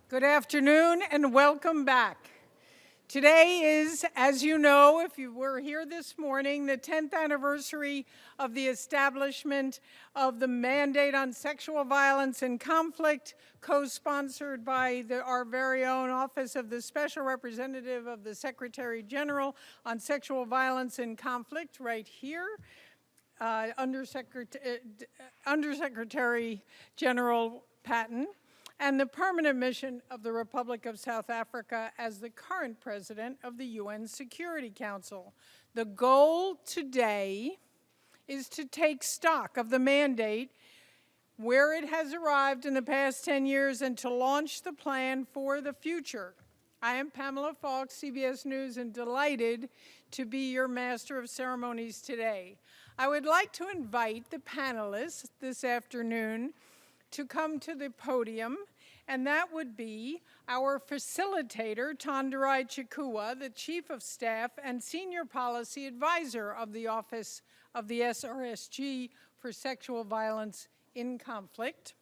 Good afternoon and welcome back. Today is, as you know, if you were here this morning, the 10th anniversary of the establishment of the Mandate on Sexual Violence and Conflict, co-sponsored by our very own Office of the Special Representative of the Secretary General on Sexual Violence and Conflict right here. Undersecretary General Patton, and the permanent mission of the Republic of South Africa as the current president of the UN Security Council. The goal today is to take stock of the mandate, where it has arrived in the past 10 years, and to launch the plan for the future. I am Pamela Falk, CBS News, and delighted to be your master of ceremonies today. I would like to invite the panelists this afternoon to come to the podium, and that would be our facilitator, Tonderai Chikua, the Chief of Staff and Senior Policy Advisor of the Office of the SRSG for Sexual Violence in Conflict.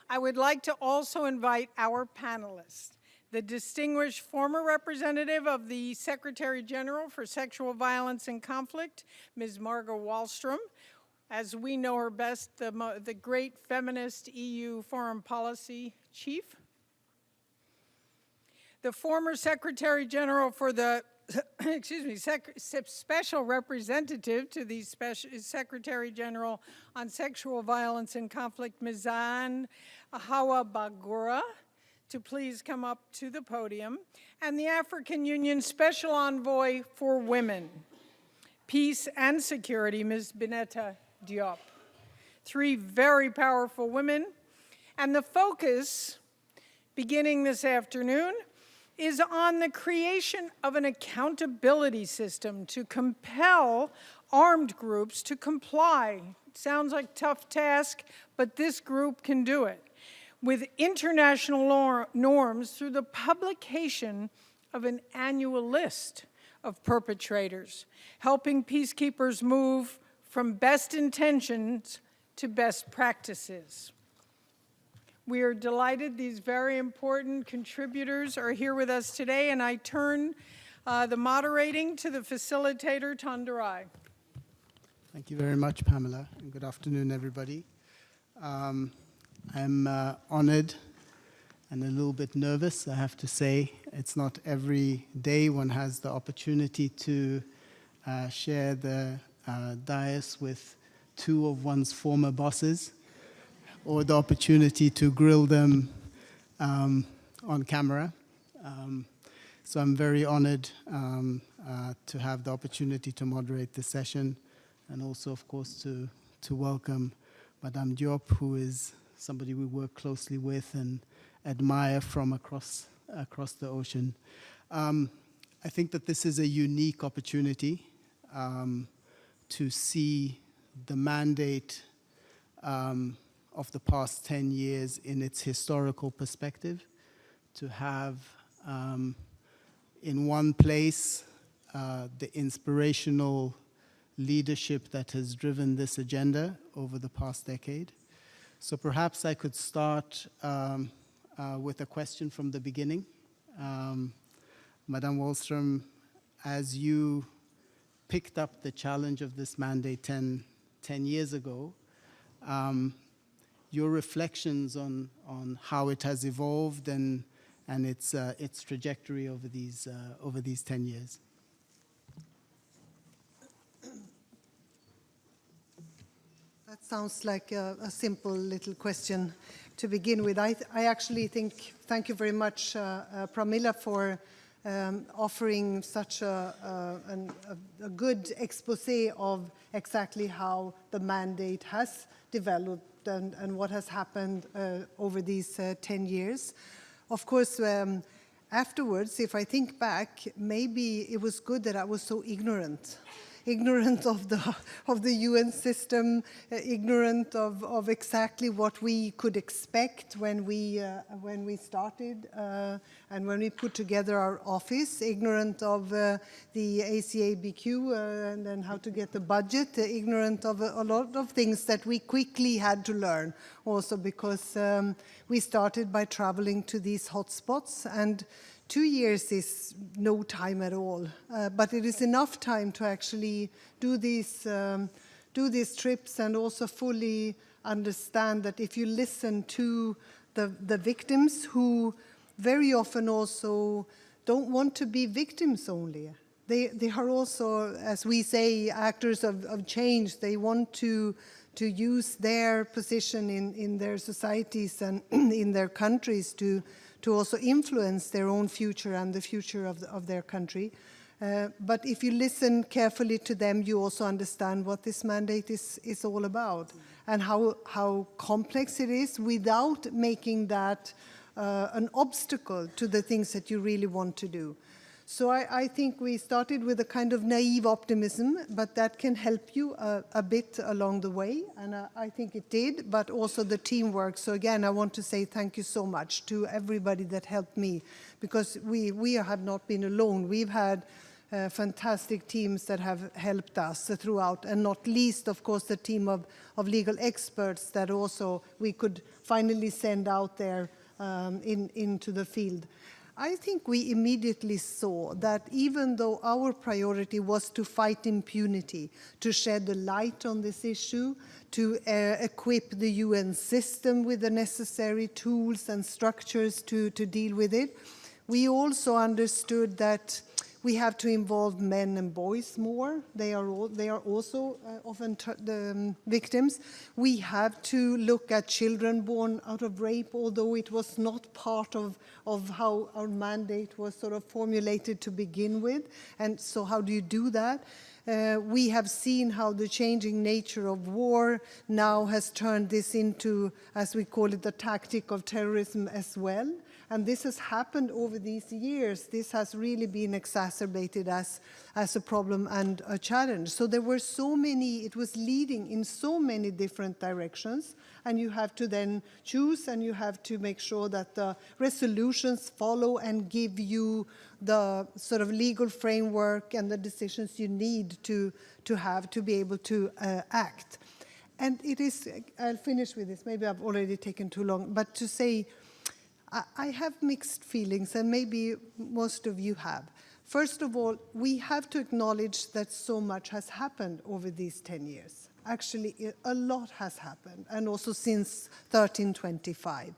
I would like to also invite our panelists, the distinguished former representative of the Secretary General for Sexual Violence and Conflict, Ms. Margot Wallström, as we know her best, the great feminist EU foreign policy chief. The former Secretary General for the, Special Representative to the Secretary General on Sexual Violence and Conflict, Ms. Zan Hawa Bagura, to please come up to the podium, and the African Union Special Envoy for Women, Peace and Security, Ms. Bineta Diop. Three very powerful women, and the focus, beginning this afternoon, is on the creation of an accountability system to compel armed groups to comply. Sounds like a tough task, but this group can do it, with international norms through the publication of an annual list of perpetrators, helping peacekeepers move from best intentions to best practices. We are delighted these very important contributors are here with us today, and I turn the moderating to the facilitator, Tonderai. Thank you very much, Pamela, and good afternoon, everybody. I'm honored and a little bit nervous, I have to say. It's not every day one has the opportunity to share the dais with two of one's former bosses, or the opportunity to grill them on camera. So I'm very honored to have the opportunity to moderate this session, and also, of course, to welcome Madame Diop, who is somebody we work closely with and admire from across the ocean. I think that this is a unique opportunity to see the mandate of the past 10 years in its historical perspective, to have in one place the inspirational leadership that has driven this agenda over the past decade. So perhaps I could start with a question from the beginning. Madame Wallström, as you picked up the challenge of this mandate 10 years ago, your reflections on how it has evolved and its trajectory over these 10 years. That sounds like a simple little question to begin with. I actually think, thank you very much, Pramila, for offering such a good expose of exactly how the mandate has developed and what has happened over these 10 years. Of course, afterwards, if I think back, maybe it was good that I was so ignorant, ignorant of the UN system, ignorant of exactly what we could expect when we started and when we put together our office, ignorant of the ACABQ and then how to get the budget, ignorant of a lot of things that we quickly had to learn also because we started by traveling to these hotspots, and 2 years is no time at all, but it is enough time to actually do these trips and also fully understand that if you listen to the victims who very often also don't want to be victims only. They are also, as we say, actors of change. They want to use their position in their societies and in their countries to also influence their own future and the future of their country. But if you listen carefully to them, you also understand what this mandate is all about and how complex it is without making that an obstacle to the things that you really want to do. So I think we started with a kind of naive optimism, but that can help you a bit along the way, and I think it did, but also the teamwork. So again, I want to say thank you so much to everybody that helped me, because we have not been alone. We've had fantastic teams that have helped us throughout, and not least, of course, the team of legal experts that also we could finally send out there into the field. I think we immediately saw that even though our priority was to fight impunity, to shed a light on this issue, to equip the UN system with the necessary tools and structures to deal with it, we also understood that we have to involve men and boys more. They are also often the victims. We have to look at children born out of rape, although it was not part of how our mandate was sort of formulated to begin with. And so how do you do that? We have seen how the changing nature of war now has turned this into, as we call it, the tactic of terrorism as well. And this has happened over these years. This has really been exacerbated as a problem and a challenge. So there were so many, it was leading in so many different directions, and you have to then choose, and you have to make sure that the resolutions follow and give you the sort of legal framework and the decisions you need to have to be able to act. And it is, I'll finish with this, maybe I've already taken too long, but to say, I have mixed feelings, and maybe most of you have. First of all, we have to acknowledge that so much has happened over these 10 years. Actually, a lot has happened, and also since 1325.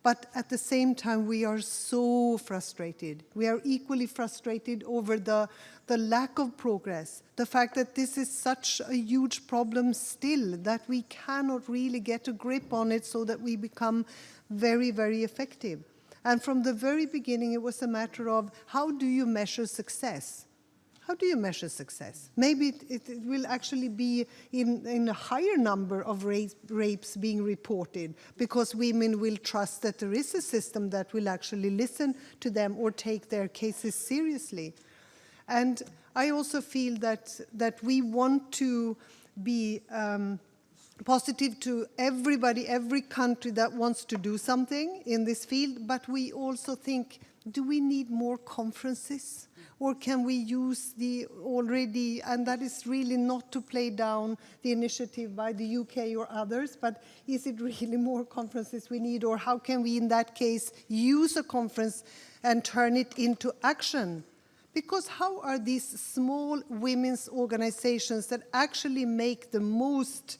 But at the same time, we are so frustrated. We are equally frustrated over the lack of progress, the fact that this is such a huge problem still, that we cannot really get a grip on it so that we become very, very effective. And from the very beginning, it was a matter of how do you measure success? How do you measure success? Maybe it will actually be in a higher number of rapes being reported because women will trust that there is a system that will actually listen to them or take their cases seriously. And I also feel that we want to be positive to everybody, every country that wants to do something in this field, but we also think, do we need more conferences? Or can we use the already, and that is really not to play down the initiative by the UK or others, but is it really more conferences we need? Or how can we, in that case, use a conference and turn it into action? Because how are these small women's organizations that actually make the most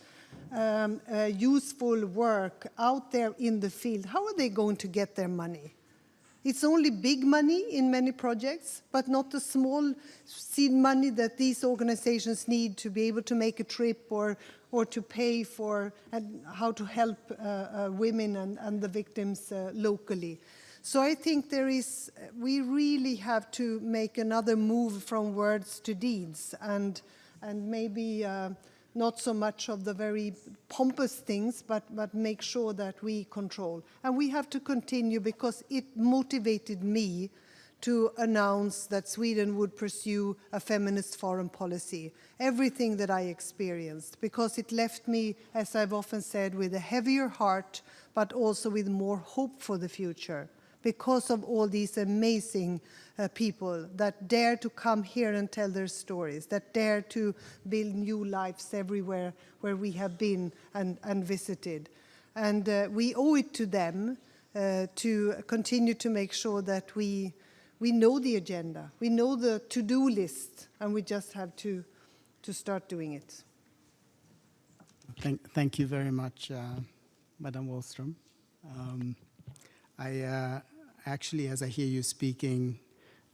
useful work out there in the field, how are they going to get their money? It's only big money in many projects, but not the small seed money that these organizations need to be able to make a trip or to pay for and how to help women and the victims locally. So I think we really have to make another move from words to deeds and maybe not so much of the very pompous things, but make sure that we control. And we have to continue because it motivated me to announce that Sweden would pursue a feminist foreign policy. Everything that I experienced, because it left me, as I've often said, with a heavier heart, but also with more hope for the future, because of all these amazing people that dare to come here and tell their stories, that dare to build new lives everywhere where we have been and visited. And we owe it to them to continue to make sure that we know the agenda, we know the to-do list, and we just have to start doing it. Thank you very much, Madam Wallström. Actually, as I hear you speaking,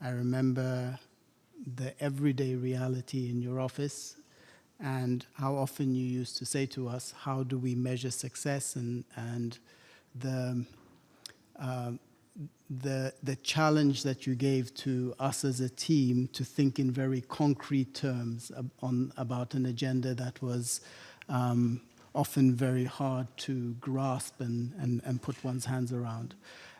I remember the everyday reality in your office and how often you used to say to us, how do we measure success, and the challenge that you gave to us as a team to think in very concrete terms about an agenda that was often very hard to grasp and put one's hands around.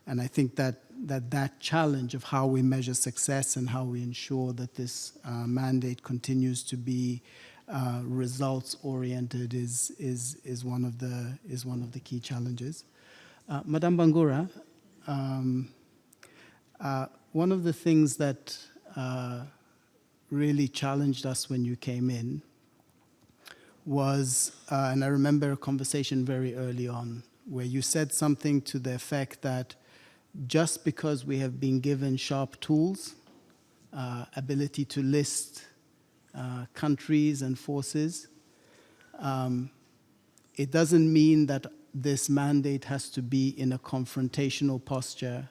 And I think that challenge of how we measure success and how we ensure that this mandate continues to be results-oriented is one of the key challenges. Madame Bangura, one of the things that really challenged us when you came in was, and I remember a conversation very early on, where you said something to the effect that just because we have been given sharp tools, ability to list countries and forces, it doesn't mean that this mandate has to be in a confrontational posture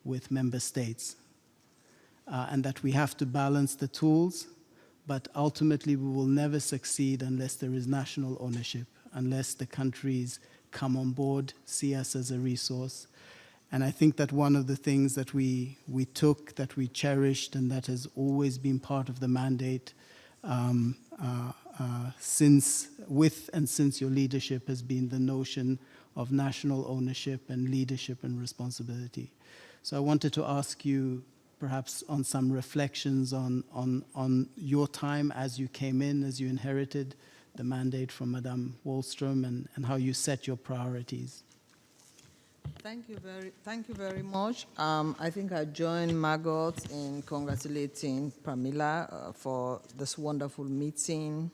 with member states, and that we have to balance the tools, but ultimately we will never succeed unless there is national ownership, unless the countries come on board, see us as a resource. And I think that one of the things that we took, that we cherished, and that has always been part of the mandate since your leadership has been the notion of national ownership and leadership and responsibility. So I wanted to ask you perhaps on some reflections on your time as you came in, as you inherited the mandate from Madame Wallström, and how you set your priorities. Thank you very much. I think I join Margot in congratulating Pramila for this wonderful meeting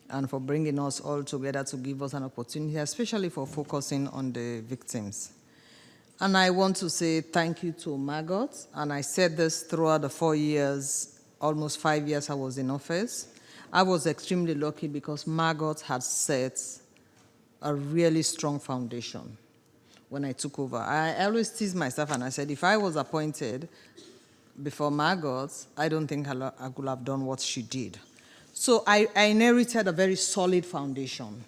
and for bringing us all together to give us an opportunity, especially for focusing on the victims. And I want to say thank you to Margot, and I said this throughout the 4 years, almost 5 years I was in office. I was extremely lucky because Margot had set a really strong foundation when I took over. I always tease myself and I said, if I was appointed before Margot, I don't think I could have done what she did. So I inherited a very solid foundation,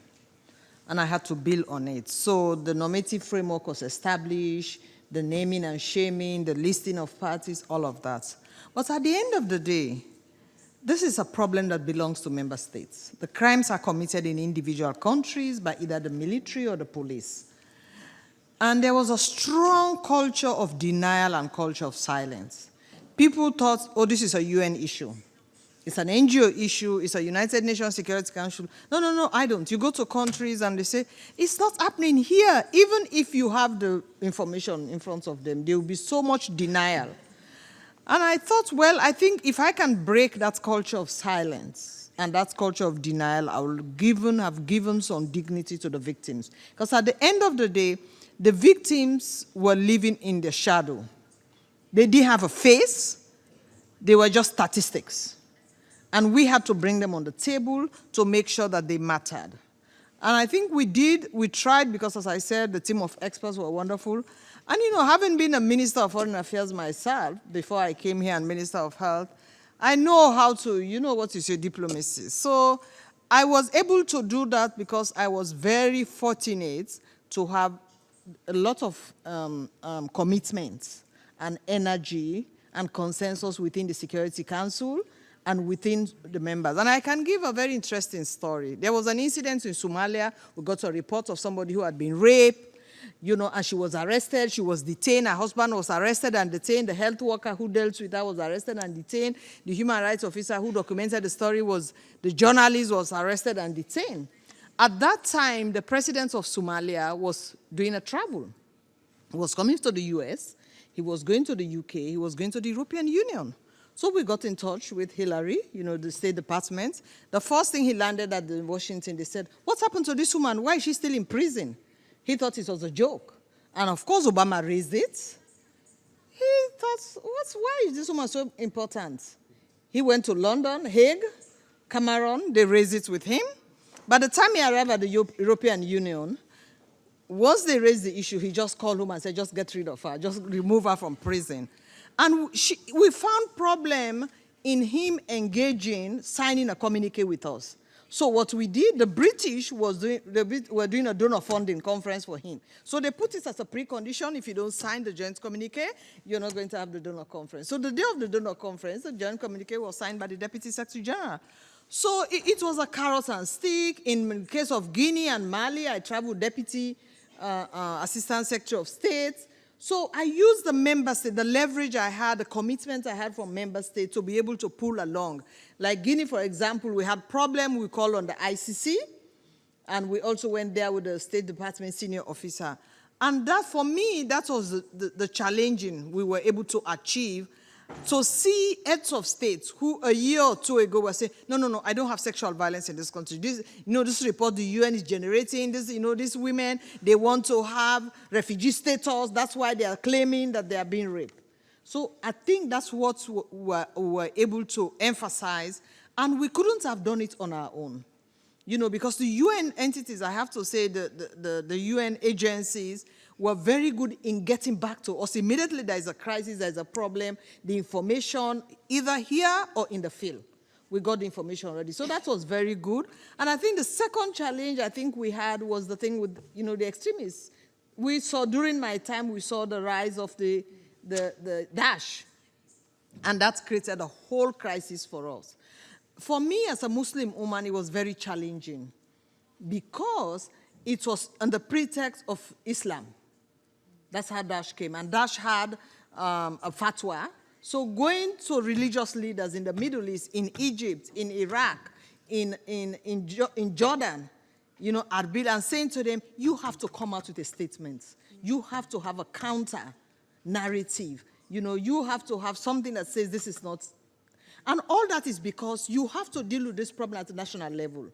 and I had to build on it. So the normative framework was established, the naming and shaming, the listing of parties, all of that. But at the end of the day, this is a problem that belongs to member states. The crimes are committed in individual countries by either the military or the police. And there was a strong culture of denial and culture of silence. People thought, oh, this is a UN issue. It's an NGO issue. It's a United Nations Security Council. No, I don't. You go to countries and they say, it's not happening here. Even if you have the information in front of them, there will be so much denial. And I thought, well, I think if I can break that culture of silence and that culture of denial, I will have given some dignity to the victims. Because at the end of the day, the victims were living in the shadow. They didn't have a face. They were just statistics. And we had to bring them on the table to make sure that they mattered. And I think we did. We tried because, as I said, the team of experts were wonderful. And, you know, having been a Minister of Foreign Affairs myself, before I came here and Minister of Health, I know how to, you know what is your diplomacy. So I was able to do that because I was very fortunate to have a lot of commitment and energy and consensus within the Security Council and within the members. And I can give a very interesting story. There was an incident in Somalia. We got a report of somebody who had been raped. you know, and she was arrested, she was detained, her husband was arrested and detained, the health worker who dealt with her was arrested and detained, the human rights officer who documented the story the journalist was arrested and detained. At that time, the president of Somalia was doing a travel. He was coming to the US, he was going to the UK, he was going to the European Union. So we got in touch with Hillary, you know, the State Department. The first thing he landed at Washington, they said, what's happened to this woman? Why is she still in prison? He thought it was a joke. And of course, Obama raised it. He thought, why is this woman so important? He went to London, Hague, Cameroon, they raised it with him. By the time he arrived at the European Union, once they raised the issue, he just called home and said, just get rid of her, just remove her from prison. And we found problem in him engaging, signing a communique with us. So what we did, the British were doing a donor funding conference for him. So they put it as a precondition, if you don't sign the joint communique, you're not going to have the donor conference. So the day of the donor conference, the joint communique was signed by the Deputy Secretary General. So it was a carrot and stick. In the case of Guinea and Mali, I traveled Deputy Assistant Secretary of State. So I used the member state, the leverage I had, the commitment I had from member states to be able to pull along. Like Guinea, for example, we had problem, we called on the ICC, and we also went there with the State Department senior officer. And that, for me, that was the challenging we were able to achieve, to see heads of states who a year or two ago were saying, no, I don't have sexual violence in this country. This report the UN is generating, these women, they want to have refugee status. That's why they are claiming that they are being raped. So I think that's what we were able to emphasize, and we couldn't have done it on our own. You know, because the UN entities, I have to say, the UN agencies were very good in getting back to us. Immediately there is a crisis, there is a problem, the information, either here or in the field. We got the information already. So that was very good. And I think the second challenge I think we had was the thing with, you know, the extremists. We saw, during my time, we saw the rise of the Daesh. And that created a whole crisis for us. For me, as a Muslim woman, it was very challenging because it was on the pretext of Islam. That's how Daesh came. And Daesh had a fatwa. So going to religious leaders in the Middle East, in Egypt, in Iraq, in Jordan, you know, Arbil, and saying to them, you have to come out with a statement. You have to have a counter narrative. You know, you have to have something that says this is not. And all that is because you have to deal with this problem at the national level.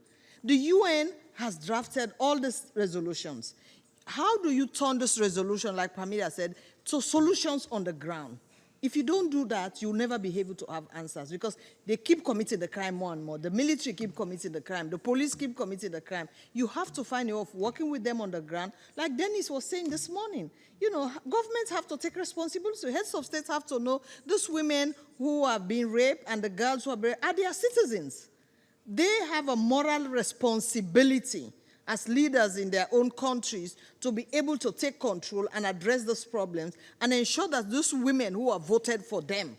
The UN has drafted all these resolutions. How do you turn this resolution, like Pamela said, to solutions on the ground? If you don't do that, you'll never be able to have answers because they keep committing the crime more and more. The military keep committing the crime. The police keep committing the crime. You have to find a way of working with them on the ground. Like Dennis was saying this morning, you know, governments have to take responsibility. Heads of states have to know these women who have been raped and the girls who are raped are their citizens. They have a moral responsibility as leaders in their own countries to be able to take control and address those problems and ensure that those women who have voted for them,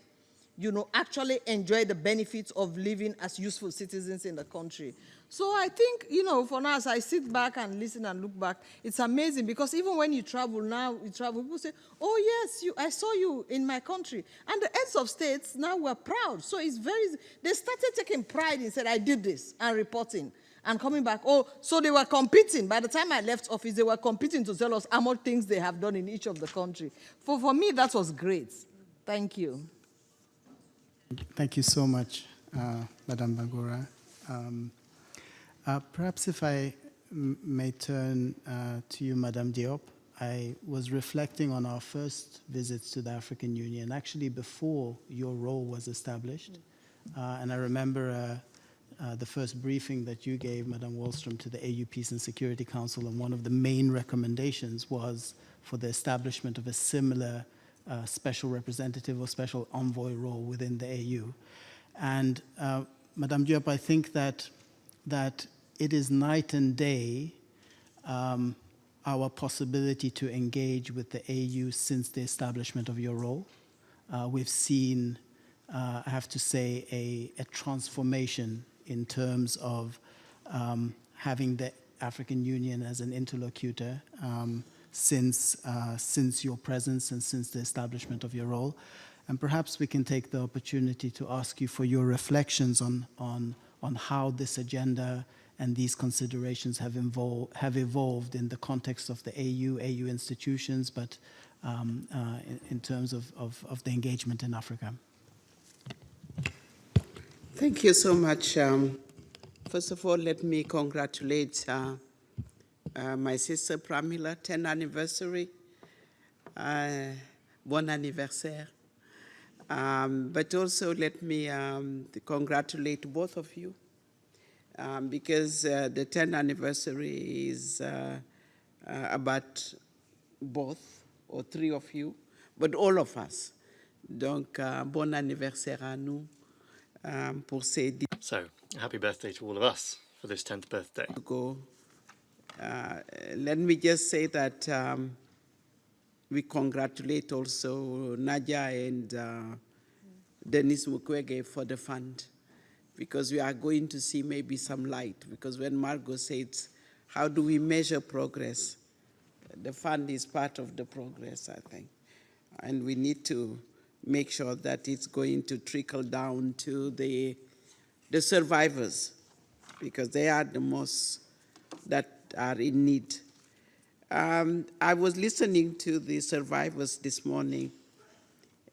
you know, actually enjoy the benefits of living as useful citizens in the country. So I think, you know, for now, as I sit back and listen and look back, it's amazing because even when you travel now, people say, oh yes, I saw you in my country. And the heads of states now were proud. So it's they started taking pride and said, I did this, and reporting. And coming back, oh, so they were competing. By the time I left office, they were competing to tell us how much things they have done in each of the country. For me, that was great. Thank you. Thank you so much, Madam Bangura. Perhaps if I may turn to you, Madam Diop. I was reflecting on our first visits to the African Union, actually before your role was established. And I remember the first briefing that you gave, Madam Wallström, to the AU Peace and Security Council, and one of the main recommendations was for the establishment of a similar special representative or special envoy role within the AU. And Madam Diop, I think that it is night and day our possibility to engage with the AU since the establishment of your role. We've seen, I have to say, a transformation in terms of having the African Union as an interlocutor, since your presence and since the establishment of your role. And perhaps we can take the opportunity to ask you for your reflections on how this agenda and these considerations have evolved in the context of the AU institutions, but in terms of the engagement in Africa. Thank you so much. First of all, let me congratulate my sister Pramila, 10th anniversary. Bon anniversaire. But also let me congratulate both of you because the 10th anniversary is about both or three of you, but all of us. Donc, bon anniversaire à nous pour ces 10 So, happy birthday to all of us for this 10th birthday. ago. Let me just say that we congratulate also Nadia and Dennis Mukwege for the fund, because we are going to see maybe some light, because when Margot said, how do we measure progress? The fund is part of the progress, I think. And we need to make sure that it's going to trickle down to the survivors, because they are the most that are in need. I was listening to the survivors this morning,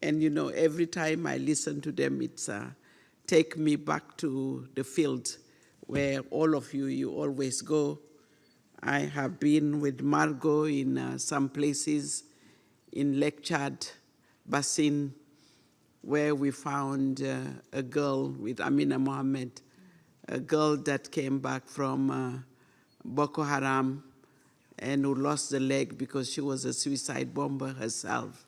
and you know, every time I listen to them, it's take me back to the field where all of you always go. I have been with Margot in some places in Lake Chad, Basin, where we found a girl with Amina Mohammed, a girl that came back from Boko Haram and who lost the leg because she was a suicide bomber herself.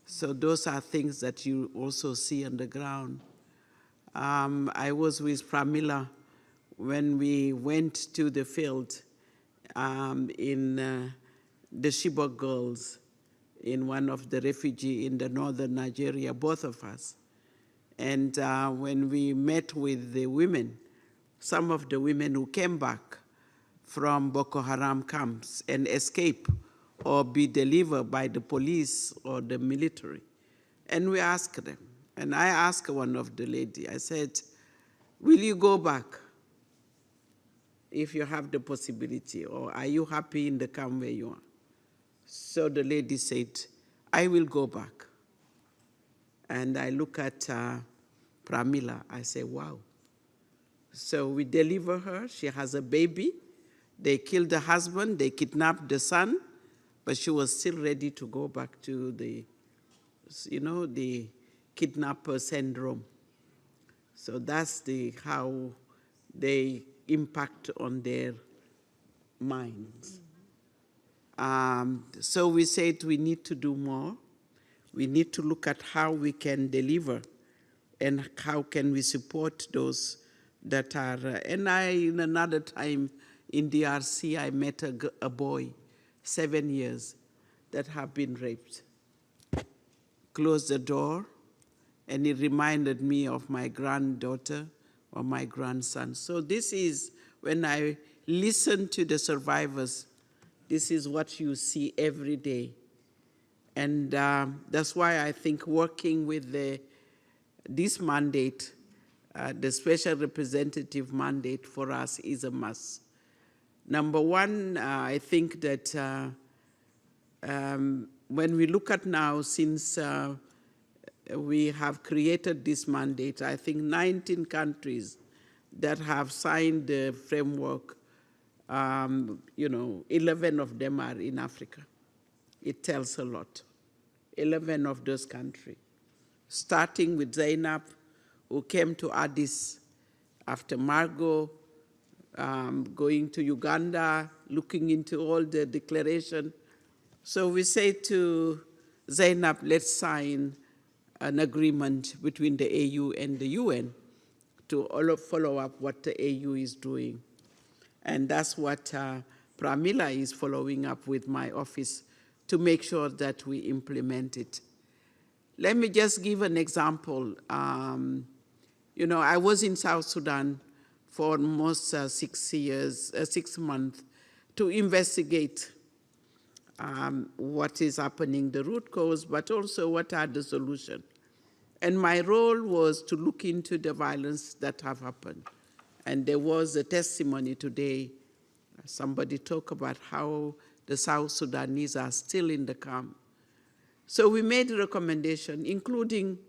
So those are things that you also see on the ground. I was with Pramila when we went to the field in the Chibok girls, in one of the refugees in the northern Nigeria, both of us. And when we met with the women, some of the women who came back from Boko Haram camps and escape or be delivered by the police or the military. And we asked them, and I asked one of the lady, I said, will you go back if you have the possibility, or are you happy in the camp where you are? So the lady said, I will go back. And I look at Pramila, I say, wow. So we deliver her, she has a baby. They killed the husband, they kidnapped the son, but she was still ready to go back to the, you know, the kidnapper syndrome. So that's how they impact on their minds. So we said we need to do more. We need to look at how we can deliver and how can we support those that are, and in another time in DRC, I met a boy, 7 years, that have been raped. Closed the door, and it reminded me of my granddaughter or my grandson. So this is, when I listen to the survivors, this is what you see every day. And that's why I think working with this mandate, the special representative mandate for us is a must. Number one, I think that when we look at now, since we have created this mandate, I think 19 countries that have signed the framework, 11 of them are in Africa. It tells a lot. 11 of those countries, starting with Zainab, who came to Addis after Margot, going to Uganda, looking into all the declaration. So we say to Zainab, let's sign an agreement between the AU and the UN to follow up what the AU is doing. And that's what Pramila is following up with my office to make sure that we implement it. Let me just give an example. I was in South Sudan for almost 6 months to investigate what is happening, the root cause, but also what are the solutions. And my role was to look into the violence that have happened. And there was a testimony today. Somebody talked about how the South Sudanese are still in the camp. So we made a recommendation, including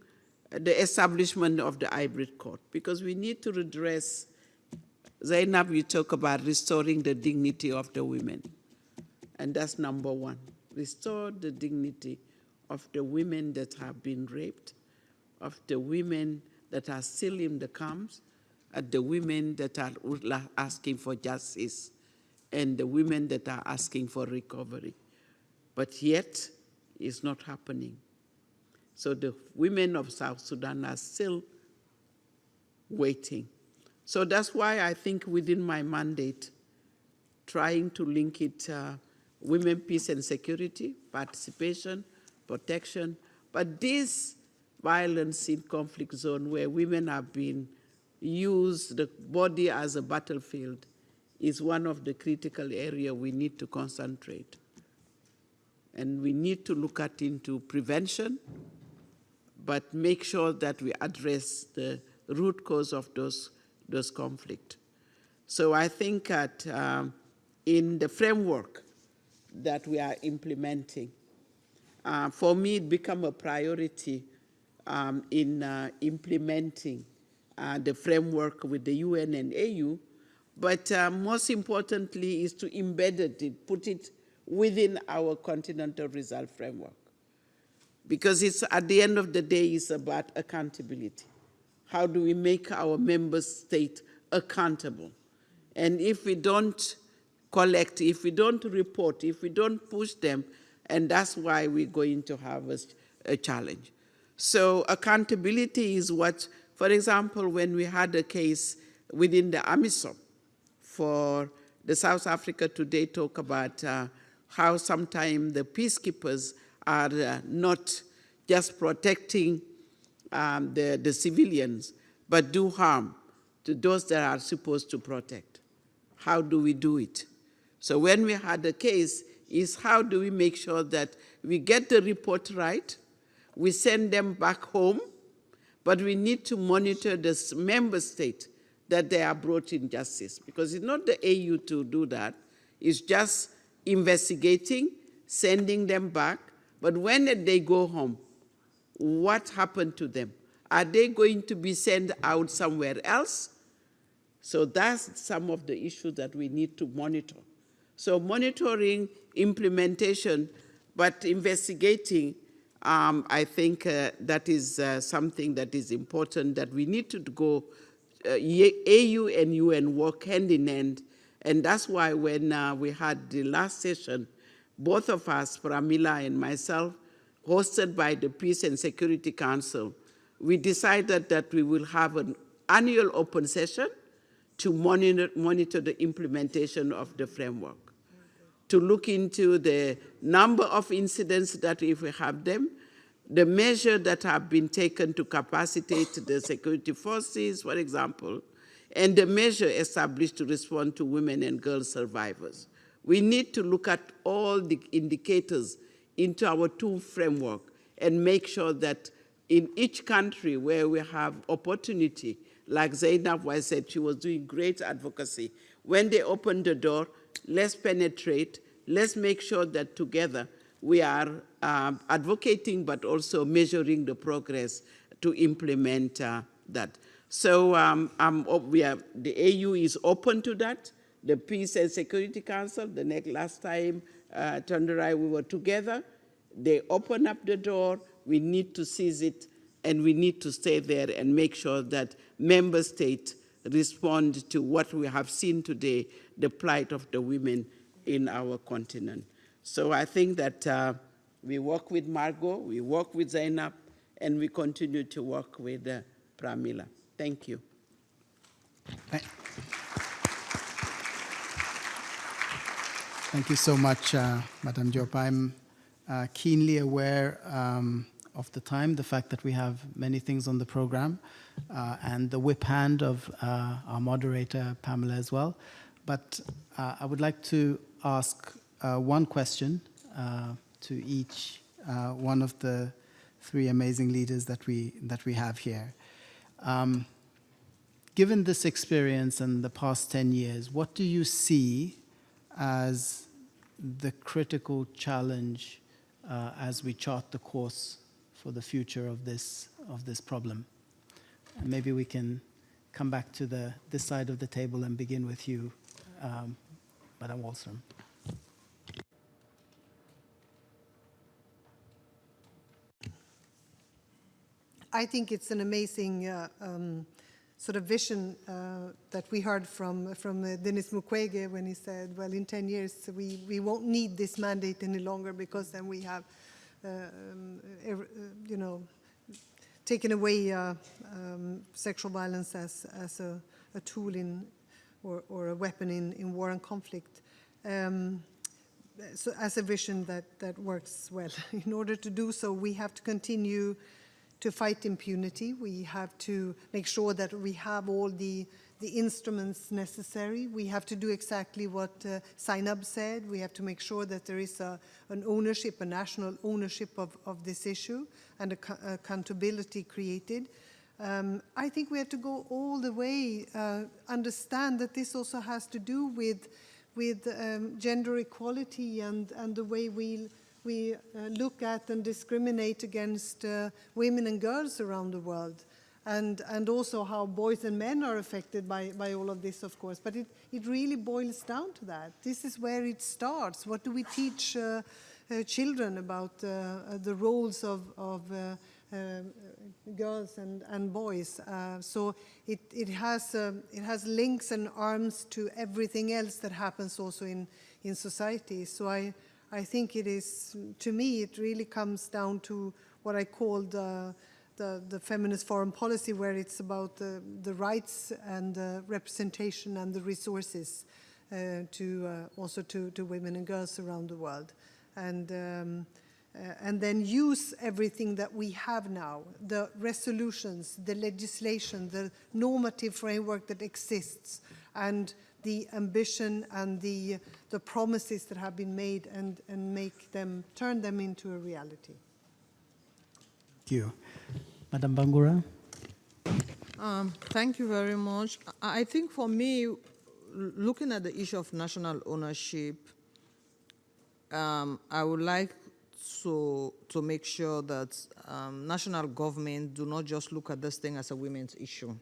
the establishment of the hybrid court, because we need to redress. Zainab, you talk about restoring the dignity of the women. And that's number one. Restore the dignity of the women that have been raped, of the women that are still in the camps, and the women that are asking for justice, and the women that are asking for recovery. But yet, it's not happening. So the women of South Sudan are still waiting. So that's why I think within my mandate, trying to link it, women, peace and security, participation, protection, but this violence in conflict zone where women have been used, the body as a battlefield, is one of the critical areas we need to concentrate. And we need to look at into prevention, but make sure that we address the root cause of those conflicts. So I think that in the framework that we are implementing, for me it became a priority in implementing the framework with the UN and AU, but most importantly is to embed it, put it within our continental result framework. Because it's, at the end of the day, it's about accountability. How do we make our member state accountable? And if we don't collect, if we don't report, if we don't push them, and that's why we're going to have a challenge. So accountability is what, for example, when we had a case within the AMISOM for the South Africa Today talk about how sometimes the peacekeepers are not just protecting the civilians, but do harm to those that are supposed to protect. How do we do it? So when we had a case, is how do we make sure that we get the report right, we send them back home, but we need to monitor the member state that they are brought in justice. Because it's not the AU to do that, it's just investigating, sending them back, but when they go home, what happened to them? Are they going to be sent out somewhere else? So that's some of the issues that we need to monitor. So monitoring, implementation, but investigating, I think that is something that is important, that we need to go, AU and UN work hand in hand. And that's why when we had the last session, both of us, Pramila and myself, hosted by the Peace and Security Council, we decided that we will have an annual open session to monitor the implementation of the framework, to look into the number of incidents that if we have them, the measures that have been taken to capacitate the security forces, for example, and the measure established to respond to women and girl survivors. We need to look at all the indicators into our tool framework and make sure that in each country where we have opportunity, like Zainab said, she was doing great advocacy. When they open the door, let's penetrate, let's make sure that together we are advocating but also measuring the progress to implement that. So the AU is open to that. The Peace and Security Council, last time Chandrai we were together, they open up the door, we need to seize it, and we need to stay there and make sure that member states respond to what we have seen today, the plight of the women in our continent. So I think that we work with Margot, we work with Zainab, and we continue to work with Pramila. Thank you. Thank you so much, Madam Diop. I'm keenly aware of the time, the fact that we have many things on the program, and the whip hand of our moderator, Pamela, as well. But I would like to ask one question to each one of the three amazing leaders that we have here. Given this experience and the past 10 years, what do you see as the critical challenge as we chart the course for the future of this problem? And maybe we can come back to this side of the table and begin with you, Madam Wallström. I think it's an amazing sort of vision that we heard from Denis Mukwege when he said, well, in 10 years, we won't need this mandate any longer because then we have, you know, taken away sexual violence as a tool or a weapon in war and conflict. So as a vision that works well. In order to do so, we have to continue to fight impunity. We have to make sure that we have all the instruments necessary. We have to do exactly what Zainab said. We have to make sure that there is an ownership, a national ownership of this issue and accountability created. I think we have to go all the way, understand that this also has to do with gender equality and the way we look at and discriminate against women and girls around the world, and also how boys and men are affected by all of this, of course. But it really boils down to that. This is where it starts. What do we teach children about the roles of girls and boys? So it has links and arms to everything else that happens also in society. So I think it is, to me, it really comes down to what I call the feminist foreign policy, where it's about the rights and the representation and the resources also to women and girls around the world. And then use everything that we have now, the resolutions, the legislation, the normative framework that exists, and the ambition and the promises that have been made, and turn them into a reality. Thank you. Madam Bangura? Thank you very much. I think for me, looking at the issue of national ownership, I would like to make sure that national government do not just look at this thing as a women's issue.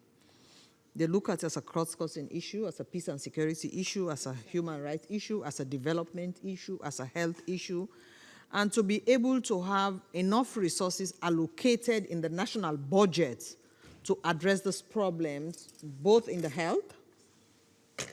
They look at it as a cross-cutting issue, as a peace and security issue, as a human rights issue, as a development issue, as a health issue, and to be able to have enough resources allocated in the national budget to address these problems, both in the health,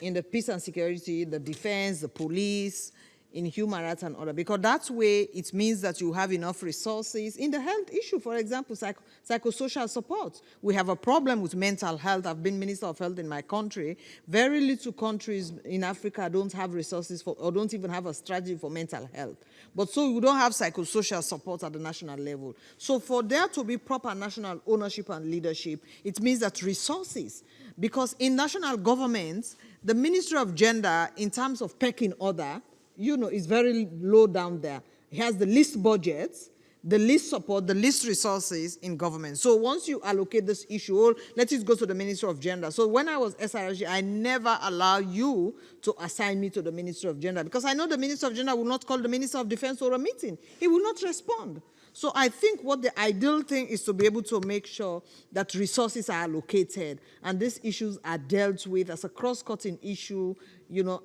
in the peace and security, the defense, the police, in human rights and other, because that's where it means that you have enough resources. In the health issue, for example, psychosocial support. We have a problem with mental health. I've been Minister of Health in my country. Very little countries in Africa don't have resources for, or don't even have a strategy for mental health. But so we don't have psychosocial support at the national level. So for there to be proper national ownership and leadership, it means that resources, because in national governments, the Ministry of Gender, in terms of pecking order, you know, is very low down there. It has the least budgets, the least support, the least resources in government. So once you allocate this issue, let it go to the Ministry of Gender. So when I was SRG, I never allow you to assign me to the Ministry of Gender, because I know the Minister of Gender will not call the Minister of Defense for a meeting. He will not respond. So I think what the ideal thing is to be able to make sure that resources are allocated and these issues are dealt with as a cross-cutting issue. You know,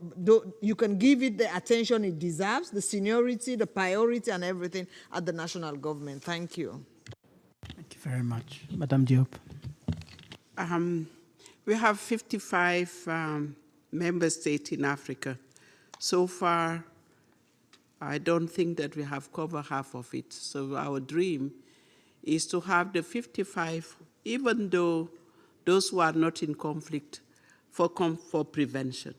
you can give it the attention it deserves, the seniority, the priority, and everything at the national government. Thank you. Thank you very much. Madame Diop. We have 55 member states in Africa. So far, I don't think that we have covered half of it. So our dream is to have the 55, even though those who are not in conflict, for prevention.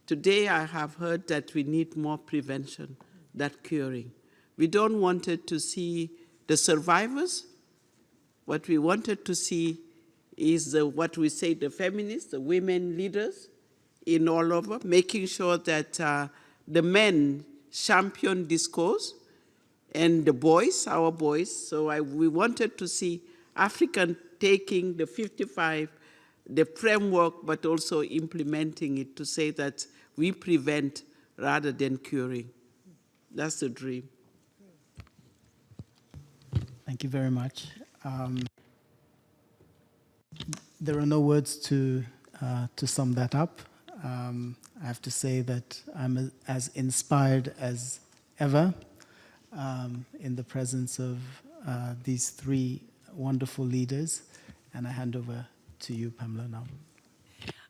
Today I have heard that we need more prevention than curing. We don't want it to see the survivors. What we wanted to see is what we say, the feminists, the women leaders in all over, making sure that the men championed this cause, and the boys, our boys. So we wanted to see African taking the 55, the framework, but also implementing it to say that we prevent rather than curing. That's the dream. Thank you very much. There are no words to sum that up. I have to say that I'm as inspired as ever in the presence of these three wonderful leaders, and I hand over to you, Pamela, now.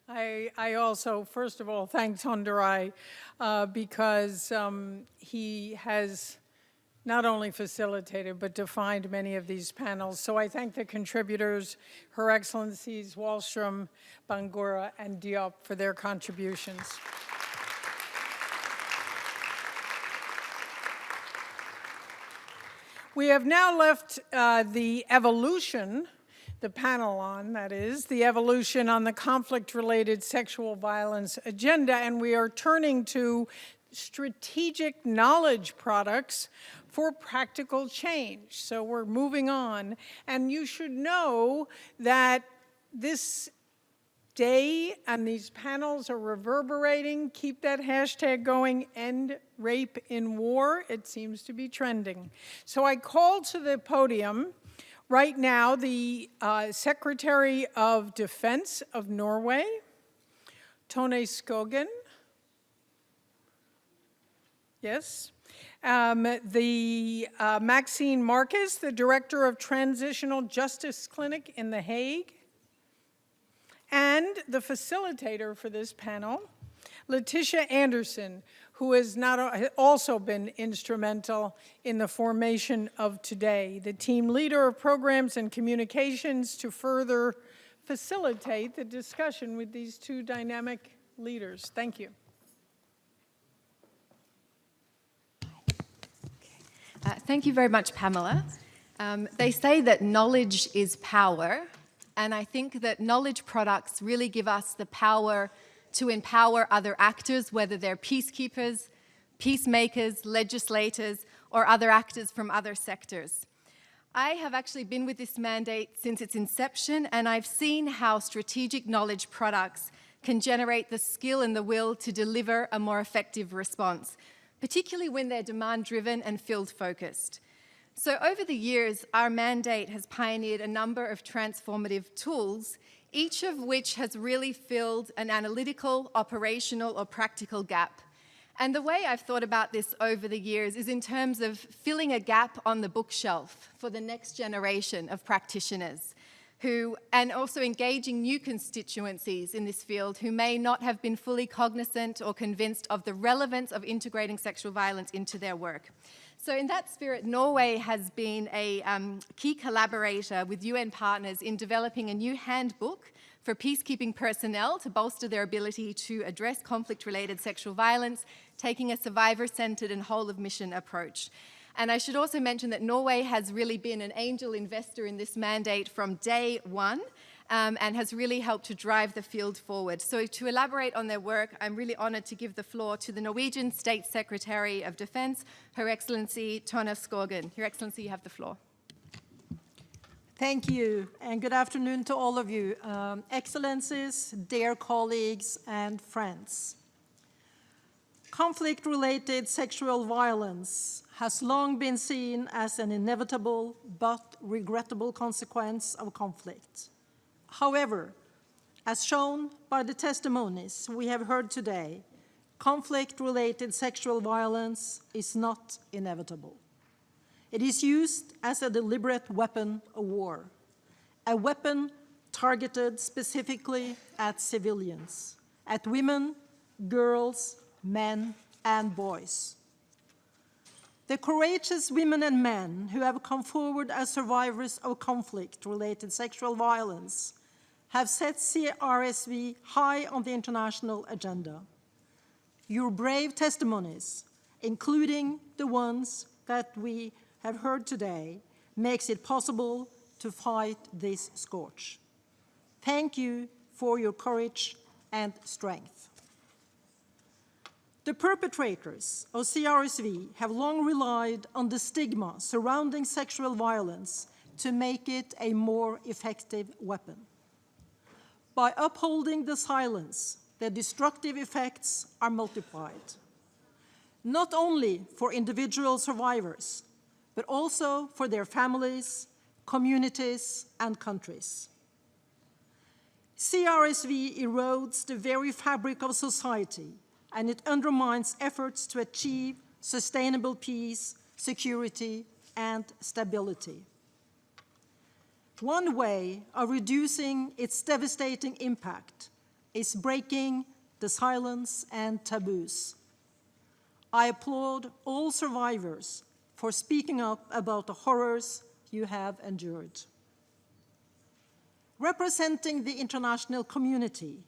I also, first of all, thank Tonderai because he has not only facilitated but defined many of these panels. So I thank the contributors, Her Excellencies Wallström, Bangura, and Diop for their contributions. We have now left the evolution, the panel on, that is, the evolution on the conflict-related sexual violence agenda, and we are turning to strategic knowledge products for practical change. So we're moving on, and you should know that this day and these panels are reverberating. Keep that hashtag going, End Rape in War. It seems to be trending. So I call to the podium right now the Secretary of Defense of Norway, Tone Skogen. Yes. Maxine Marcus, the Director of Transitional Justice Clinic in The Hague. And the facilitator for this panel, Letitia Anderson, who has also been instrumental in the formation of today, the team leader of programs and communications to further facilitate the discussion with these two dynamic leaders. Thank you. Thank you very much, Pamela. They say that knowledge is power, and I think that knowledge products really give us the power to empower other actors, whether they're peacekeepers, peacemakers, legislators, or other actors from other sectors. I have actually been with this mandate since its inception, and I've seen how strategic knowledge products can generate the skill and the will to deliver a more effective response, particularly when they're demand-driven and field-focused. So over the years, our mandate has pioneered a number of transformative tools, each of which has really filled an analytical, operational, or practical gap. And the way I've thought about this over the years is in terms of filling a gap on the bookshelf for the next generation of practitioners, and also engaging new constituencies in this field who may not have been fully cognizant or convinced of the relevance of integrating sexual violence into their work. So in that spirit, Norway has been a key collaborator with UN partners in developing a new handbook for peacekeeping personnel to bolster their ability to address conflict-related sexual violence, taking a survivor-centered and whole-of-mission approach. And I should also mention that Norway has really been an angel investor in this mandate from day one, and has really helped to drive the field forward. So to elaborate on their work, I'm really honored to give the floor to the Norwegian State Secretary of Defense, Her Excellency Tone Skogen. Your Excellency, you have the floor. Thank you, and good afternoon to all of you, Excellencies, dear colleagues, and friends. Conflict-related sexual violence has long been seen as an inevitable but regrettable consequence of conflict. However, as shown by the testimonies we have heard today, conflict-related sexual violence is not inevitable. It is used as a deliberate weapon of war, a weapon targeted specifically at civilians, at women, girls, men, and boys. The courageous women and men who have come forward as survivors of conflict-related sexual violence have set CRSV high on the international agenda. Your brave testimonies, including the ones that we have heard today, makes it possible to fight this scourge. Thank you for your courage and strength. The perpetrators of CRSV have long relied on the stigma surrounding sexual violence to make it a more effective weapon. By upholding the silence, the destructive effects are multiplied, not only for individual survivors, but also for their families, communities, and countries. CRSV erodes the very fabric of society, and it undermines efforts to achieve sustainable peace, security, and stability. One way of reducing its devastating impact is breaking the silence and taboos. I applaud all survivors for speaking up about the horrors you have endured. Representing the international community,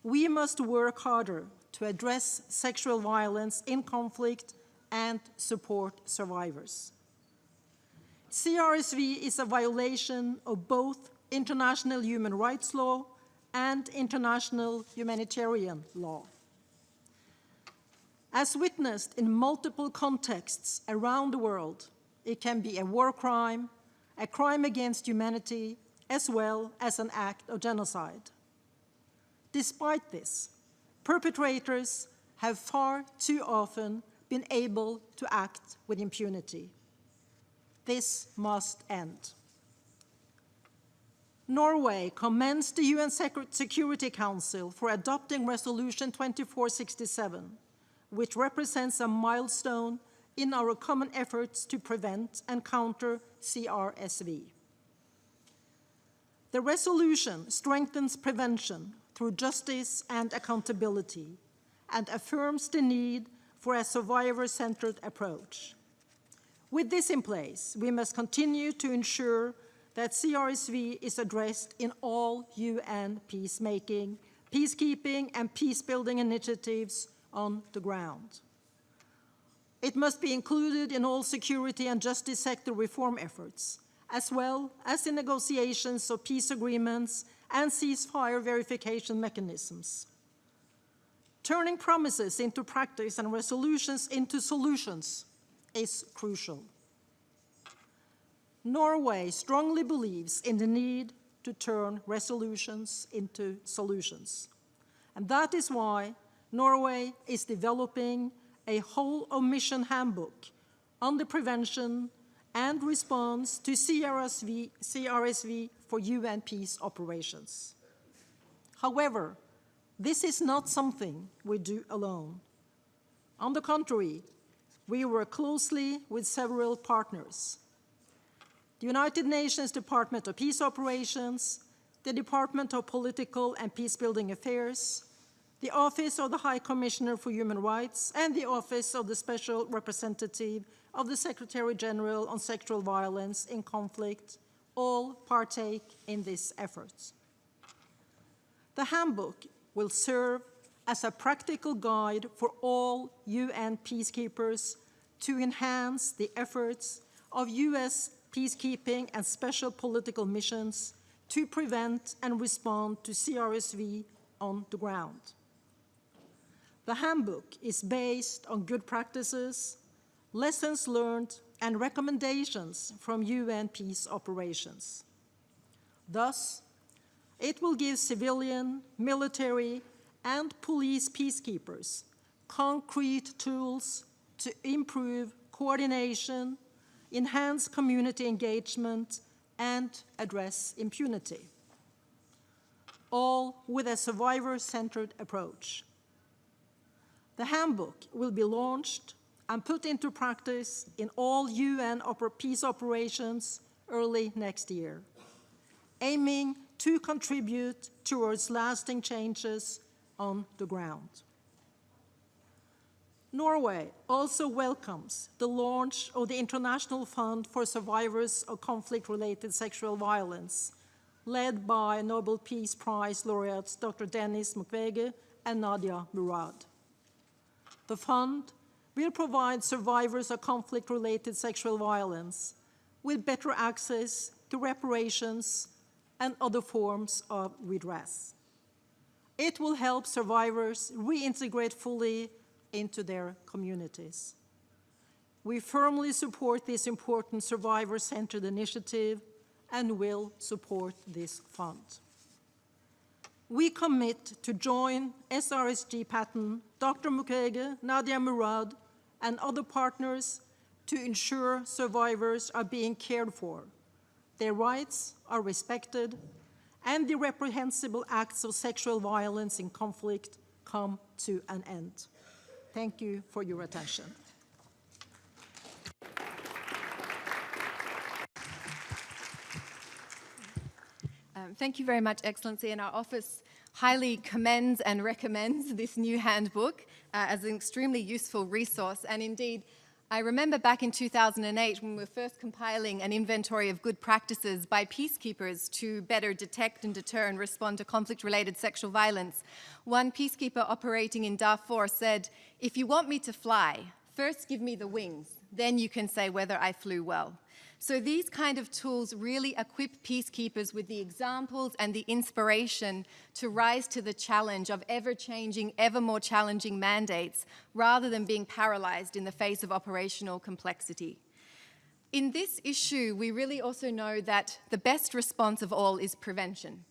we must work harder to address sexual violence in conflict and support survivors. CRSV is a violation of both international human rights law and international humanitarian law. As witnessed in multiple contexts around the world, it can be a war crime, a crime against humanity, as well as an act of genocide. Despite this, perpetrators have far too often been able to act with impunity. This must end. Norway commends the UN Security Council for adopting Resolution 2467, which represents a milestone in our common efforts to prevent and counter CRSV. The resolution strengthens prevention through justice and accountability and affirms the need for a survivor-centered approach. With this in place, we must continue to ensure that CRSV is addressed in all UN peacekeeping, and peace-building initiatives on the ground. It must be included in all security and justice sector reform efforts, as well as in negotiations of peace agreements and ceasefire verification mechanisms. Turning promises into practice and resolutions into solutions is crucial. Norway strongly believes in the need to turn resolutions into solutions. And that is why Norway is developing a whole of mission handbook on the prevention and response to CRSV for UN peace operations. However, this is not something we do alone. On the contrary, we work closely with several partners: the United Nations Department of Peace Operations, the Department of Political and Peacebuilding Affairs, the Office of the High Commissioner for Human Rights, and the Office of the Special Representative of the Secretary General on Sexual Violence in Conflict, all partake in this effort. The handbook will serve as a practical guide for all UN peacekeepers to enhance the efforts of US peacekeeping and special political missions to prevent and respond to CRSV on the ground. The handbook is based on good practices, lessons learned, and recommendations from UN peace operations. Thus, it will give civilian, military, and police peacekeepers concrete tools to improve coordination, enhance community engagement, and address impunity, all with a survivor-centered approach. The handbook will be launched and put into practice in all UN peace operations early next year, aiming to contribute towards lasting changes on the ground. Norway also welcomes the launch of the International Fund for Survivors of Conflict-Related Sexual Violence, led by Nobel Peace Prize laureates Dr. Denis Mukwege and Nadia Murad. The fund will provide survivors of conflict-related sexual violence with better access to reparations and other forms of redress. It will help survivors reintegrate fully into their communities. We firmly support this important survivor-centered initiative and will support this fund. We commit to join SRSG Patton, Dr. Mukwege, Nadia Murad, and other partners to ensure survivors are being cared for, their rights are respected, and the reprehensible acts of sexual violence in conflict come to an end. Thank you for your attention. Thank you very much, Excellency, and our office highly commends and recommends this new handbook as an extremely useful resource. And indeed, I remember back in 2008 when we were first compiling an inventory of good practices by peacekeepers to better detect and deter and respond to conflict-related sexual violence. One peacekeeper operating in Darfur said, "If you want me to fly, first give me the wings, then you can say whether I flew well." So these kind of tools really equip peacekeepers with the examples and the inspiration to rise to the challenge of ever-changing, ever more challenging mandates, rather than being paralyzed in the face of operational complexity. In this issue, we really also know that the best response of all is prevention.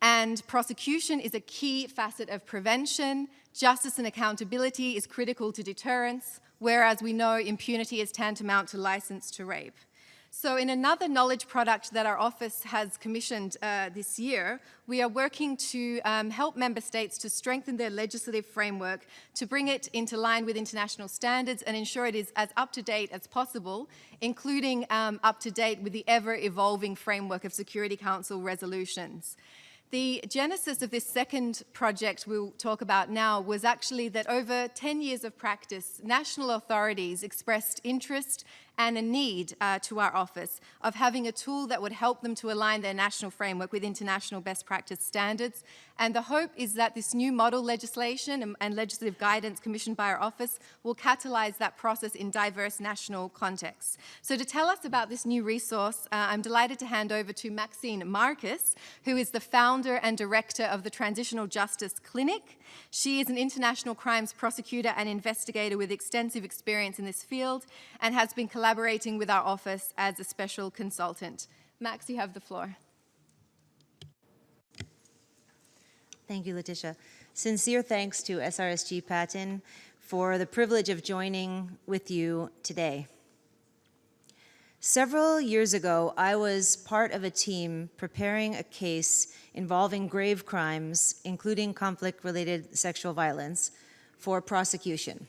And prosecution is a key facet of prevention. Justice and accountability is critical to deterrence, whereas we know impunity is tantamount to license to rape. So in another knowledge product that our office has commissioned this year, we are working to help member states to strengthen their legislative framework, to bring it into line with international standards and ensure it is as up-to-date as possible, including up-to-date with the ever-evolving framework of Security Council resolutions. The genesis of this second project we'll talk about now was actually that over 10 years of practice, national authorities expressed interest and a need to our office of having a tool that would help them to align their national framework with international best practice standards. And the hope is that this new model legislation and legislative guidance commissioned by our office will catalyze that process in diverse national contexts. So to tell us about this new resource, I'm delighted to hand over to Maxine Marcus, who is the founder and director of the Transitional Justice Clinic. She is an international crimes prosecutor and investigator with extensive experience in this field and has been collaborating with our office as a special consultant. Max, you have the floor. Thank you, Letitia. Sincere thanks to SRSG Patton for the privilege of joining with you today. Several years ago, I was part of a team preparing a case involving grave crimes, including conflict-related sexual violence, for prosecution.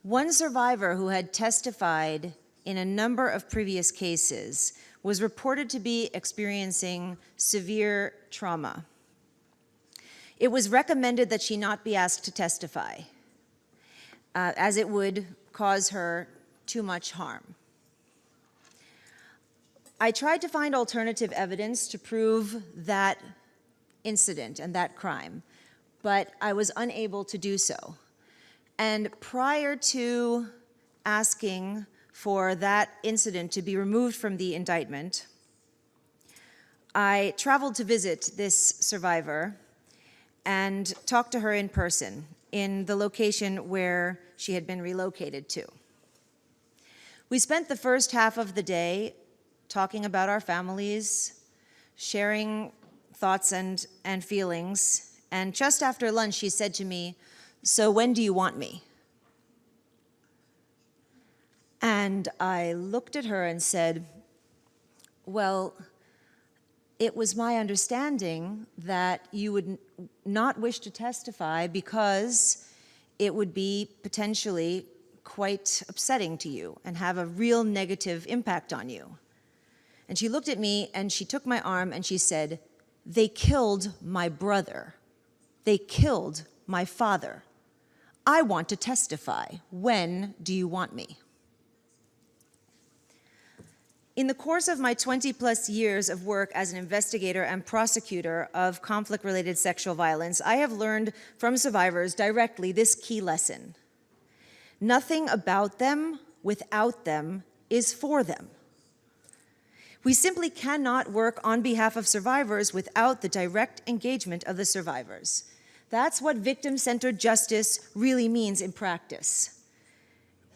One survivor who had testified in a number of previous cases was reported to be experiencing severe trauma. It was recommended that she not be asked to testify, as it would cause her too much harm. I tried to find alternative evidence to prove that incident and that crime, but I was unable to do so. And prior to asking for that incident to be removed from the indictment, I traveled to visit this survivor and talked to her in person in the location where she had been relocated to. We spent the first half of the day talking about our families, sharing thoughts and feelings, and just after lunch she said to me, "So when do you want me?" And I looked at her and said, "Well, it was my understanding that you would not wish to testify because it would be potentially quite upsetting to you and have a real negative impact on you." And she looked at me and she took my arm and she said, "They killed my brother. They killed my father. I want to testify. When do you want me?" In the course of my 20-plus years of work as an investigator and prosecutor of conflict-related sexual violence, I have learned from survivors directly this key lesson: nothing about them without them is for them. We simply cannot work on behalf of survivors without the direct engagement of the survivors. That's what victim-centered justice really means in practice.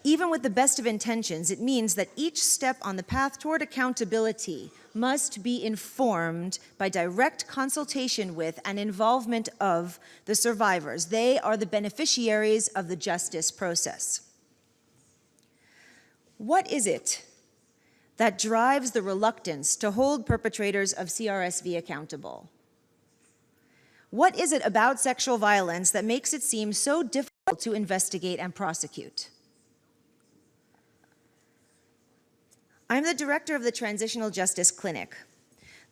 Even with the best of intentions, it means that each step on the path toward accountability must be informed by direct consultation with and involvement of the survivors. They are the beneficiaries of the justice process. What is it that drives the reluctance to hold perpetrators of CRSV accountable? What is it about sexual violence that makes it seem so difficult to investigate and prosecute? I'm the director of the Transitional Justice Clinic.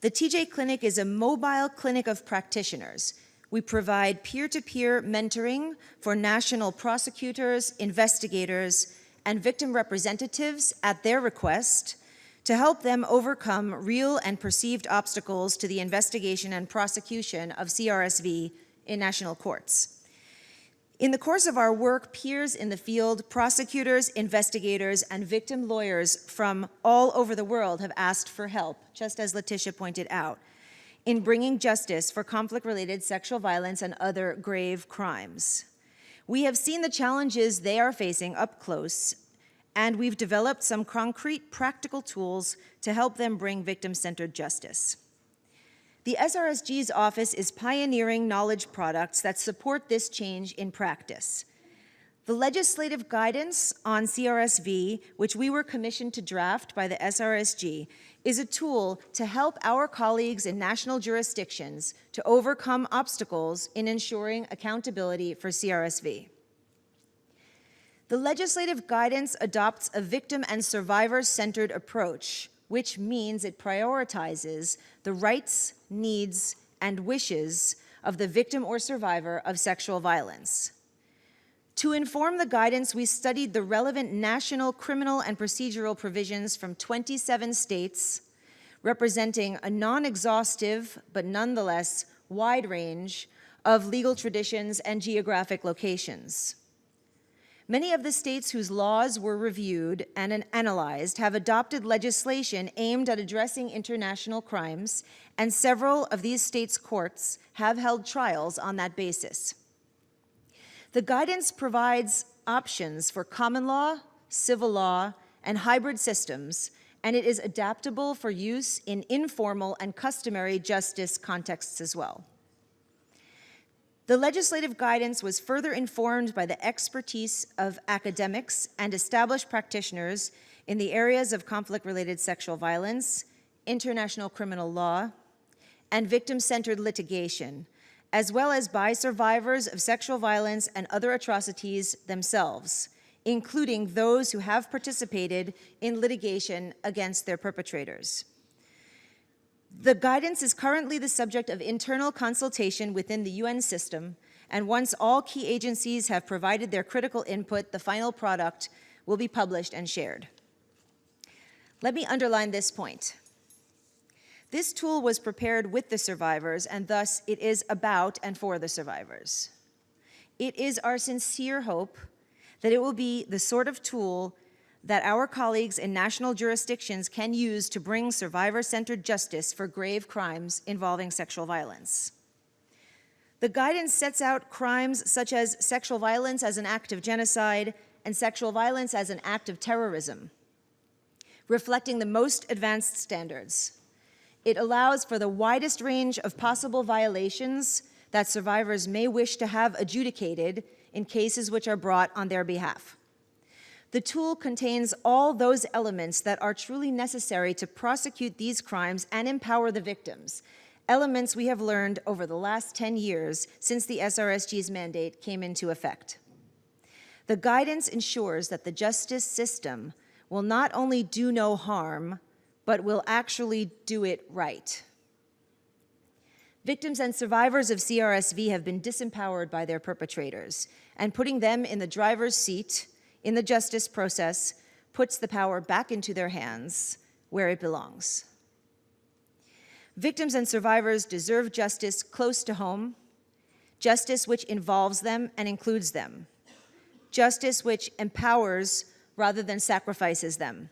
The TJ Clinic is a mobile clinic of practitioners. We provide peer-to-peer mentoring for national prosecutors, investigators, and victim representatives at their request to help them overcome real and perceived obstacles to the investigation and prosecution of CRSV in national courts. In the course of our work, peers in the field, prosecutors, investigators, and victim lawyers from all over the world have asked for help, just as Letitia pointed out, in bringing justice for conflict-related sexual violence and other grave crimes. We have seen the challenges they are facing up close, and we've developed some concrete, practical tools to help them bring victim-centered justice. The SRSG's office is pioneering knowledge products that support this change in practice. The legislative guidance on CRSV, which we were commissioned to draft by the SRSG, is a tool to help our colleagues in national jurisdictions to overcome obstacles in ensuring accountability for CRSV. The legislative guidance adopts a victim and survivor-centered approach, which means it prioritizes the rights, needs, and wishes of the victim or survivor of sexual violence. To inform the guidance, we studied the relevant national criminal and procedural provisions from 27 states, representing a non-exhaustive, but nonetheless wide range of legal traditions and geographic locations. Many of the states whose laws were reviewed and analyzed have adopted legislation aimed at addressing international crimes, and several of these states' courts have held trials on that basis. The guidance provides options for common law, civil law, and hybrid systems, and it is adaptable for use in informal and customary justice contexts as well. The legislative guidance was further informed by the expertise of academics and established practitioners in the areas of conflict-related sexual violence, international criminal law, and victim-centered litigation, as well as by survivors of sexual violence and other atrocities themselves, including those who have participated in litigation against their perpetrators. The guidance is currently the subject of internal consultation within the UN system, and once all key agencies have provided their critical input, the final product will be published and shared. Let me underline this point. This tool was prepared with the survivors, and thus it is about and for the survivors. It is our sincere hope that it will be the sort of tool that our colleagues in national jurisdictions can use to bring survivor-centered justice for grave crimes involving sexual violence. The guidance sets out crimes such as sexual violence as an act of genocide and sexual violence as an act of terrorism, reflecting the most advanced standards. It allows for the widest range of possible violations that survivors may wish to have adjudicated in cases which are brought on their behalf. The tool contains all those elements that are truly necessary to prosecute these crimes and empower the victims, elements we have learned over the last 10 years since the SRSG's mandate came into effect. The guidance ensures that the justice system will not only do no harm, but will actually do it right. Victims and survivors of CRSV have been disempowered by their perpetrators, and putting them in the driver's seat in the justice process puts the power back into their hands where it belongs. Victims and survivors deserve justice close to home, justice which involves them and includes them, justice which empowers rather than sacrifices them,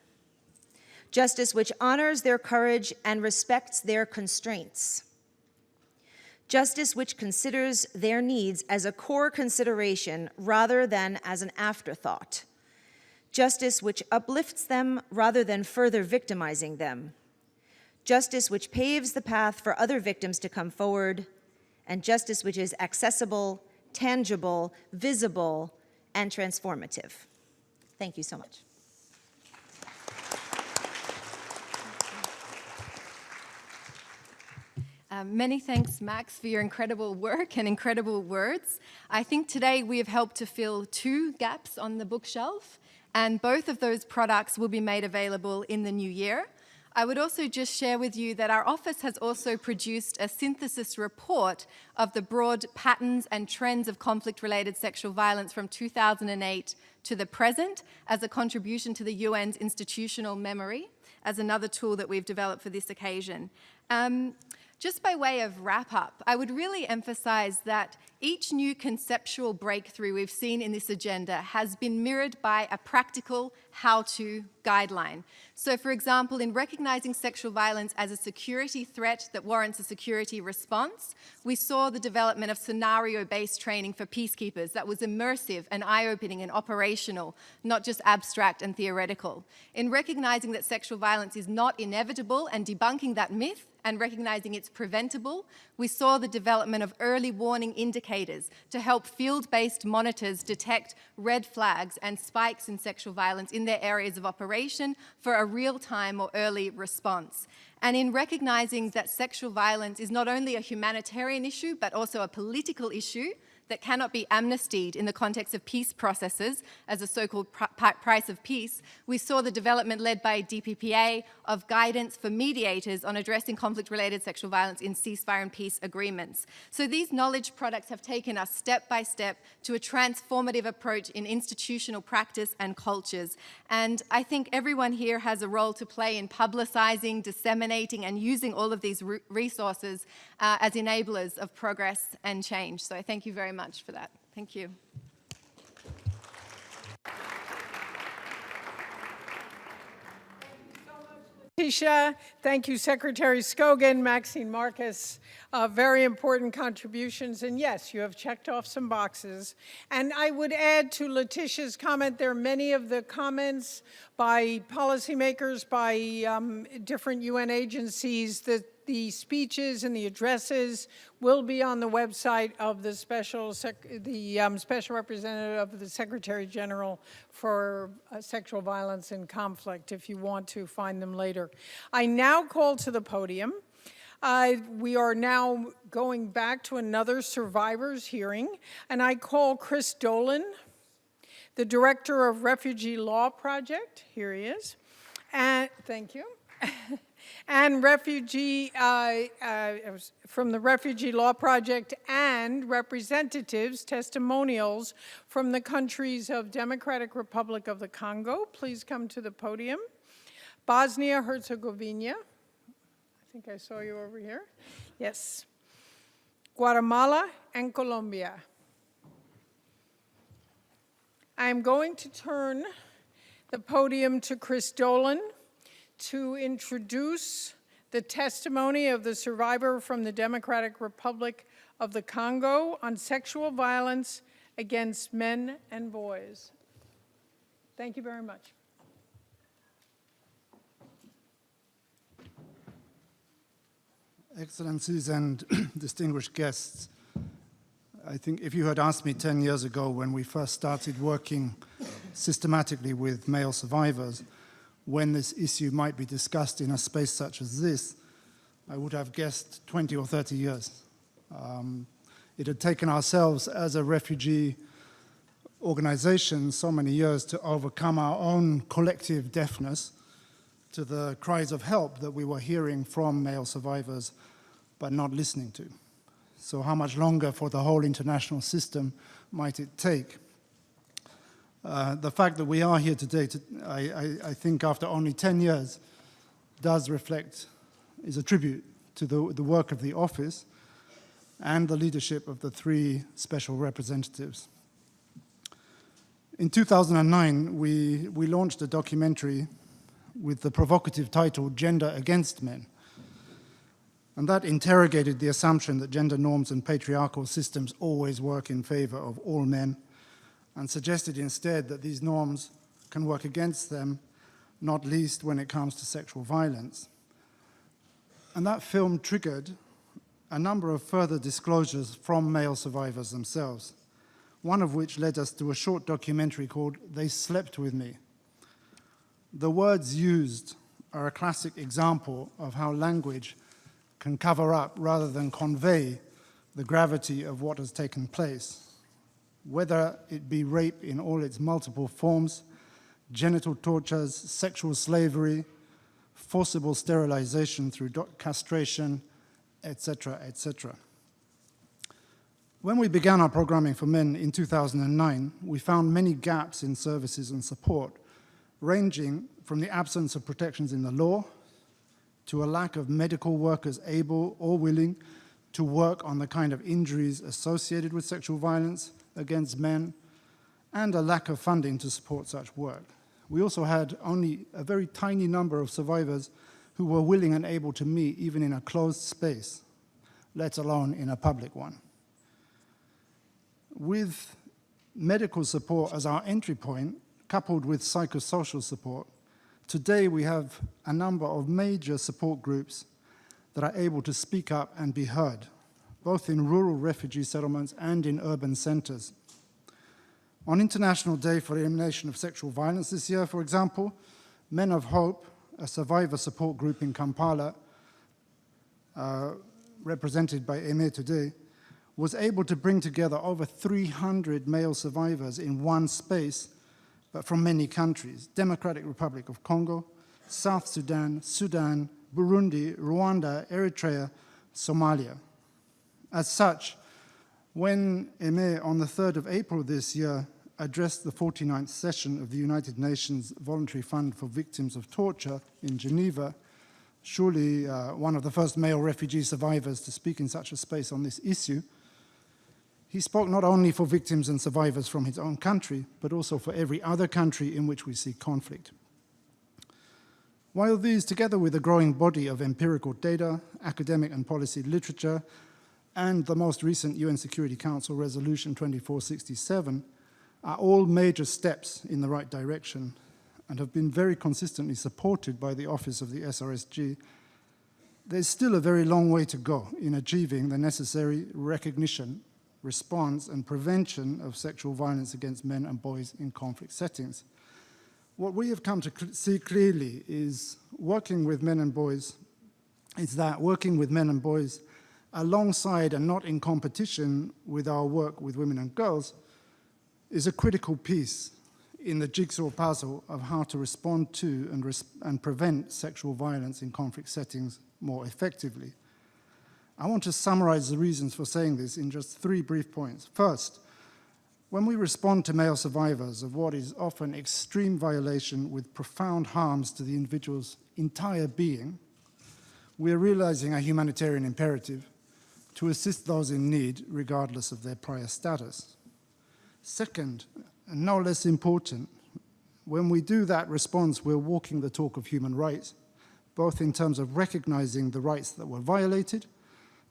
justice which honors their courage and respects their constraints, Justice which considers their needs as a core consideration rather than as an afterthought. Justice which uplifts them rather than further victimizing them. Justice which paves the path for other victims to come forward, and justice which is accessible, tangible, visible, and transformative. Thank you so much. Many thanks, Max, for your incredible work and incredible words. I think today we have helped to fill 2 gaps on the bookshelf, and both of those products will be made available in the new year. I would also just share with you that our office has also produced a synthesis report of the broad patterns and trends of conflict-related sexual violence from 2008 to the present as a contribution to the UN's institutional memory, as another tool that we've developed for this occasion. Just by way of wrap-up, I would really emphasize that each new conceptual breakthrough we've seen in this agenda has been mirrored by a practical how-to guideline. So, for example, in recognizing sexual violence as a security threat that warrants a security response, we saw the development of scenario-based training for peacekeepers that was immersive and eye-opening and operational, not just abstract and theoretical. In recognizing that sexual violence is not inevitable and debunking that myth, and recognizing it's preventable, we saw the development of early warning indicators to help field-based monitors detect red flags and spikes in sexual violence in their areas of operation for a real-time or early response. And in recognizing that sexual violence is not only a humanitarian issue, but also a political issue that cannot be amnestied in the context of peace processes as a so-called price of peace, we saw the development led by DPPA of guidance for mediators on addressing conflict-related sexual violence in ceasefire and peace agreements. So these knowledge products have taken us step by step to a transformative approach in institutional practice and cultures. And I think everyone here has a role to play in publicizing, disseminating, and using all of these resources as enablers of progress and change. So I thank you very much for that. Thank you. Tisha, thank you, Secretary Skogan, Maxine Marcus, very important contributions. And yes, you have checked off some boxes. And I would add to Letitia's comment, there are many of the comments by policymakers, by different UN agencies, that the speeches and the addresses will be on the website of the special representative of the Secretary General for Sexual Violence and Conflict, if you want to find them later. I now call to the podium. We are now going back to another survivors hearing, and I call Chris Dolan, the Director of Refugee Law Project. Here he is. And thank you. And refugee, from the Refugee Law Project, and representatives, testimonials from the countries of Democratic Republic of the Congo. Please come to the podium. Bosnia-Herzegovina. I think I saw you over here. Yes. Guatemala and Colombia. I'm going to turn the podium to Chris Dolan to introduce the testimony of the survivor from the Democratic Republic of the Congo on sexual violence against men and boys. Thank you very much. Excellencies and distinguished guests, I think if you had asked me 10 years ago when we first started working systematically with male survivors, when this issue might be discussed in a space such as this, I would have guessed 20 or 30 years. It had taken ourselves as a refugee organization so many years to overcome our own collective deafness to the cries of help that we were hearing from male survivors but not listening to. So how much longer for the whole international system might it take? The fact that we are here today, I think after only 10 years, does reflect, is a tribute to the work of the office and the leadership of the 3 special representatives. In 2009, we launched a documentary with the provocative title, Gender Against Men. And that interrogated the assumption that gender norms and patriarchal systems always work in favor of all men, and suggested instead that these norms can work against them, not least when it comes to sexual violence. And that film triggered a number of further disclosures from male survivors themselves, one of which led us to a short documentary called They Slept With Me. The words used are a classic example of how language can cover up rather than convey the gravity of what has taken place, whether it be rape in all its multiple forms, genital tortures, sexual slavery, forcible sterilization through castration, etc., etc. When we began our programming for men in 2009, we found many gaps in services and support, ranging from the absence of protections in the law to a lack of medical workers able or willing to work on the kind of injuries associated with sexual violence against men, and a lack of funding to support such work. We also had only a very tiny number of survivors who were willing and able to meet even in a closed space, let alone in a public one. With medical support as our entry point, coupled with psychosocial support, today we have a number of major support groups that are able to speak up and be heard, both in rural refugee settlements and in urban centers. On International Day for the Elimination of Sexual Violence this year, for example, Men of Hope, a survivor support group in Kampala, represented by Aimé today, was able to bring together over 300 male survivors in one space, but from many countries: Democratic Republic of Congo, South Sudan, Sudan, Burundi, Rwanda, Eritrea, Somalia. As such, when Aimé, on the 3rd of April this year, addressed the 49th session of the United Nations Voluntary Fund for Victims of Torture in Geneva, surely one of the first male refugee survivors to speak in such a space on this issue, he spoke not only for victims and survivors from his own country, but also for every other country in which we see conflict. While these, together with a growing body of empirical data, academic and policy literature, and the most recent UN Security Council Resolution 2467, are all major steps in the right direction and have been very consistently supported by the Office of the SRSG, there's still a very long way to go in achieving the necessary recognition, response, and prevention of sexual violence against men and boys in conflict settings. What we have come to see clearly is working with men and boys, alongside and not in competition with our work with women and girls, is a critical piece in the jigsaw puzzle of how to respond to and prevent sexual violence in conflict settings more effectively. I want to summarize the reasons for saying this in just 3 brief points. First, when we respond to male survivors of what is often extreme violation with profound harms to the individual's entire being, we are realizing a humanitarian imperative to assist those in need regardless of their prior status. Second, and no less important, when we do that response, we're walking the talk of human rights, both in terms of recognizing the rights that were violated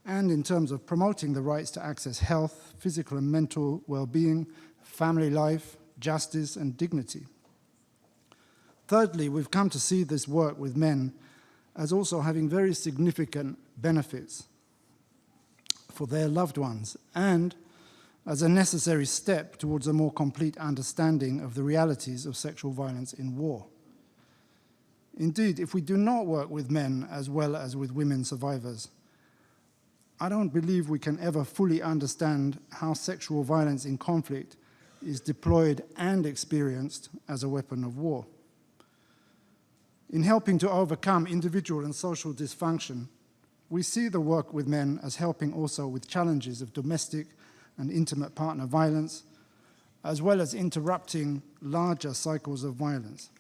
and in terms of promoting the rights to access health, physical and mental well-being, family life, justice, and dignity. Thirdly, we've come to see this work with men as also having very significant benefits for their loved ones and as a necessary step towards a more complete understanding of the realities of sexual violence in war. Indeed, if we do not work with men as well as with women survivors, I don't believe we can ever fully understand how sexual violence in conflict is deployed and experienced as a weapon of war. In helping to overcome individual and social dysfunction, we see the work with men as helping also with challenges of domestic and intimate partner violence, as well as interrupting larger cycles of violence.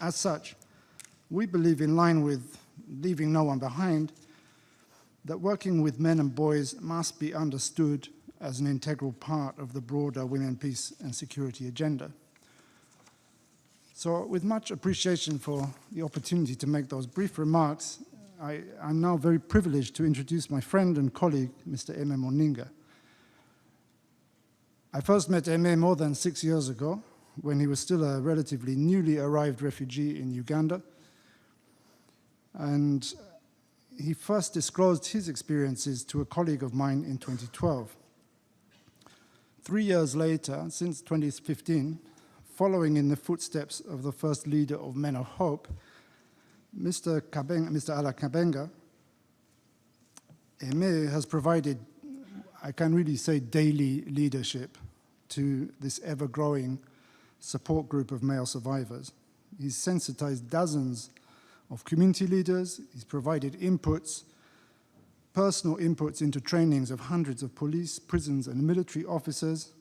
As such, we believe, in line with leaving no one behind, that working with men and boys must be understood as an integral part of the broader women, peace and security agenda. So with much appreciation for the opportunity to make those brief remarks, I'm now very privileged to introduce my friend and colleague, Mr. Aimé Moninga. I first met Aimé more than 6 years ago, when he was still a relatively newly arrived refugee in Uganda. And he first disclosed his experiences to a colleague of mine in 2012. 3 years later, since 2015, following in the footsteps of the first leader of Men of Hope, Mr. Ala Kabenga, Aimé has provided, I can really say, daily leadership to this ever-growing support group of male survivors. He's sensitized dozens of community leaders, he's provided inputs, personal inputs into trainings of hundreds of police, prisons, and military officers,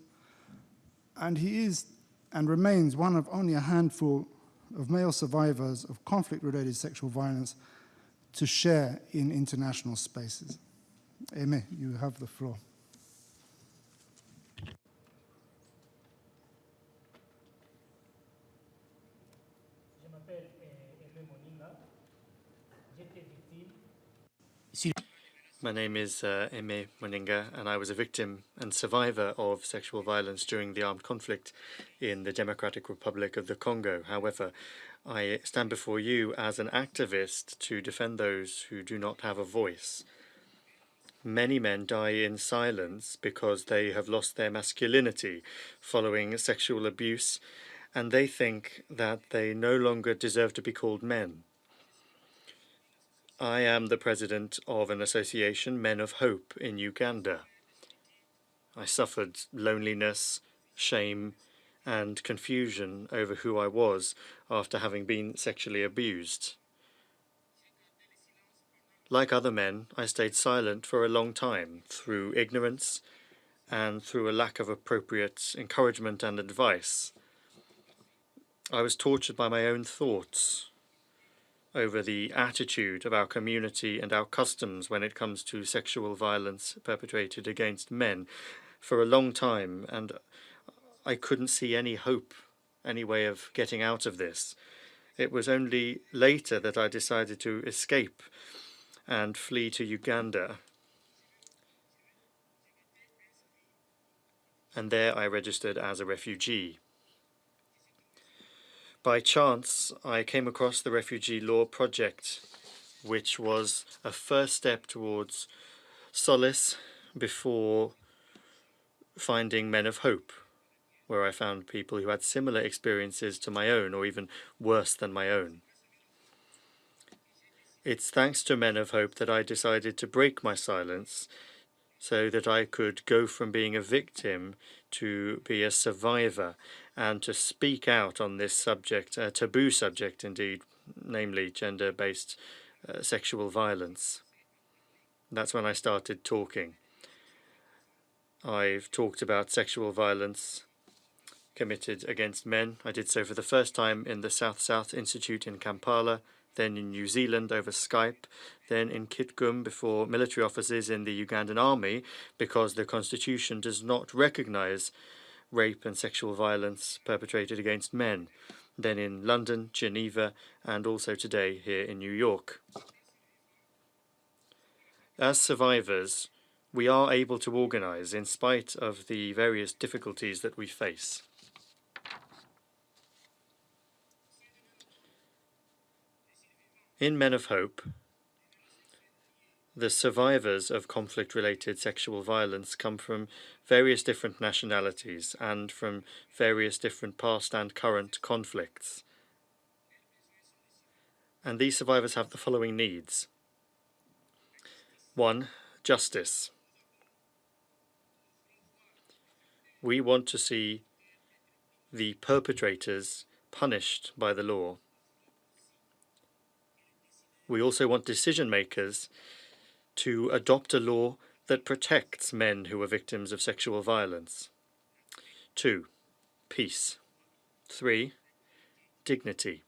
and he is and remains one of only a handful of male survivors of conflict-related sexual violence to share in international spaces. Aimé, you have the floor. My name is Aimé Moninga, and I was a victim and survivor of sexual violence during the armed conflict in the Democratic Republic of the Congo. However, I stand before you as an activist to defend those who do not have a voice. Many men die in silence because they have lost their masculinity following sexual abuse, and they think that they no longer deserve to be called men. I am the president of an association, Men of Hope, in Uganda. I suffered loneliness, shame, and confusion over who I was after having been sexually abused. Like other men, I stayed silent for a long time through ignorance and through a lack of appropriate encouragement and advice. I was tortured by my own thoughts over the attitude of our community and our customs when it comes to sexual violence perpetrated against men for a long time, and I couldn't see any hope, any way of getting out of this. It was only later that I decided to escape and flee to Uganda, and there I registered as a refugee. By chance, I came across the Refugee Law Project, which was a first step towards solace before finding Men of Hope, where I found people who had similar experiences to my own, or even worse than my own. It's thanks to Men of Hope that I decided to break my silence so that I could go from being a victim to be a survivor and to speak out on this subject, a taboo subject indeed, namely gender-based sexual violence. That's when I started talking. I've talked about sexual violence committed against men. I did so for the first time in the South-South Institute in Kampala, then in New Zealand over Skype, then in Kitgum before military officers in the Ugandan army, because the constitution does not recognize rape and sexual violence perpetrated against men, then in London, Geneva, and also today here in New York. As survivors, we are able to organize in spite of the various difficulties that we face. In Men of Hope, the survivors of conflict-related sexual violence come from various different nationalities and from various different past and current conflicts. And these survivors have the following needs. 1. Justice. We want to see the perpetrators punished by the law. We also want decision makers to adopt a law that protects men who are victims of sexual violence. 2. Peace. 3. Dignity.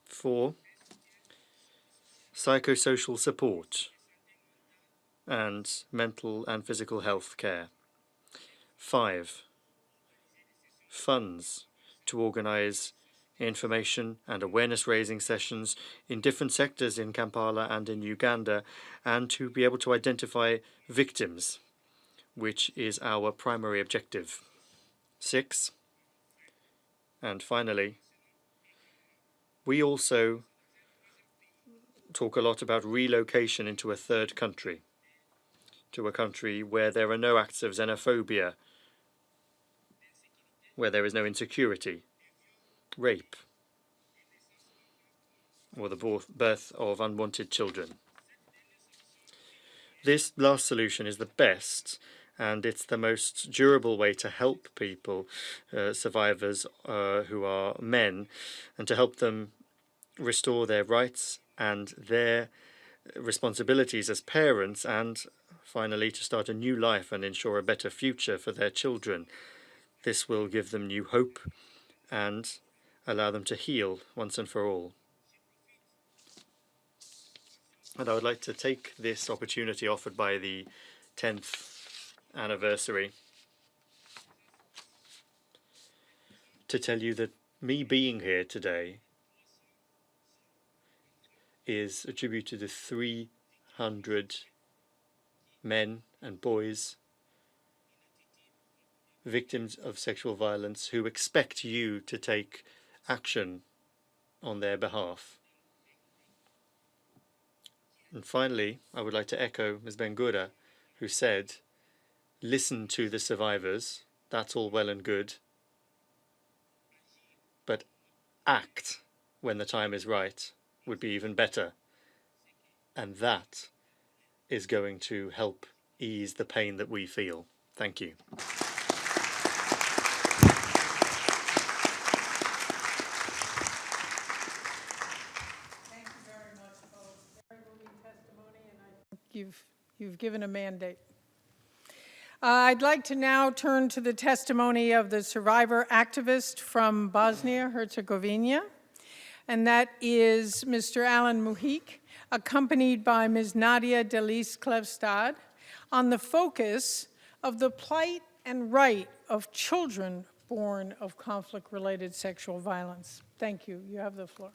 4. Psychosocial support and mental and physical health care. 5. Funds to organize information and awareness raising sessions in different sectors in Kampala and in Uganda, and to be able to identify victims, which is our primary objective. 6, and finally, we also talk a lot about relocation into a third country, to a country where there are no acts of xenophobia, where there is no insecurity, rape, or the birth of unwanted children. This last solution is the best, and it's the most durable way to help people, survivors who are men, and to help them restore their rights and their responsibilities as parents, and finally to start a new life and ensure a better future for their children. This will give them new hope and allow them to heal once and for all. And I would like to take this opportunity offered by the 10th anniversary to tell you that me being here today is attributed to 300 men and boys, victims of sexual violence, who expect you to take action on their behalf. And finally, I would like to echo Ms. Bengura, who said, listen to the survivors, that's all well and good, but act when the time is right would be even better. And that is going to help ease the pain that we feel. Thank you. Thank you very much, folks. Very moving testimony, and I think you've given a mandate. I'd like to now turn to the testimony of the survivor activist from Bosnia-Herzegovina, and that is Mr. Alan Muhik, accompanied by Ms. Nadia Delis-Klevstad, on the focus of the plight and right of children born of conflict-related sexual violence. Thank you. You have the floor.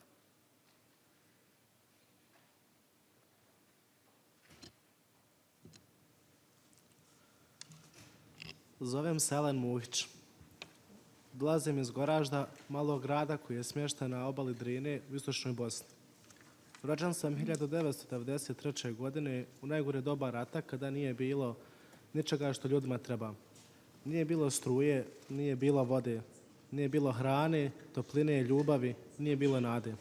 Zovem se Alan Muhić. Dolazim iz Goražda, malog grada koji je smješten na obali Drine u istočnoj Bosni. Rođen sam 1993. godine u najgore doba rata kada nije bilo ničega što ljudima treba. Nije bilo struje, nije bilo vode, nije bilo hrane, topline, ljubavi, nije bilo nade.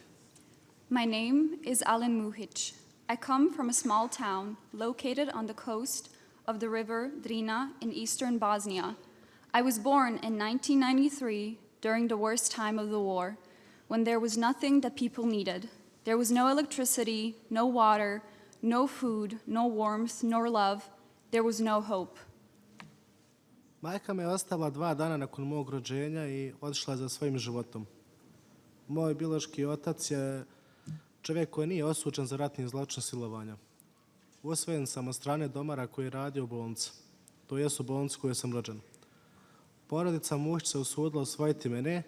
My name is Alan Muhić. I come from a small town located on the coast of the river Drina in eastern Bosnia. I was born in 1993 during the worst time of the war, when there was nothing that people needed. There was no electricity, no water, no food, no warmth, nor love. There was no hope. Majka me je ostavila 2 dana nakon mog rođenja i otišla za svojim životom. Moj biološki otac je čovjek koji nije osuđen za ratni zločin silovanja. Usvojen sam od strane domara koji je radio u bolnici, to jest u bolnici u kojoj sam rođen. Porodica Muhić se usudila usvojiti mene,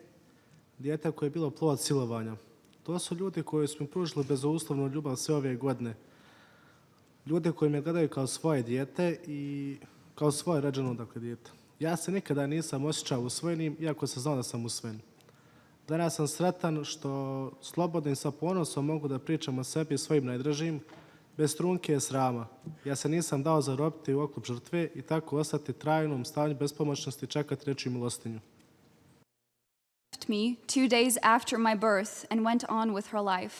dijete koje je bilo plod silovanja. To su ljudi koji su mi pružili bezuslovnu ljubav sve ove godine. Ljudi koji me gledaju kao svoje dijete i kao svoje rođeno dijete. Ja se nikada nisam osjećao usvojenim, iako sam znao da sam usvojen. Danas sam sretan što slobodno i sa ponosom mogu da pričam o sebi i svojim najdražim, bez trunke i srama. Ja se nisam dao zarobiti u oklop žrtve i tako ostati trajnom stanju bespomoćnosti i čekati nečiju milostinju. Me 2 days after my birth and went on with her life.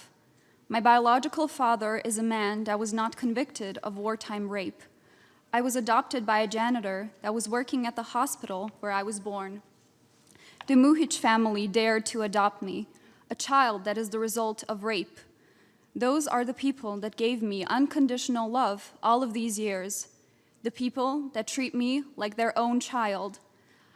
My biological father is a man that was not convicted of wartime rape. I was adopted by a janitor that was working at the hospital where I was born. The Muhić family dared to adopt me, a child that is the result of rape. Those are the people that gave me unconditional love all of these years, the people that treat me like their own child.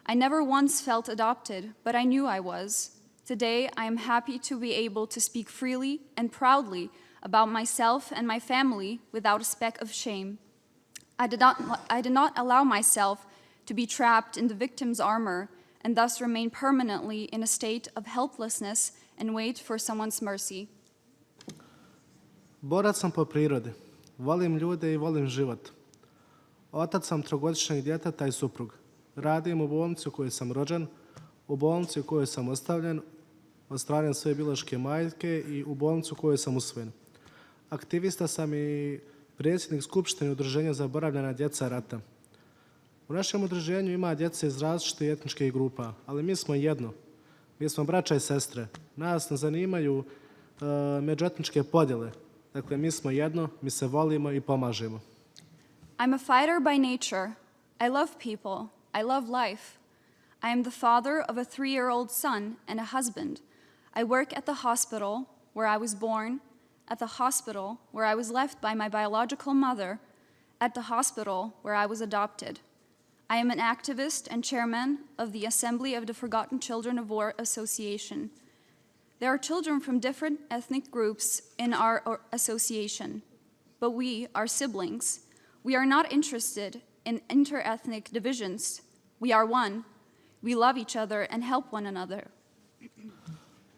I never once felt adopted, but I knew I was. Today, I am happy to be able to speak freely and proudly about myself and my family without a speck of shame. I did not allow myself to be trapped in the victim's armor and thus remain permanently in a state of helplessness and wait for someone's mercy. Borac sam po prirodi. Volim ljude i volim život. Otac sam trogodišnjeg djeteta i suprug. Radim u bolnici u kojoj sam rođen, u bolnici u kojoj sam ostavljen od strane svoje biološke majke i u bolnici u kojoj sam usvojen. Aktivista sam i predsjednik Skupštine Udruženja zaboravljena djeca rata. U našem udruženju ima djece iz različitih etničkih grupa, ali mi smo jedno. Mi smo braća i sestre. Nas ne zanimaju međuetničke podjele. Dakle, mi smo jedno, mi se volimo i pomažemo. I'm a fighter by nature. I love people. I love life. I am the father of a 3-year-old son and a husband. I work at the hospital where I was born, at the hospital where I was left by my biological mother, at the hospital where I was adopted. I am an activist and chairman of the Assembly of the Forgotten Children of War Association. There are children from different ethnic groups in our association, but we are siblings. We are not interested in inter-ethnic divisions. We are one. We love each other and help one another.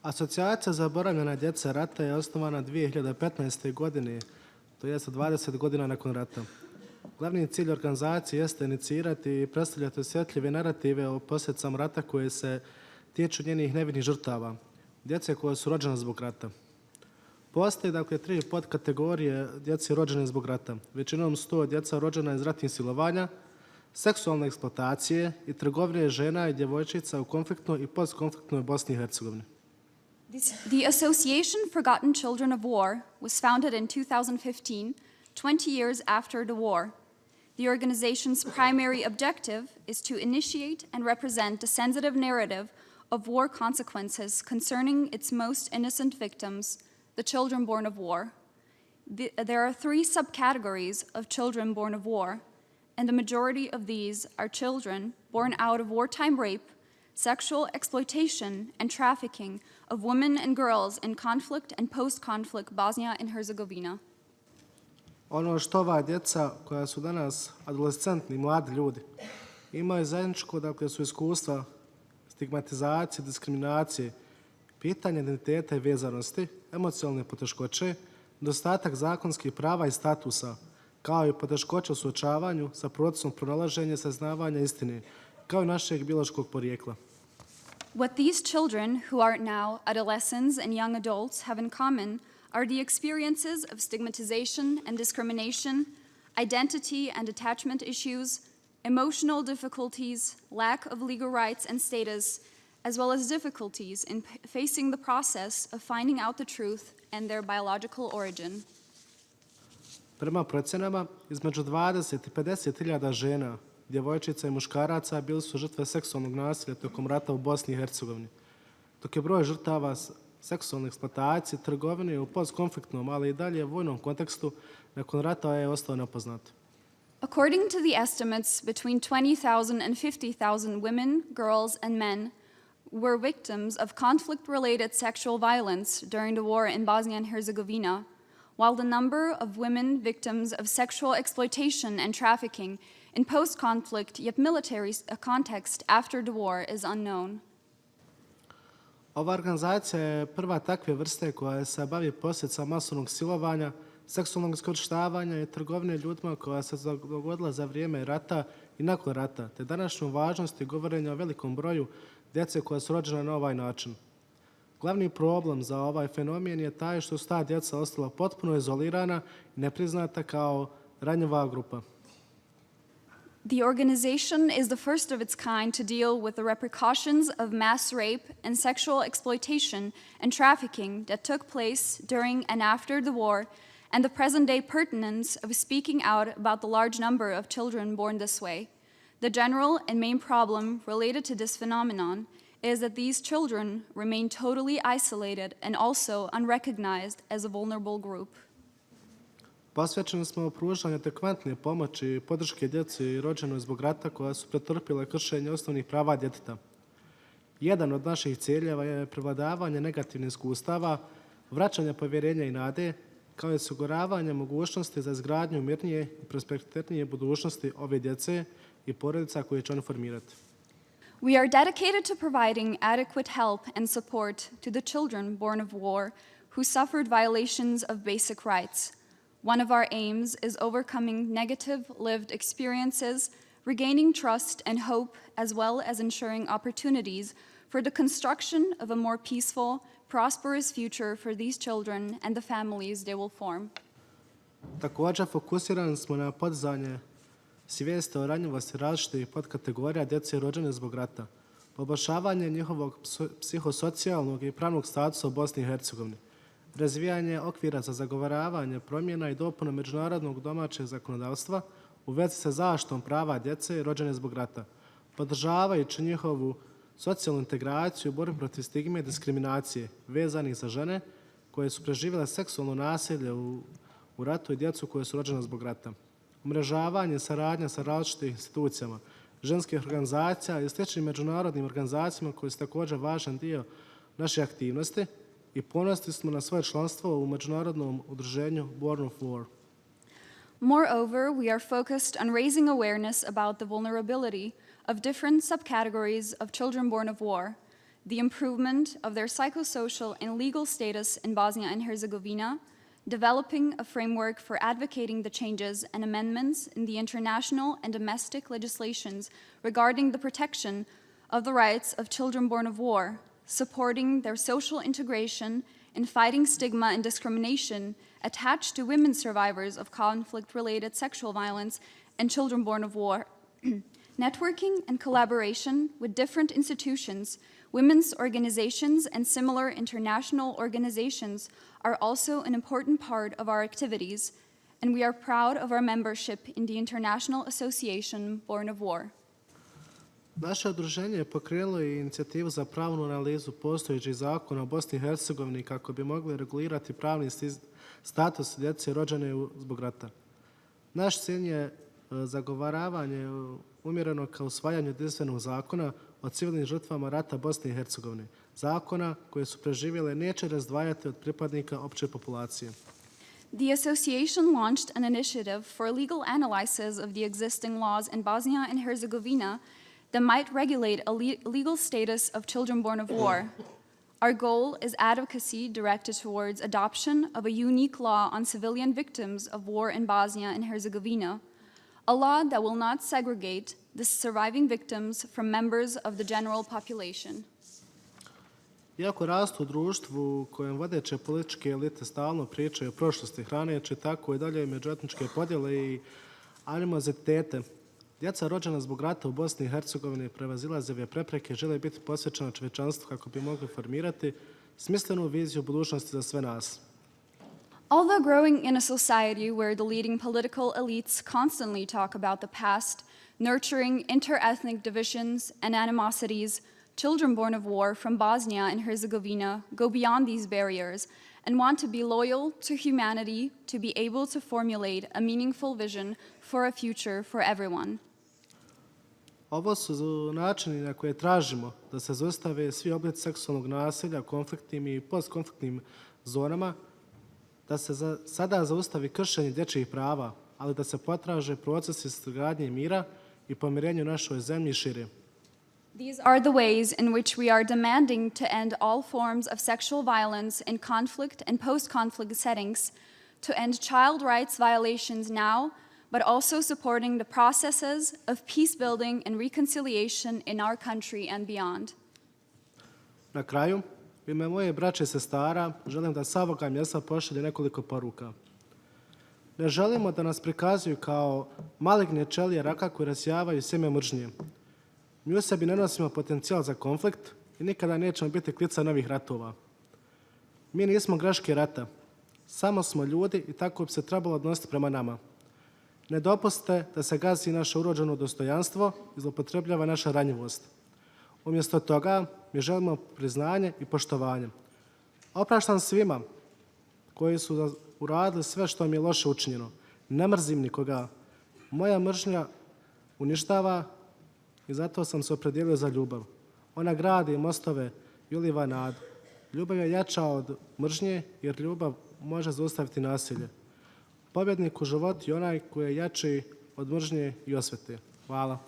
Asocijacija zaboravljena djeca rata je osnovana 2015. godine, to jest 20 godina nakon rata. Glavni cilj organizacije jeste inicirati i predstavljati osjetljive narative o posljedicama rata koje se tiču njenih nevinih žrtava, djece koje su rođene zbog rata. Postoje dakle 3 podkategorije djece rođene zbog rata. Većinom su to djeca rođena iz ratnih silovanja, seksualne eksploatacije i trgovine žena i djevojčica u konfliktnoj i postkonfliktnoj Bosni i Hercegovini. The Association Forgotten Children of War was founded in 2015, 20 years after the war. The organization's primary objective is to initiate and represent the sensitive narrative of war consequences concerning its most innocent victims, the children born of war. There are 3 subcategories of children born of war, and the majority of these are children born out of wartime rape, sexual exploitation, and trafficking of women and girls in conflict and post-conflict Bosnia and Herzegovina. Ono što ova djeca koja su danas adolescentni, mladi ljudi, imaju zajedničko, dakle, su iskustva stigmatizacije, diskriminacije, pitanje identiteta i vezanosti, emocionalne poteškoće, nedostatak zakonskih prava i statusa, kao i poteškoće u suočavanju sa procesom pronalaženja i saznavanja istine, kao i našeg biološkog porijekla. What these children, who are now adolescents and young adults, have in common are the experiences of stigmatization and discrimination, identity and attachment issues, emotional difficulties, lack of legal rights and status, as well as difficulties in facing the process of finding out the truth and their biological origin. Prema procjenama, između 20 i 50.000 žena, djevojčica i muškaraca bili su žrtve seksualnog nasilja tokom rata u Bosni i Hercegovini, dok je broj žrtava seksualne eksploatacije, trgovine u postkonfliktnom, ali i dalje vojnom kontekstu nakon rata je ostao nepoznat. According to the estimates, between 20,000 and 50,000 women, girls, and men were victims of conflict-related sexual violence during the war in Bosnia and Herzegovina, while the number of women victims of sexual exploitation and trafficking in post-conflict yet military context after the war is unknown. Ova organizacija je prva takve vrste koja se bavi posljedicama masovnog silovanja, seksualnog iskorištavanja i trgovine ljudima koja se dogodila za vrijeme rata i nakon rata, te današnju važnost i govorenje o velikom broju djece koja su rođena na ovaj način. Glavni problem za ovaj fenomen je taj što su ta djeca ostala potpuno izolirana i nepriznata kao ranjiva grupa. The organization is the first of its kind to deal with the repercussions of mass rape and sexual exploitation and trafficking that took place during and after the war, and the present-day pertinence of speaking out about the large number of children born this way. The general and main problem related to this phenomenon is that these children remain totally isolated and also unrecognized as a vulnerable group. Posvećeni smo pružanju adekvatne pomoći i podrške djeci rođenoj zbog rata koja su pretrpjela kršenje osnovnih prava djeteta. Jedan od naših ciljeva je prevladavanje negativnih iskustava, vraćanje povjerenja i nade, kao i osiguravanje mogućnosti za izgradnju mirnije i prosperitetnije budućnosti ove djece i porodica koje će oni formirati. We are dedicated to providing adequate help and support to the children born of war who suffered violations of basic rights. One of our aims is overcoming negative lived experiences, regaining trust and hope, as well as ensuring opportunities for the construction of a more peaceful, prosperous future for these children and the families they will form. Također fokusirani smo na podizanje svijesti o ranjivosti različitih podkategorija djece rođene zbog rata, poboljšavanje njihovog psihosocijalnog i pravnog statusa u Bosni i Hercegovini, razvijanje okvira za zagovaravanje promjena i dopuna međunarodnog domaćeg zakonodavstva u vezi sa zaštitom prava djece rođene zbog rata, podržavajući njihovu socijalnu integraciju u borbi protiv stigme i diskriminacije vezanih za žene koje su preživjele seksualno nasilje u ratu i djecu koje su rođene zbog rata. Umrežavanje i saradnja sa različitim institucijama, ženskih organizacija i sličnim međunarodnim organizacijama koji su također važan dio naše aktivnosti i ponosni smo na svoje članstvo u međunarodnom udruženju Born of War. Moreover, we are focused on raising awareness about the vulnerability of different subcategories of children born of war, the improvement of their psychosocial and legal status in Bosnia and Herzegovina, developing a framework for advocating the changes and amendments in the international and domestic legislations regarding the protection of the rights of children born of war, supporting their social integration and fighting stigma and discrimination attached to women survivors of conflict-related sexual violence and children born of war, networking and collaboration with different institutions, women's organizations, and similar international organizations are also an important part of our activities, and we are proud of our membership in the International Association Born of War. Naše udruženje je pokrenulo i inicijativu za pravnu analizu postojećih zakona u Bosni i Hercegovini kako bi mogli regulirati pravni status djece rođene zbog rata. Naš cilj je zagovaravanje umjerenog ka usvajanju jedinstvenog zakona o civilnim žrtvama rata Bosne i Hercegovine, zakona koje su preživjele neće razdvajati od pripadnika opće populacije. The association launched an initiative for legal analysis of the existing laws in Bosnia and Herzegovina that might regulate a legal status of children born of war. Our goal is advocacy directed towards adoption of a unique law on civilian victims of war in Bosnia and Herzegovina, a law that will not segregate the surviving victims from members of the general population. Iako rastu u društvu u kojem vodeće političke elite stalno pričaju o prošlosti hraneći tako i dalje međuetničke podjele i animozitete, djeca rođena zbog rata u Bosni i Hercegovini prevazilaze ove prepreke i žele biti posvećena čovječanstvu kako bi mogli formirati smislenu viziju budućnosti za sve nas. Although growing in a society where the leading political elites constantly talk about the past, nurturing inter-ethnic divisions and animosities, children born of war from Bosnia and Herzegovina go beyond these barriers and want to be loyal to humanity, to be able to formulate a meaningful vision for a future for everyone. Ovo su načini na koje tražimo da se zaustave svi oblici seksualnog nasilja u konfliktnim i postkonfliktnim zonama, da se sada zaustavi kršenje dječjih prava, ali da se potraže procesi izgradnje mira i pomirenja u našoj zemlji šire. These are the ways in which we are demanding to end all forms of sexual violence in conflict and post-conflict settings, to end child rights violations now, but also supporting the processes of peace building and reconciliation in our country and beyond. Na kraju, u ime moje braće i sestara, želim da sa ovoga mjesta pošalje nekoliko poruka. Ne želimo da nas prikazuju kao maligne ćelije raka koji rasijavaju sjeme mržnje. Mi u sebi ne nosimo potencijal za konflikt i nikada nećemo biti klica novih ratova. Mi nismo greške rata, samo smo ljudi i tako bi se trebalo odnositi prema nama. Ne dopustite da se gazi naše urođeno dostojanstvo i zloupotrebljava naša ranjivost. Umjesto toga mi želimo priznanje i poštovanje. Opraštam svima koji su uradili sve što mi je loše učinjeno. Ne mrzim nikoga. Moja mržnja uništava i zato sam se opredijelio za ljubav. Ona gradi mostove i uliva nadu. Ljubav je jača od mržnje jer ljubav može zaustaviti nasilje. Pobjednik u životu je onaj koji je jači od mržnje i osvete. Hvala.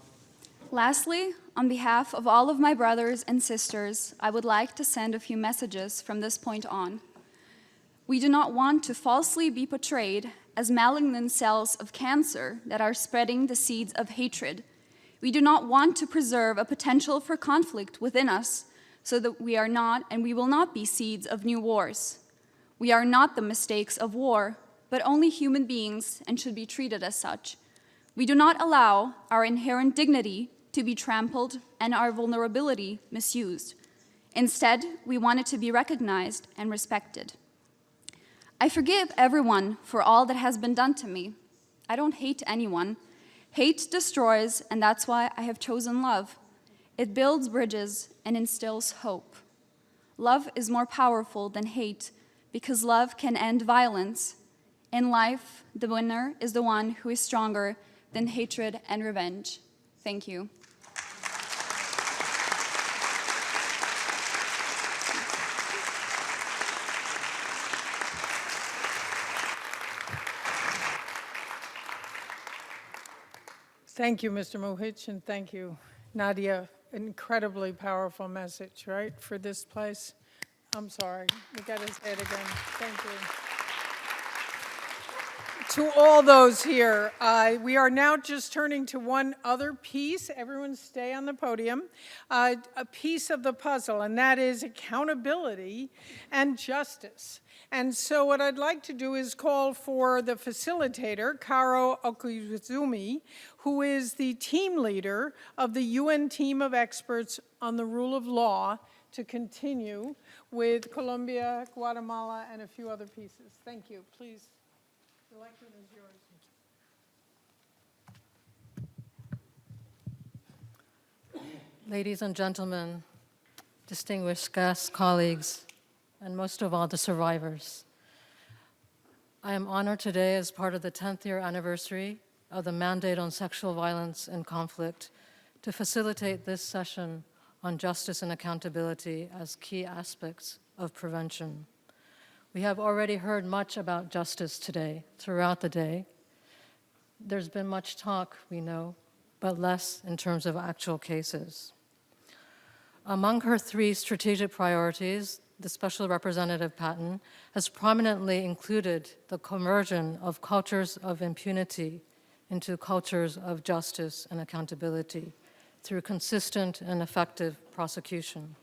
Lastly, on behalf of all of my brothers and sisters, I would like to send a few messages from this point on. We do not want to falsely be portrayed as malignant cells of cancer that are spreading the seeds of hatred. We do not want to preserve a potential for conflict within us so that we are not and we will not be seeds of new wars. We are not the mistakes of war, but only human beings and should be treated as such. We do not allow our inherent dignity to be trampled and our vulnerability misused. Instead, we want it to be recognized and respected. I forgive everyone for all that has been done to me. I don't hate anyone. Hate destroys, and that's why I have chosen love. It builds bridges and instills hope. Love is more powerful than hate because love can end violence. In life, the winner is the one who is stronger than hatred and revenge. Thank you. Thank you, Mr. Mohic, and thank you, Nadia. Incredibly powerful message, right, for this place. I'm sorry, we got to say it again. Thank you. To all those here, we are now just turning to one other piece. Everyone stay on the podium. A piece of the puzzle, and that is accountability and justice. And so what I'd like to do is call for the facilitator, Karo Okuzumi, who is the team leader of the UN team of experts on the rule of law, to continue with Colombia, Guatemala, and a few other pieces. Thank you. Please, the lectern is yours. Ladies and gentlemen, distinguished guests, colleagues, and most of all, the survivors. I am honored today as part of the 10th year anniversary of the Mandate on Sexual Violence and Conflict to facilitate this session on justice and accountability as key aspects of prevention. We have already heard much about justice today, throughout the day. There's been much talk, we know, but less in terms of actual cases. Among her 3 strategic priorities, the Special Representative Patton has prominently included the conversion of cultures of impunity into cultures of justice and accountability through consistent and effective prosecution.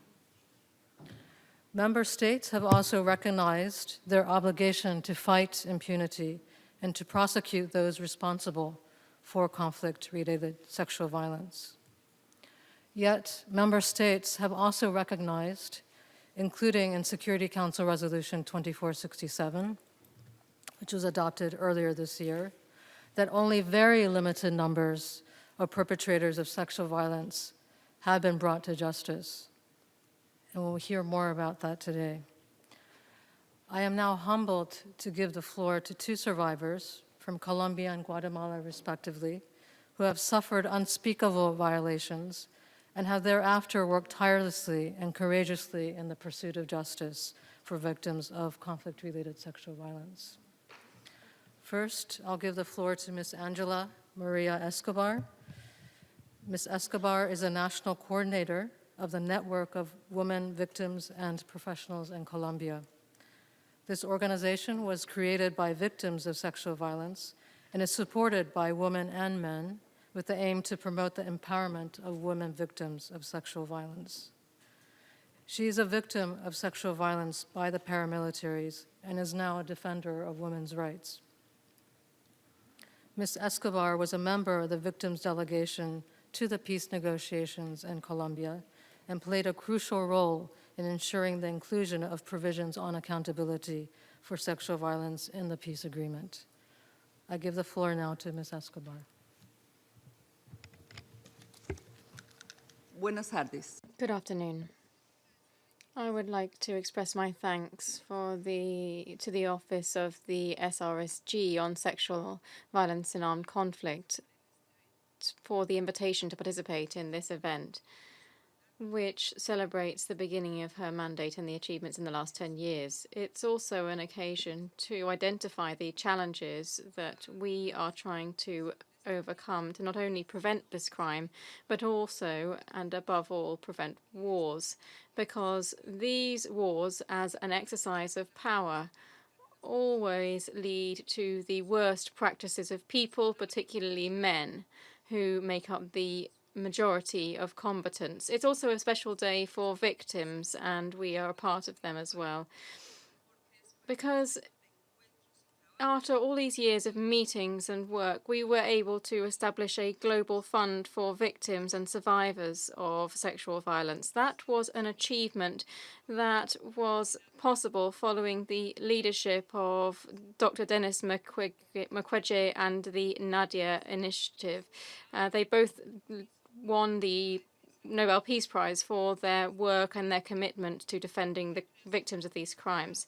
Member states have also recognized their obligation to fight impunity and to prosecute those responsible for conflict-related sexual violence. Yet, member states have also recognized, including in Security Council Resolution 2467, which was adopted earlier this year, that only very limited numbers of perpetrators of sexual violence have been brought to justice. And we'll hear more about that today. I am now humbled to give the floor to 2 survivors from Colombia and Guatemala, respectively, who have suffered unspeakable violations and have thereafter worked tirelessly and courageously in the pursuit of justice for victims of conflict-related sexual violence. First, I'll give the floor to Ms. Angela Maria Escobar. Ms. Escobar is a national coordinator of the Network of Women Victims and Professionals in Colombia. This organization was created by victims of sexual violence and is supported by women and men with the aim to promote the empowerment of women victims of sexual violence. She is a victim of sexual violence by the paramilitaries and is now a defender of women's rights. Ms. Escobar was a member of the victims delegation to the peace negotiations in Colombia and played a crucial role in ensuring the inclusion of provisions on accountability for sexual violence in the peace agreement. I give the floor now to Ms. Escobar. Buenas tardes. Good afternoon. I would like to express my thanks to the Office of the SRSG on Sexual Violence and Armed Conflict for the invitation to participate in this event, which celebrates the beginning of her mandate and the achievements in the last 10 years. It's also an occasion to identify the challenges that we are trying to overcome to not only prevent this crime, but also, and above all, prevent wars. Because these wars, as an exercise of power, always lead to the worst practices of people, particularly men, who make up the majority of combatants. It's also a special day for victims, and we are a part of them as well. Because after all these years of meetings and work, we were able to establish a global fund for victims and survivors of sexual violence. That was an achievement that was possible following the leadership of Dr. Denis Mukwege and the Nadia Initiative. They both won the Nobel Peace Prize for their work and their commitment to defending the victims of these crimes.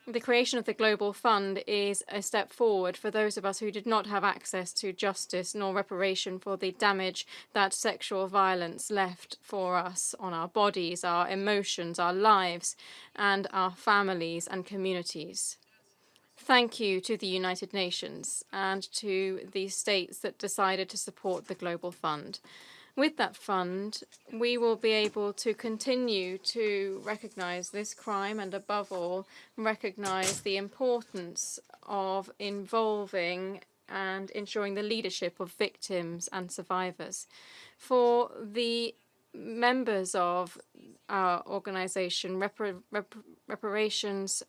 The creation of the Global Fund is a step forward for those of us who did not have access to justice nor reparation for the damage that sexual violence left for us on our bodies, our emotions, our lives, and our families and communities. Thank you to the United Nations and to the states that decided to support the Global Fund. With that fund, we will be able to continue to recognize this crime and, above all, recognize the importance of involving and ensuring the leadership of victims and survivors. For the members of our organization, reparations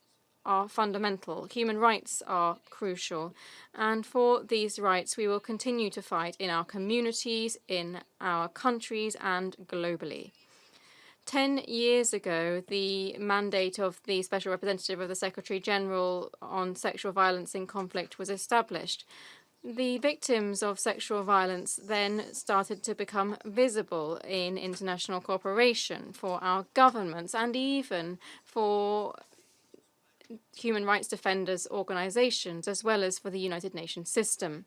are fundamental. Human rights are crucial. And for these rights, we will continue to fight in our communities, in our countries, and globally. 10 years ago, the mandate of the Special Representative of the Secretary General on sexual violence in conflict was established. The victims of sexual violence then started to become visible in international cooperation for our governments and even for human rights defenders' organizations, as well as for the United Nations system.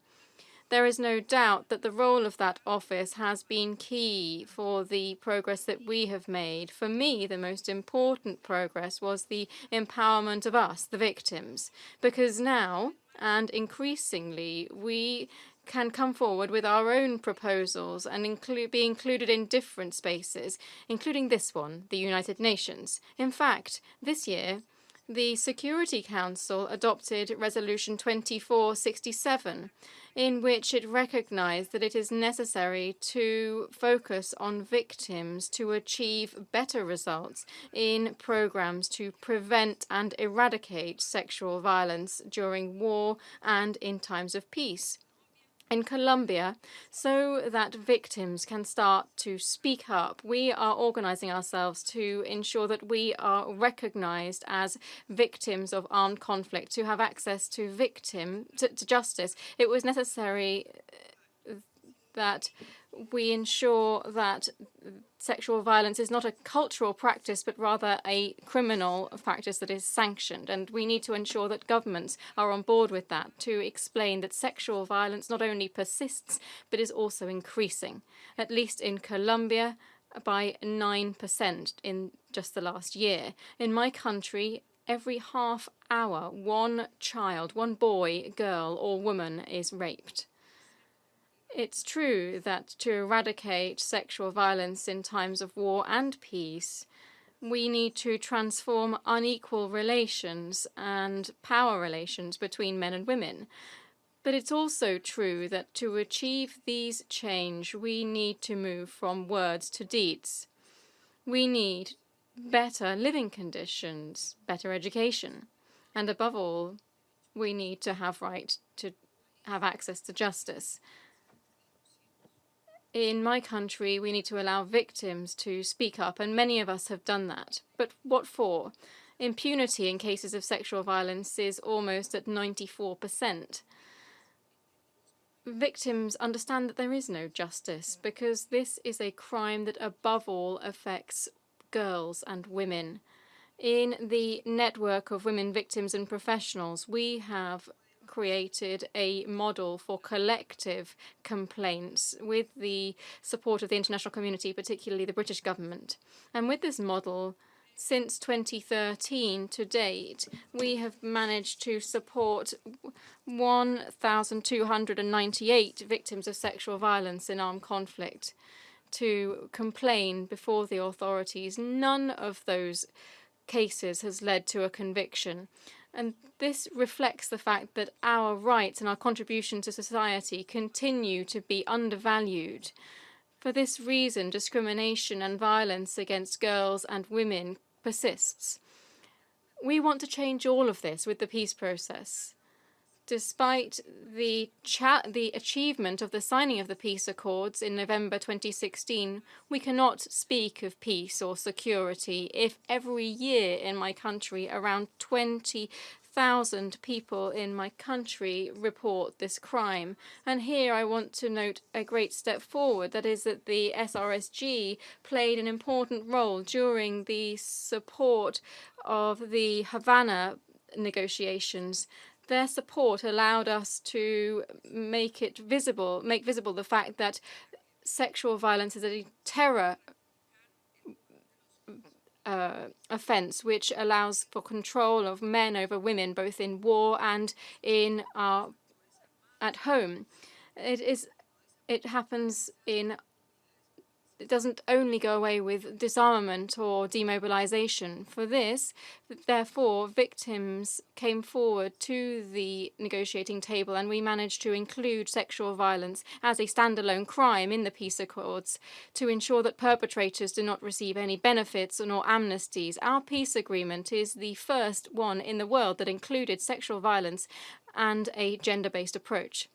There is no doubt that the role of that office has been key for the progress that we have made. For me, the most important progress was the empowerment of us, the victims, because now, and increasingly, we can come forward with our own proposals and be included in different spaces, including this one, the United Nations. In fact, this year, the Security Council adopted Resolution 2467, in which it recognized that it is necessary to focus on victims to achieve better results in programs to prevent and eradicate sexual violence during war and in times of peace in Colombia, so that victims can start to speak up. We are organizing ourselves to ensure that we are recognized as victims of armed conflict, to have access to justice. It was necessary that we ensure that sexual violence is not a cultural practice, but rather a criminal practice that is sanctioned. And we need to ensure that governments are on board with that, to explain that sexual violence not only persists, but is also increasing, at least in Colombia, by 9% in just the last year. In my country, every half hour, one child, one boy, girl, or woman is raped. It's true that to eradicate sexual violence in times of war and peace, we need to transform unequal relations and power relations between men and women. But it's also true that to achieve these change, we need to move from words to deeds. We need better living conditions, better education, and above all, we need to have access to justice. In my country, we need to allow victims to speak up, and many of us have done that. But what for? Impunity in cases of sexual violence is almost at 94%. Victims understand that there is no justice because this is a crime that above all affects girls and women. In the network of women victims and professionals, we have created a model for collective complaints with the support of the international community, particularly the British government. And with this model, Since 2013 to date, we have managed to support 1,298 victims of sexual violence in armed conflict to complain before the authorities. None of those cases has led to a conviction. And this reflects the fact that our rights and our contribution to society continue to be undervalued. For this reason, discrimination and violence against girls and women persists. We want to change all of this with the peace process. Despite the achievement of the signing of the peace accords in November 2016, we cannot speak of peace or security if every year in my country around 20,000 people in my country report this crime. And here I want to note a great step forward, that is that the SRSG played an important role during the support of the Havana negotiations. Their support allowed us to make visible the fact that sexual violence is a terror offense, which allows for control of men over women, both in war and at home. It doesn't only go away with disarmament or demobilization. For this, therefore, victims came forward to the negotiating table, and we managed to include sexual violence as a standalone crime in the peace accords to ensure that perpetrators do not receive any benefits nor amnesties. Our peace agreement is the first one in the world that included sexual violence and a gender-based approach.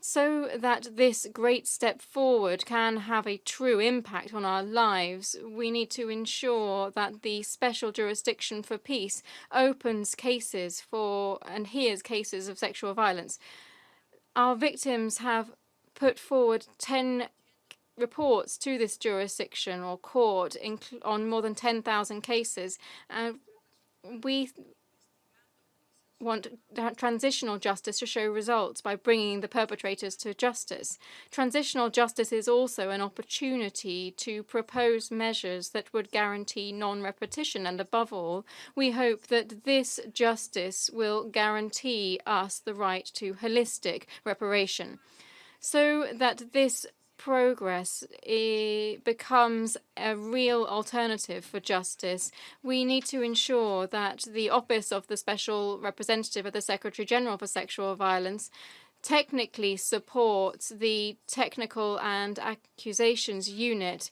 So that this great step forward can have a true impact on our lives, we need to ensure that the special jurisdiction for peace opens cases and hears cases of sexual violence. Our victims have put forward 10 reports to this jurisdiction or court on more than 10,000 cases. We want transitional justice to show results by bringing the perpetrators to justice. Transitional justice is also an opportunity to propose measures that would guarantee non-repetition, and above all, we hope that this justice will guarantee us the right to holistic reparation, so that this progress becomes a real alternative for justice. We need to ensure that the Office of the Special Representative of the Secretary General for Sexual Violence technically supports the Technical and Accusations Unit,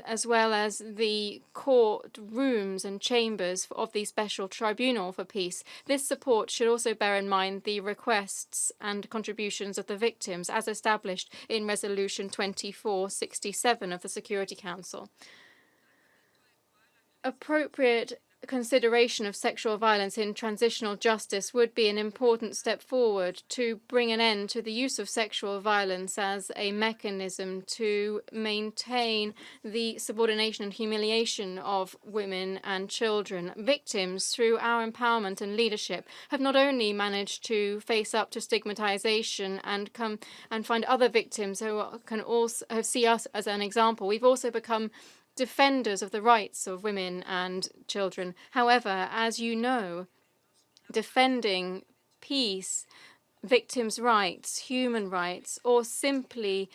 as well as the court rooms and chambers of the Special Tribunal for Peace. This support should also bear in mind the requests and contributions of the victims as established in Resolution 2467 of the Security Council. Appropriate consideration of sexual violence in transitional justice would be an important step forward to bring an end to the use of sexual violence as a mechanism to maintain the subordination and humiliation of women and children. Victims, through our empowerment and leadership, have not only managed to face up to stigmatization and come and find other victims who can also see us as an example. We've also become defenders of the rights of women and children. However, as you know, defending peace, victims' rights, human rights, or simply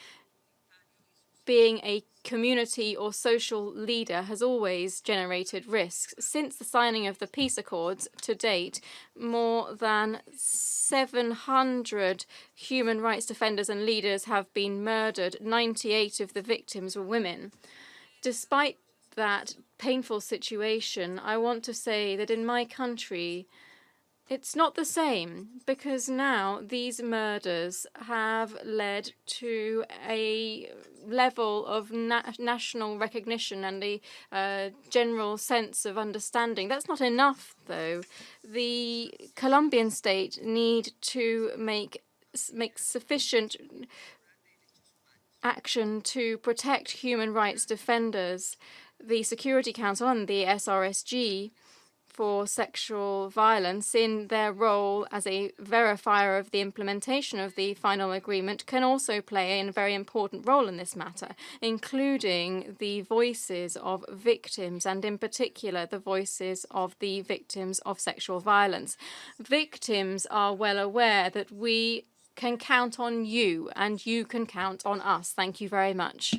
being a community or social leader has always generated risks. Since the signing of the peace accords to date, more than 700 human rights defenders and leaders have been murdered. 98 of the victims were women. Despite that painful situation, I want to say that in my country, it's not the same, because now these murders have led to a level of national recognition and a general sense of understanding. That's not enough, though. The Colombian state need to make sufficient action to protect human rights defenders. The Security Council and the SRSG for sexual violence in their role as a verifier of the implementation of the final agreement can also play a very important role in this matter, including the voices of victims and in particular the voices of the victims of sexual violence. Victims are well aware that we can count on you and you can count on us. Thank you very much.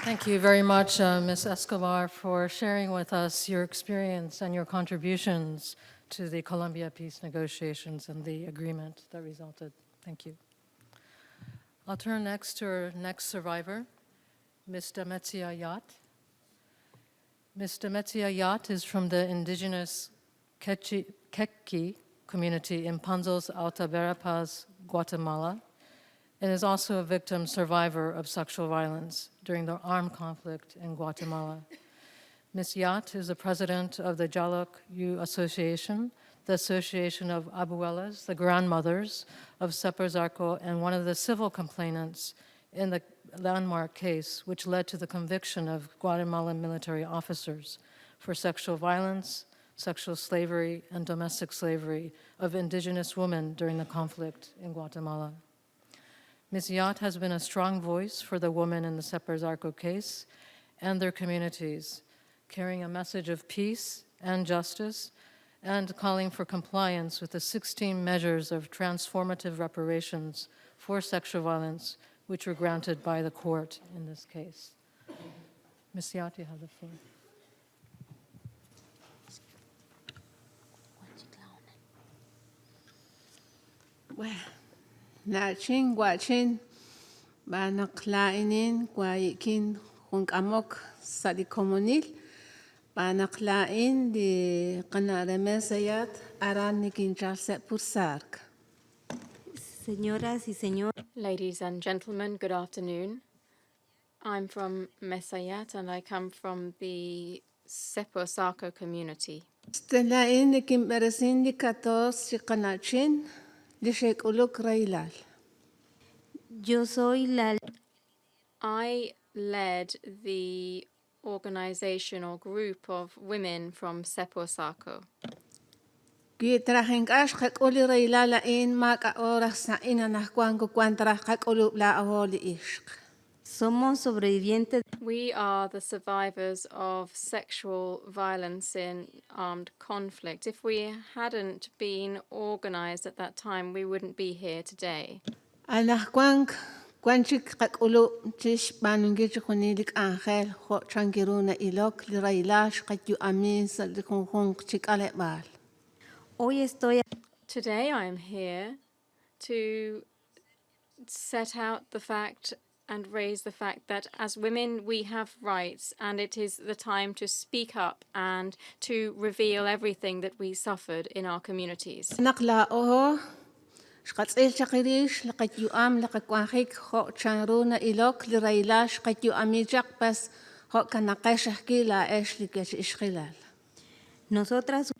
Thank you very much, Ms. Escobar, for sharing with us your experience and your contributions to the Colombia peace negotiations and the agreement that resulted. Thank you. I'll turn next to our next survivor, Ms. Demetria Yat. Ms. Demetria Yat is from the indigenous Quechua community in Panzos, Alta Verapaz, Guatemala, and is also a victim survivor of sexual violence during the armed conflict in Guatemala. Ms. Yat is the president of the Jalok Yu Association, the Association of Abuelas, the grandmothers of Separ Zarco, and one of the civil complainants in the landmark case which led to the conviction of Guatemalan military officers for sexual violence, sexual slavery, and domestic slavery of indigenous women during the conflict in Guatemala. Ms. Yat has been a strong voice for the women in the Separ Zarco case and their communities, carrying a message of peace and justice and calling for compliance with the 16 measures of transformative reparations for sexual violence which were granted by the court in this case. Ms. Yat, you have the floor. Nachin guachin banaklainin guaikin hunkamok sadikomonil banaklain di kanaremesayat aranikin chalset pursark. Señoras y señores. Ladies and gentlemen, good afternoon. I'm from Mesayat and I come from the Separ Zarco community. Stelain di kimberesin di katos si kanachin di shek uluk railal. Yo soy la. I led the organization or group of women from Separ Zarco. Gitrahengash kakuli railala in maka oras sa inanahkuan ko kwantra kakulu la aholi ishk. Somos sobrevivientes. We are the survivors of sexual violence in armed conflict. If we hadn't been organized at that time, we wouldn't be here today. Anahkuan kwanchik kakulu tish banungich kunilik angel ho changiruna ilok li railash kakyu amis al kunhung chik alebal. Today I am here to set out the fact and raise the fact that as women we have rights and it is the time to speak up and to reveal everything that we suffered in our communities. Nakla oho shqatzil chaqirish laqatyu am laqakwanhik ho changruna ilok li railash qatyu amijak pas ho kanaqashki la eshlikach ishkhilal. Nosotras.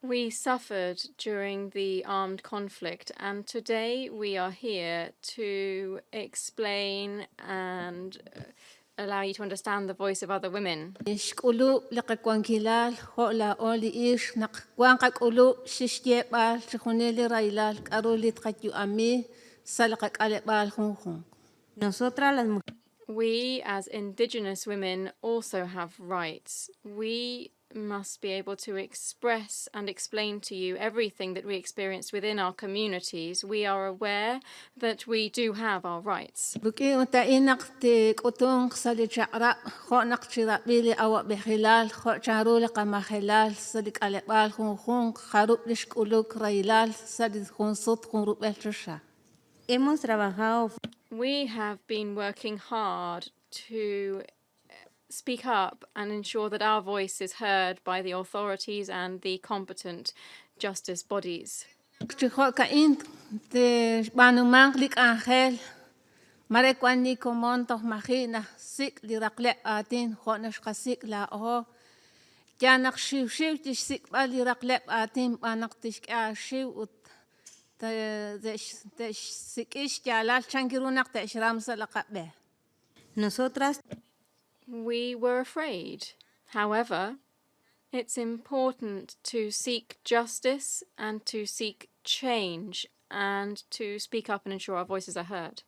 We suffered during the armed conflict, and today we are here to explain and allow you to understand the voice of other women. Ishkulu laqakwankilal ho la oli ish naqwankakulu shishtebal chkhuneli railal karulit qatyu ami salaqak alebal khunkhun. Nosotras las mujeres. We as indigenous women also have rights. We must be able to express and explain to you everything that we experienced within our communities. We are aware that we do have our rights. Buki uta inaqti kutung sali chaqra ho naqchira bili awa bihilal ho charula qamahilal salik alebal khunkhun kharup lishkuluk railal sadi khunsut khunrup elchusha. Hemos trabajado. We have been working hard to speak up and ensure that our voice is heard by the authorities and the competent justice bodies. Chihokain te banumanglik angel marekwani komonto mahina sik lirakle atin honash kasik la oho janak shiv tish sik balirakle atin banak tish shiv ut Nosotras We were afraid. However, it's important to seek justice and to seek change and to speak up and ensure our voices are heard.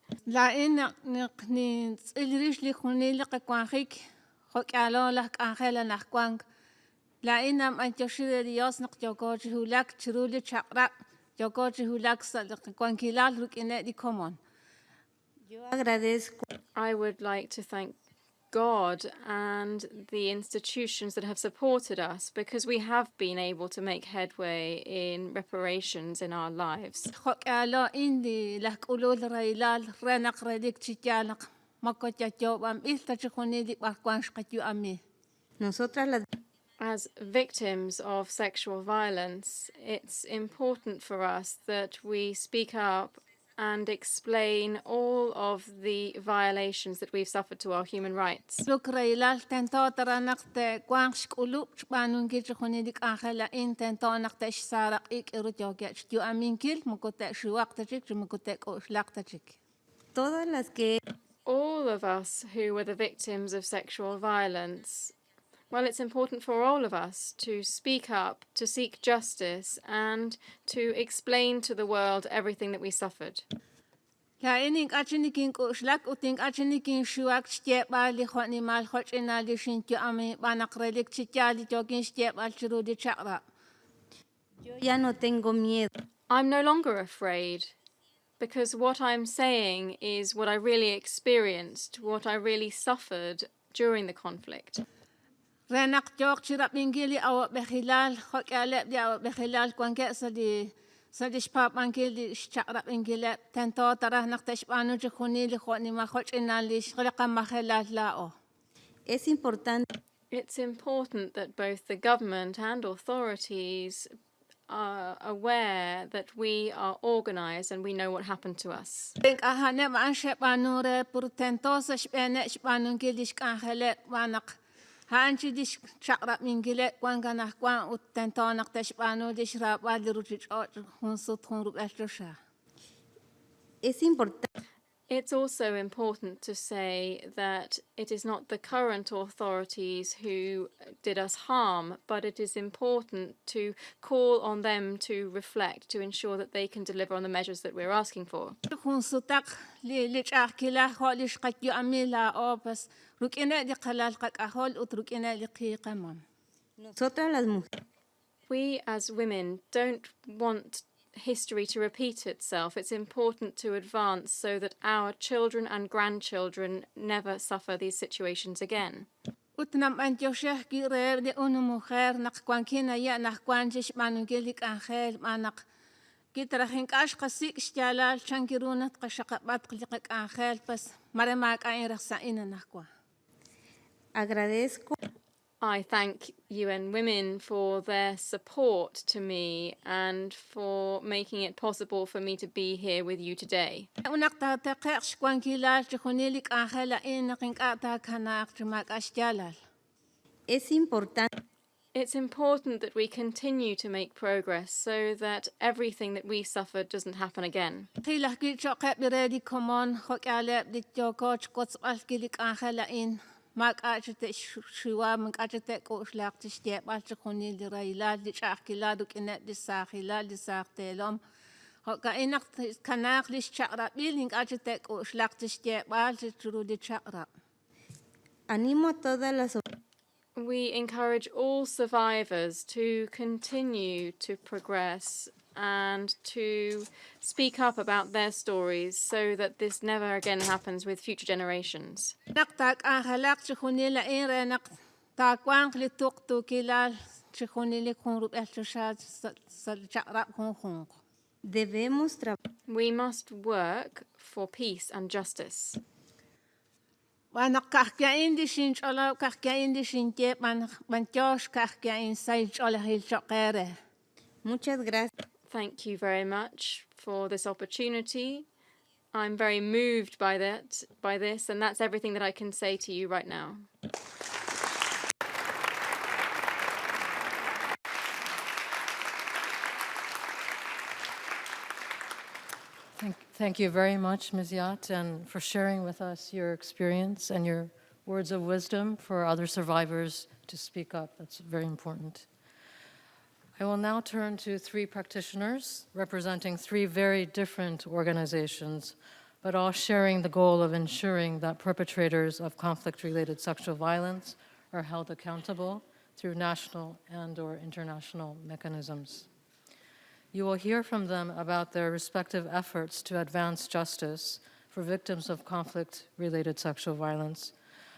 yo agradezco I would like to thank God and the institutions that have supported us because we have been able to make headway in reparations in our lives. nosotras las As victims of sexual violence, it's important for us that we speak up and explain all of the violations that we've suffered to our human rights. todas las que All of us who were the victims of sexual violence, well, it's important for all of us to speak up, to seek justice, and to explain to the world everything that we suffered. yo ya no tengo miedo. I'm no longer afraid because what I'm saying is what I really experienced, what I really suffered during the conflict. Es importante It's important that both the government and authorities are aware that we are organized and we know what happened to us. es importante It's also important to say that it is not the current authorities who did us harm, but it is important to call on them to reflect, to ensure that they can deliver on the measures that we're asking for. nosotras las mujeres We as women don't want history to repeat itself. It's important to advance so that our children and grandchildren never suffer these situations again. agradezco I thank UN Women for their support to me and for making it possible for me to be here with you today. es importante It's important that we continue to make progress so that everything that we suffered doesn't happen again. animo a todas las We encourage all survivors to continue to progress and to speak up about their stories so that this never again happens with future generations. debemos We must work for peace and justice. muchas gracias Thank you very much for this opportunity. I'm very moved by this, and that's everything that I can say to you right now. Thank you very much, Ms. Yatt, and for sharing with us your experience and your words of wisdom for other survivors to speak up. That's very important. I will now turn to three practitioners representing three very different organizations, but all sharing the goal of ensuring that perpetrators of conflict-related sexual violence are held accountable through national and/or international mechanisms. You will hear from them about their respective efforts to advance justice for victims of conflict-related sexual violence,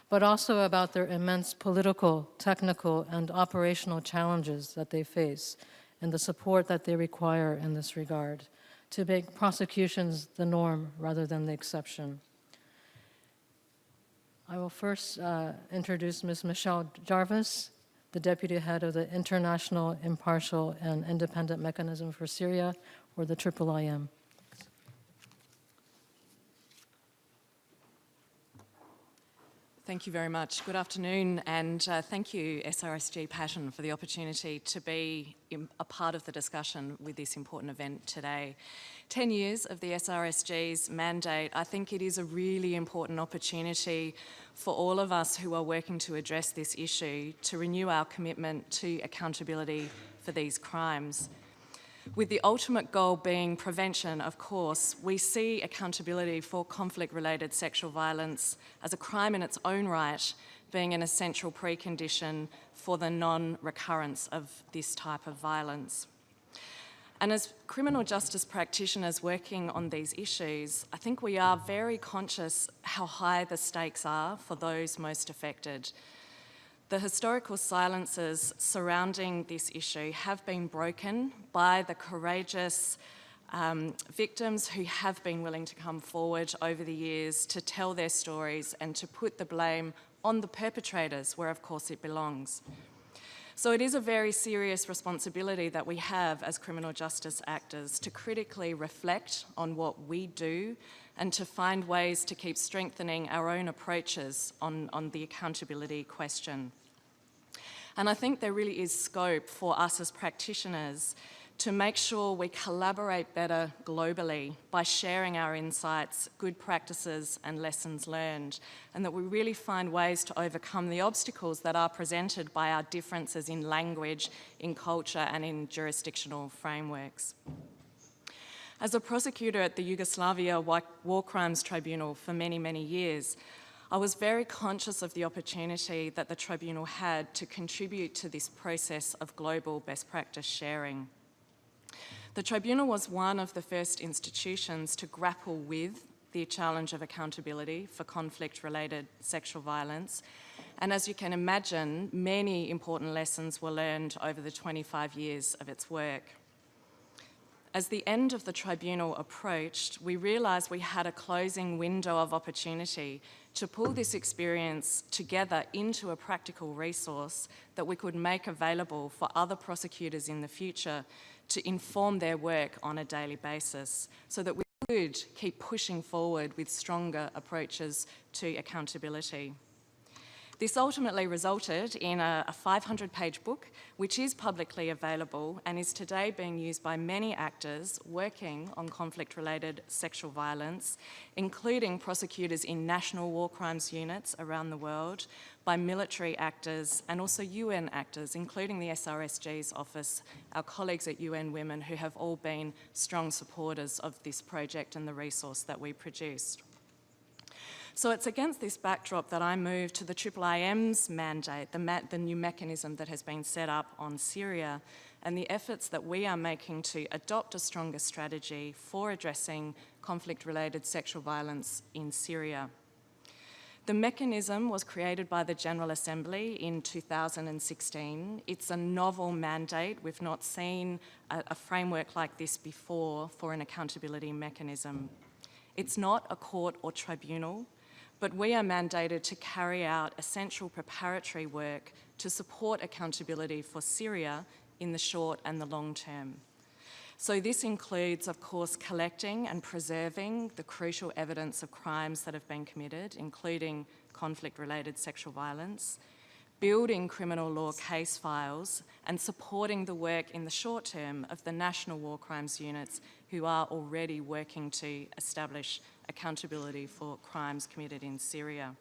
but also about their immense political, technical, and operational challenges that they face and the support that they require in this regard to make prosecutions the norm rather than the exception. I will first introduce Ms. Michelle Jarvis, the Deputy Head of the International Impartial and Independent Mechanism for Syria, or the IIIM. Thank you very much. Good afternoon, and thank you, SRSG Passion, for the opportunity to be a part of the discussion with this important event today. 10 years of the SRSG's mandate, I think it is a really important opportunity for all of us who are working to address this issue to renew our commitment to accountability for these crimes. With the ultimate goal being prevention, of course, we see accountability for conflict-related sexual violence as a crime in its own right being an essential precondition for the non-recurrence of this type of violence. And as criminal justice practitioners working on these issues, I think we are very conscious how high the stakes are for those most affected. The historical silences surrounding this issue have been broken by the courageous victims who have been willing to come forward over the years to tell their stories and to put the blame on the perpetrators, where of course it belongs. So it is a very serious responsibility that we have as criminal justice actors to critically reflect on what we do and to find ways to keep strengthening our own approaches on the accountability question. And I think there really is scope for us as practitioners to make sure we collaborate better globally by sharing our insights, good practices and lessons learned, and that we really find ways to overcome the obstacles that are presented by our differences in language, in culture and in jurisdictional frameworks. As a prosecutor at the Yugoslavia War Crimes Tribunal for many, many years, I was very conscious of the opportunity that the tribunal had to contribute to this process of global best practice sharing. The tribunal was one of the first institutions to grapple with the challenge of accountability for conflict-related sexual violence. And as you can imagine, many important lessons were learned over the 25 years of its work. As the end of the tribunal approached, we realised we had a closing window of opportunity to pull this experience together into a practical resource that we could make available for other prosecutors in the future to inform their work on a daily basis so that we could keep pushing forward with stronger approaches to accountability. This ultimately resulted in a 500-page book, which is publicly available and is today being used by many actors working on conflict-related sexual violence, including prosecutors in national war crimes units around the world, by military actors and also UN actors, including the SRSG's office, our colleagues at UN Women, who have all been strong supporters of this project and the resource that we produced. So it's against this backdrop that I moved to the IIIM's mandate, the new mechanism that has been set up on Syria, and the efforts that we are making to adopt a stronger strategy for addressing conflict-related sexual violence in Syria. The mechanism was created by the General Assembly in 2016. It's a novel mandate. We've not seen a framework like this before for an accountability mechanism. It's not a court or tribunal, but we are mandated to carry out essential preparatory work to support accountability for Syria in the short and the long term. So this includes, of course, collecting and preserving the crucial evidence of crimes that have been committed, including conflict-related sexual violence, building criminal law case files, and supporting the work in the short term of the national war crimes units who are already working to establish accountability for crimes committed in Syria.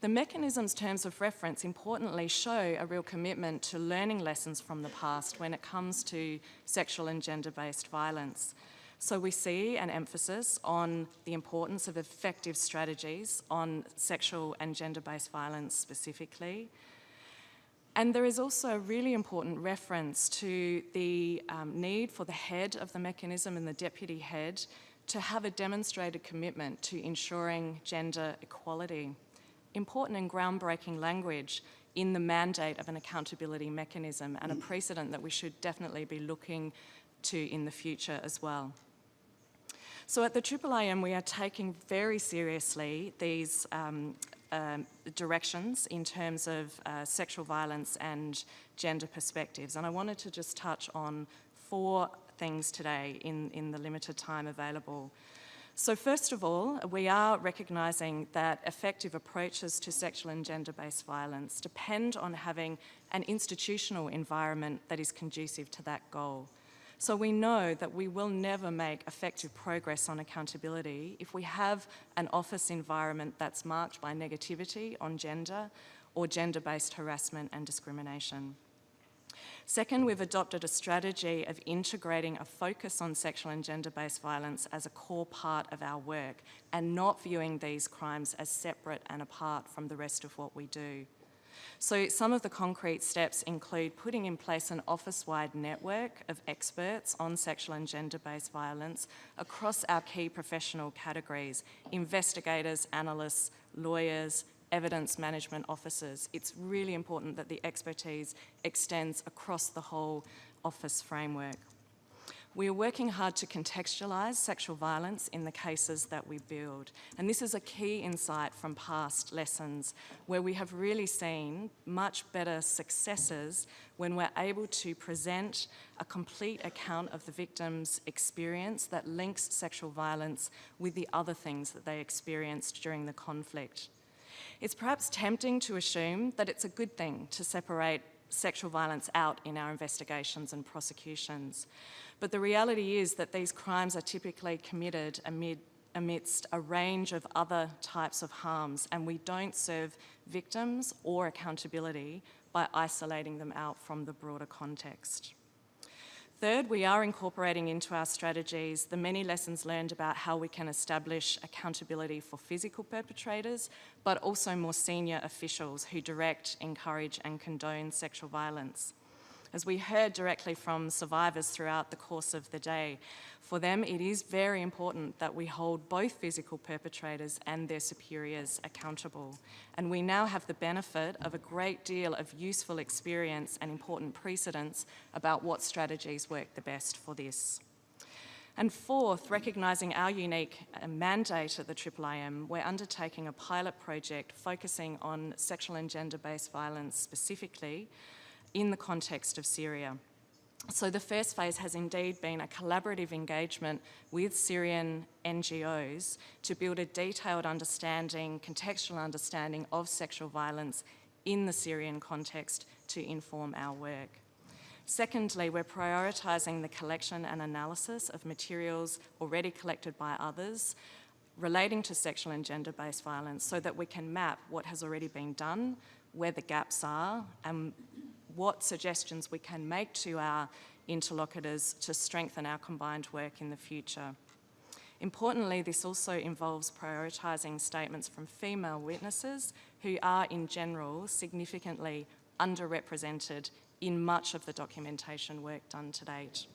The mechanism's terms of reference importantly show a real commitment to learning lessons from the past when it comes to sexual and gender-based violence. So we see an emphasis on the importance of effective strategies on sexual and gender-based violence specifically. And there is also a really important reference to the need for the head of the mechanism and the deputy head to have a demonstrated commitment to ensuring gender equality. Important and groundbreaking language in the mandate of an accountability mechanism, and a precedent that we should definitely be looking to in the future as well. So at the IIIM, we are taking very seriously these directions in terms of sexual violence and gender perspectives. And I wanted to just touch on 4 things today in the limited time available. So first of all, we are recognising that effective approaches to sexual and gender-based violence depend on having an institutional environment that is conducive to that goal. So we know that we will never make effective progress on accountability if we have an office environment that's marked by negativity on gender or gender-based harassment and discrimination. Second, we've adopted a strategy of integrating a focus on sexual and gender-based violence as a core part of our work and not viewing these crimes as separate and apart from the rest of what we do. So some of the concrete steps include putting in place an office-wide network of experts on sexual and gender-based violence across our key professional categories: investigators, analysts, lawyers, evidence management officers. It's really important that the expertise extends across the whole office framework. We are working hard to contextualise sexual violence in the cases that we build. And this is a key insight from past lessons where we have really seen much better successes when we're able to present a complete account of the victim's experience that links sexual violence with the other things that they experienced during the conflict. It's perhaps tempting to assume that it's a good thing to separate sexual violence out in our investigations and prosecutions. But the reality is that these crimes are typically committed amidst a range of other types of harms, and we don't serve victims or accountability by isolating them out from the broader context. Third, we are incorporating into our strategies the many lessons learned about how we can establish accountability for physical perpetrators, but also more senior officials who direct, encourage, and condone sexual violence. As we heard directly from survivors throughout the course of the day, for them it is very important that we hold both physical perpetrators and their superiors accountable. And we now have the benefit of a great deal of useful experience and important precedents about what strategies work the best for this. And fourth, recognising our unique mandate at the IIIM, we're undertaking a pilot project focusing on sexual and gender-based violence specifically in the context of Syria. So the first phase has indeed been a collaborative engagement with Syrian NGOs to build a detailed understanding, contextual understanding of sexual violence in the Syrian context to inform our work. Secondly, we're prioritising the collection and analysis of materials already collected by others relating to sexual and gender-based violence so that we can map what has already been done, where the gaps are, and what suggestions we can make to our interlocutors to strengthen our combined work in the future. Importantly, this also involves prioritising statements from female witnesses who are, in general, significantly underrepresented in much of the documentation work done to date.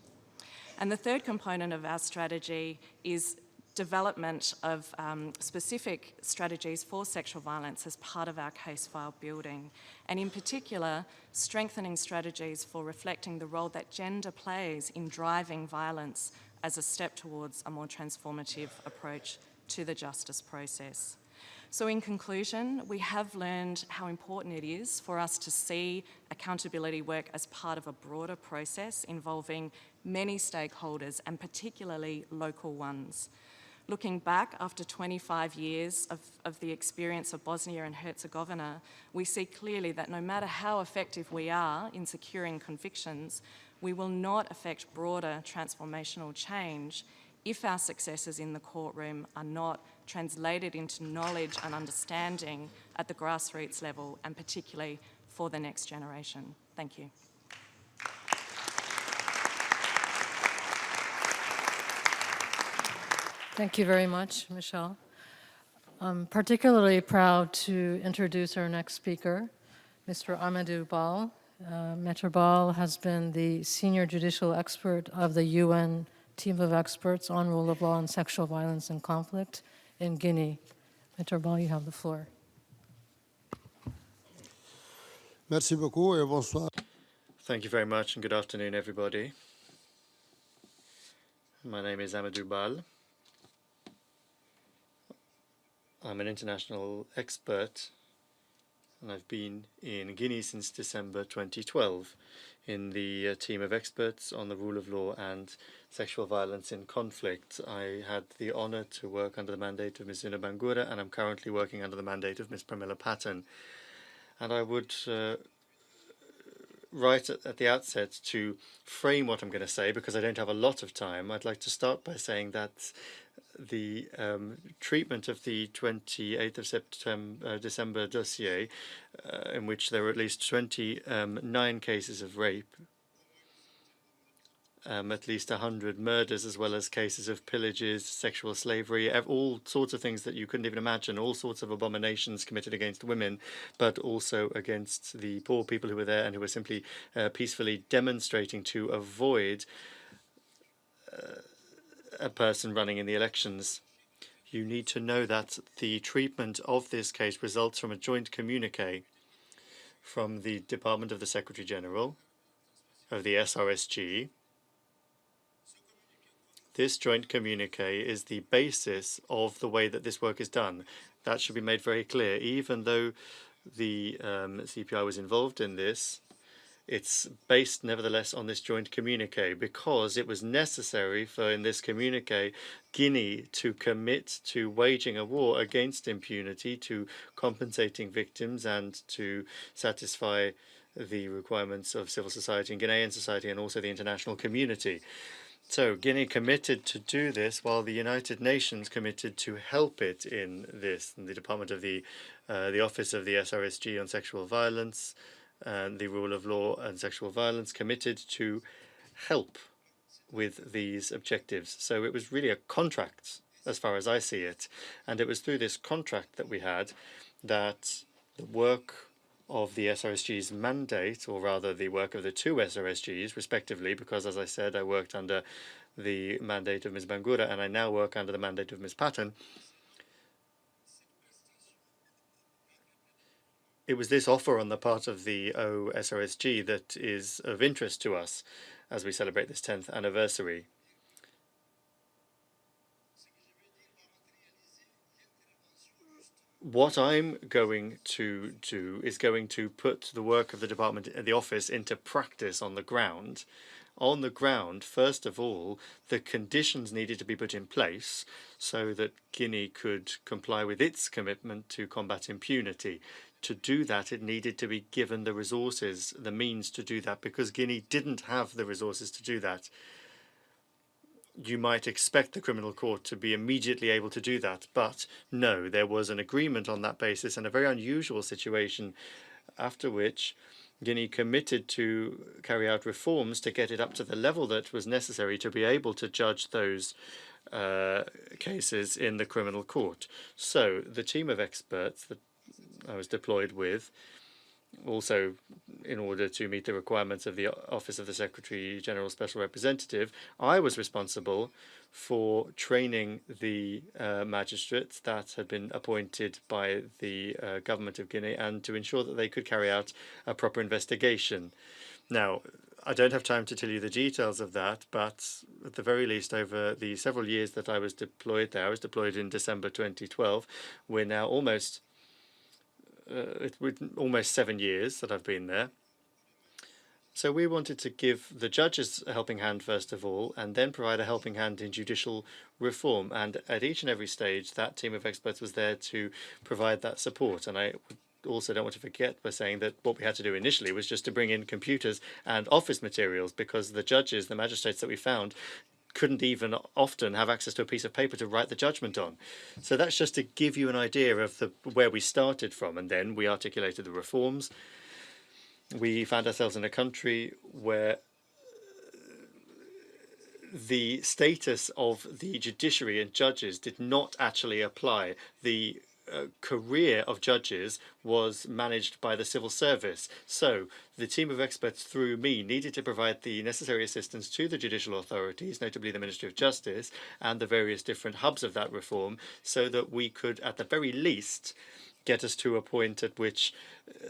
And the third component of our strategy is development of specific strategies for sexual violence as part of our case file building, and in particular, strengthening strategies for reflecting the role that gender plays in driving violence as a step towards a more transformative approach to the justice process. So in conclusion, we have learned how important it is for us to see accountability work as part of a broader process involving many stakeholders and particularly local ones. Looking back after 25 years of the experience of Bosnia and Herzegovina, we see clearly that no matter how effective we are in securing convictions, we will not affect broader transformational change if our successes in the courtroom are not translated into knowledge and understanding at the grassroots level, and particularly for the next generation. Thank you. Thank you very much, Michelle. I'm particularly proud to introduce our next speaker, Mr. Amadou Bal. Maitre Bal has been the senior judicial expert of the UN team of experts on rule of law and sexual violence and conflict in Guinea. Maitre Bal, you have the floor. Merci beaucoup et bonsoir. Thank you very much and good afternoon, everybody. My name is Amadou Bal. I'm an international expert, and I've been in Guinea since December 2012 in the team of experts on the rule of law and sexual violence in conflict. I had the honor to work under the mandate of Ms. Una Bangura, and I'm currently working under the mandate of Ms. Pramila Patton. And I would right at the outset, to frame what I'm going to say, because I don't have a lot of time, I'd like to start by saying that the treatment of the 28th of December dossier, in which there were at least 29 cases of rape, at least 100 murders, as well as cases of pillages, sexual slavery, all sorts of things that you couldn't even imagine, all sorts of abominations committed against women, but also against the poor people who were there and who were simply peacefully demonstrating to avoid a person running in the elections. You need to know that the treatment of this case results from a joint communique from the Department of the Secretary General of the SRSG. This joint communique is the basis of the way that this work is done. That should be made very clear. Even though the CPI was involved in this, it's based nevertheless on this joint communique, because it was necessary for, in this communique, Guinea to commit to waging a war against impunity, to compensating victims, and to satisfy the requirements of civil society and Guinean society, and also the international community. So Guinea committed to do this, while the United Nations committed to help it in this. And the Department of the Office of the SRSG on Sexual Violence and the Rule of Law and Sexual Violence committed to help with these objectives. So it was really a contract, as far as I see it. And it was through this contract that we had that the work of the SRSG's mandate, or rather the work of the two SRSGs, respectively, because, as I said, I worked under the mandate of Ms. Bangura, and I now work under the mandate of Ms. Patton. It was this offer on the part of the OSRSG that is of interest to us as we celebrate this 10th anniversary. What I'm going to do is going to put the work of the department, the office, into practice on the ground. On the ground, first of all, the conditions needed to be put in place so that Guinea could comply with its commitment to combat impunity. To do that, it needed to be given the resources, the means to do that, because Guinea didn't have the resources to do that. You might expect the criminal court to be immediately able to do that, but no, there was an agreement on that basis, and a very unusual situation, after which Guinea committed to carry out reforms to get it up to the level that was necessary to be able to judge those cases in the criminal court. So the team of experts that I was deployed with, also in order to meet the requirements of the Office of the Secretary General Special Representative, I was responsible for training the magistrates that had been appointed by the government of Guinea, and to ensure that they could carry out a proper investigation. Now, I don't have time to tell you the details of that, but at the very least, over the several years that I was deployed there, I was deployed in December 2012, we're now almost 7 years that I've been there. So we wanted to give the judges a helping hand first of all, and then provide a helping hand in judicial reform. And at each and every stage, that team of experts was there to provide that support. And I also don't want to forget by saying that what we had to do initially was just to bring in computers and office materials, because the judges, the magistrates that we found, couldn't even often have access to a piece of paper to write the judgment on. So that's just to give you an idea of where we started from, and then we articulated the reforms. We found ourselves in a country where the status of the judiciary and judges did not actually apply. The career of judges was managed by the civil service. So the team of experts through me needed to provide the necessary assistance to the judicial authorities, notably the Ministry of Justice and the various different hubs of that reform, so that we could at the very least get us to a point at which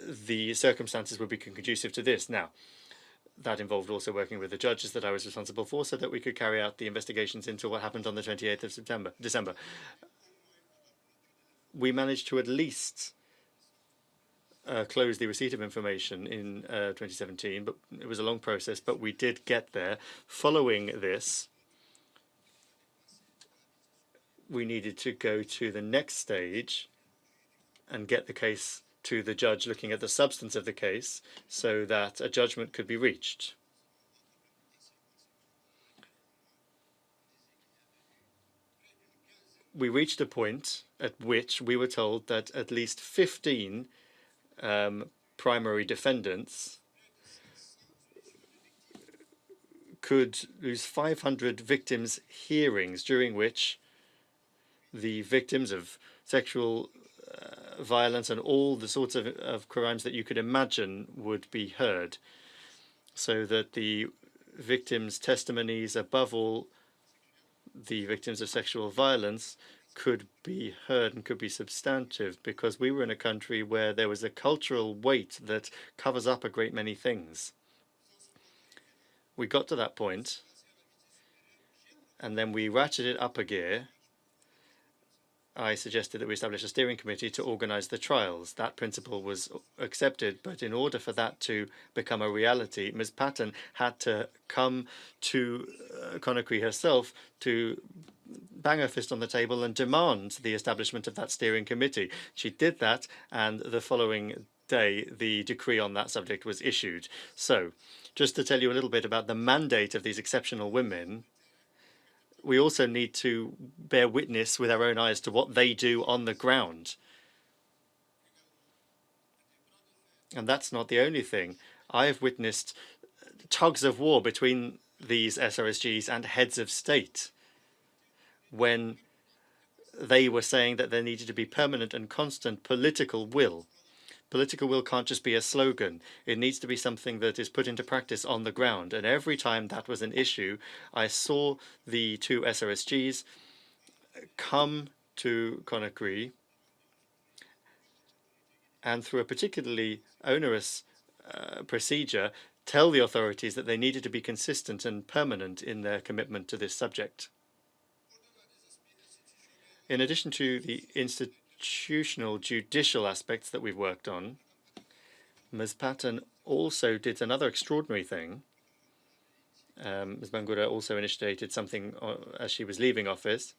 the circumstances would be conducive to this. Now, that involved also working with the judges that I was responsible for, so that we could carry out the investigations into what happened on the 28th of December. We managed to at least close the receipt of information in 2017, but it was a long process, but we did get there. Following this, we needed to go to the next stage and get the case to the judge looking at the substance of the case so that a judgment could be reached. We reached a point at which we were told that at least 15 primary defendants could lose 500 victims' hearings, during which the victims of sexual violence and all the sorts of crimes that you could imagine would be heard, so that the victims' testimonies, above all the victims of sexual violence, could be heard and could be substantive, because we were in a country where there was a cultural weight that covers up a great many things. We got to that point, and then we ratcheted up a gear. I suggested that we establish a steering committee to organize the trials. That principle was accepted, but in order for that to become a reality, Ms. Patton had to come to Conakry herself to bang her fist on the table and demand the establishment of that steering committee. She did that, and the following day, the decree on that subject was issued. So, just to tell you a little bit about the mandate of these exceptional women, we also need to bear witness with our own eyes to what they do on the ground. And that's not the only thing. I have witnessed tugs of war between these SRSGs and heads of state, when they were saying that there needed to be permanent and constant political will. Political will can't just be a slogan. It needs to be something that is put into practice on the ground. And every time that was an issue, I saw the two SRSGs come to Conakry, and through a particularly onerous procedure, tell the authorities that they needed to be consistent and permanent in their commitment to this subject. In addition to the institutional judicial aspects that we've worked on, Ms. Patton also did another extraordinary thing. Ms. Bangura also initiated something as she was leaving office.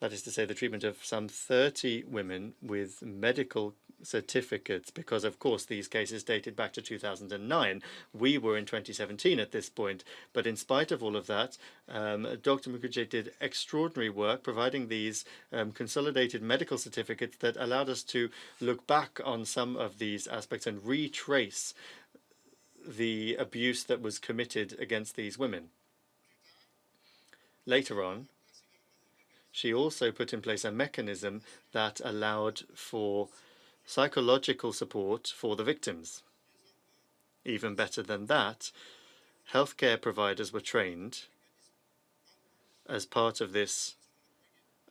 That is to say, the treatment of some 30 women with medical certificates, because, of course, these cases dated back to 2009. We were in 2017 at this point. But in spite of all of that, Dr. Mukherjee did extraordinary work providing these consolidated medical certificates that allowed us to look back on some of these aspects and retrace the abuse that was committed against these women. Later on, she also put in place a mechanism that allowed for psychological support for the victims. Even better than that, healthcare providers were trained as part of this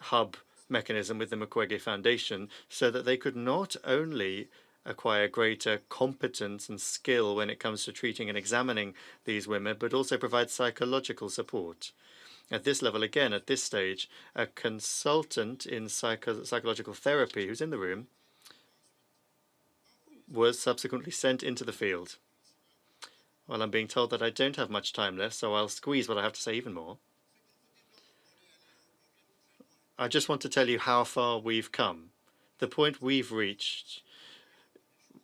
hub mechanism with the Mukwege Foundation, so that they could not only acquire greater competence and skill when it comes to treating and examining these women, but also provide psychological support. At this level, again, at this stage, a consultant in psychological therapy who's in the room was subsequently sent into the field. Well, I'm being told that I don't have much time left, so I'll squeeze what I have to say even more. I just want to tell you how far we've come. The point we've reached,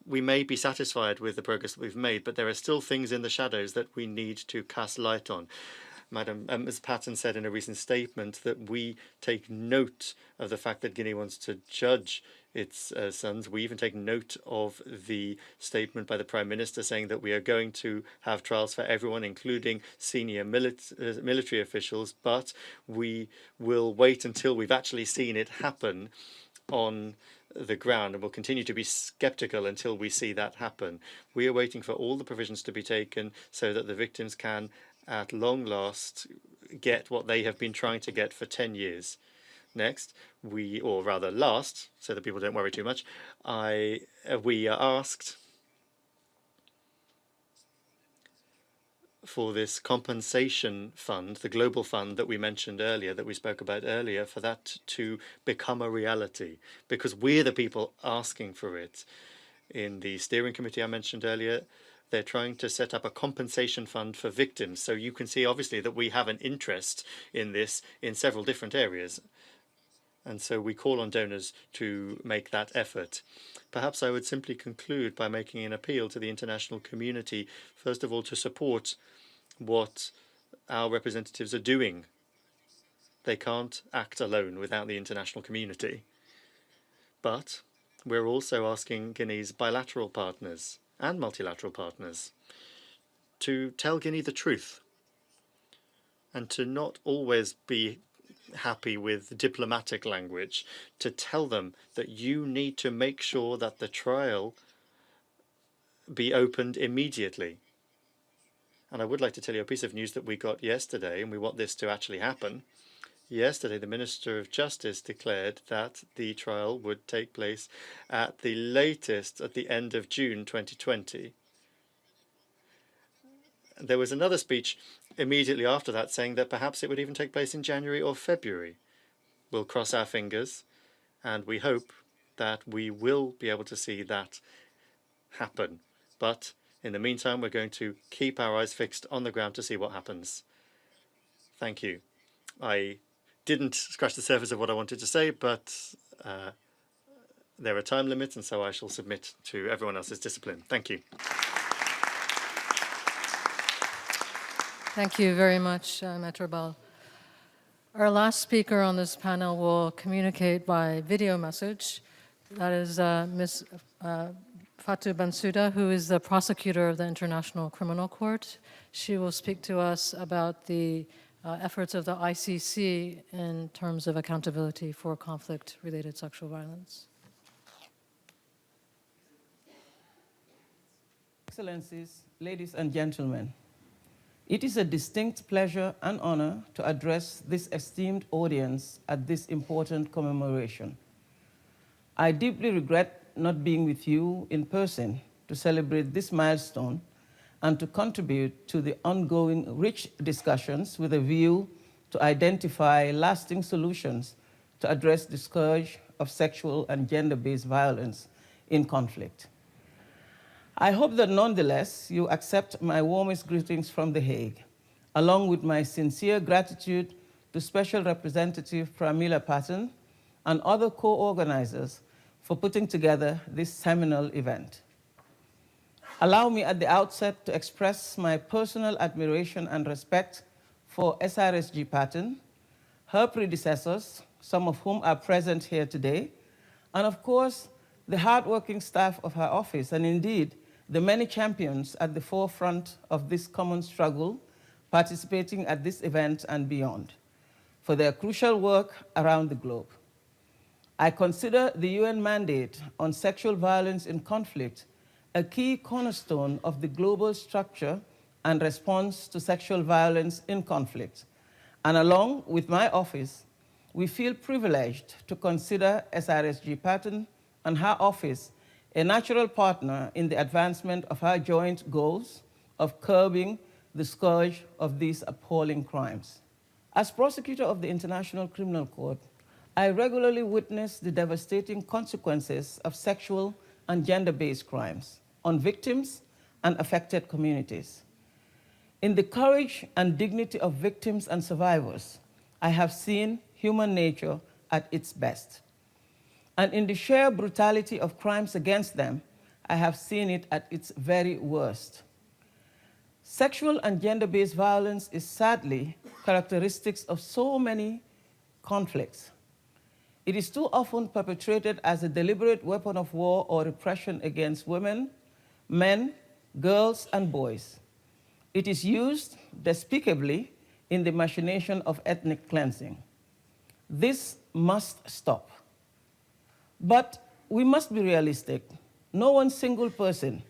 we may be satisfied with the progress that we've made, but there are still things in the shadows that we need to cast light on. Ms. Patton said in a recent statement that we take note of the fact that Guinea wants to judge its sons. We even take note of the statement by the Prime Minister saying that we are going to have trials for everyone, including senior military officials, but we will wait until we've actually seen it happen on the ground, and will continue to be skeptical until we see that happen. We are waiting for all the provisions to be taken so that the victims can, at long last, get what they have been trying to get for 10 years. Next, or rather last, so that people don't worry too much, we are asked for this compensation fund, the global fund that we mentioned earlier, that we spoke about earlier, for that to become a reality, because we're the people asking for it. In the steering committee I mentioned earlier, they're trying to set up a compensation fund for victims. So you can see, obviously, that we have an interest in this in several different areas. And so we call on donors to make that effort. Perhaps I would simply conclude by making an appeal to the international community, first of all, to support what our representatives are doing. They can't act alone without the international community. But we're also asking Guinea's bilateral partners and multilateral partners to tell Guinea the truth and to not always be happy with diplomatic language, to tell them that you need to make sure that the trial be opened immediately. And I would like to tell you a piece of news that we got yesterday, and we want this to actually happen. Yesterday, the Minister of Justice declared that the trial would take place at the latest at the end of June 2020. There was another speech immediately after that saying that perhaps it would even take place in January or February. We'll cross our fingers, and we hope that we will be able to see that happen. But in the meantime, we're going to keep our eyes fixed on the ground to see what happens. Thank you. I didn't scratch the surface of what I wanted to say, but there are time limits, and so I shall submit to everyone else's discipline. Thank you. Thank you very much, Maitre Bal. Our last speaker on this panel will communicate by video message. That is Ms. Fatou Bensouda, who is the prosecutor of the International Criminal Court. She will speak to us about the efforts of the ICC in terms of accountability for conflict-related sexual violence. Excellencies, ladies and gentlemen, it is a distinct pleasure and honor to address this esteemed audience at this important commemoration. I deeply regret not being with you in person to celebrate this milestone and to contribute to the ongoing rich discussions with a view to identify lasting solutions to address the scourge of sexual and gender-based violence in conflict. I hope that nonetheless you accept my warmest greetings from The Hague, along with my sincere gratitude to Special Representative Pramila Patten and other co-organizers for putting together this seminal event. Allow me at the outset to express my personal admiration and respect for SRSG Patten, her predecessors, some of whom are present here today, and of course, the hardworking staff of her office, and indeed, the many champions at the forefront of this common struggle participating at this event and beyond, for their crucial work around the globe. I consider the UN mandate on sexual violence in conflict a key cornerstone of the global structure and response to sexual violence in conflict. And along with my office, we feel privileged to consider SRSG Patten and her office a natural partner in the advancement of our joint goals of curbing the scourge of these appalling crimes. As prosecutor of the International Criminal Court, I regularly witness the devastating consequences of sexual and gender-based crimes on victims and affected communities. In the courage and dignity of victims and survivors, I have seen human nature at its best. And in the sheer brutality of crimes against them, I have seen it at its very worst. Sexual and gender-based violence is sadly characteristics of so many conflicts. It is too often perpetrated as a deliberate weapon of war or repression against women, men, girls, and boys. It is used despicably in the machination of ethnic cleansing. This must stop. But we must be realistic. No one single person,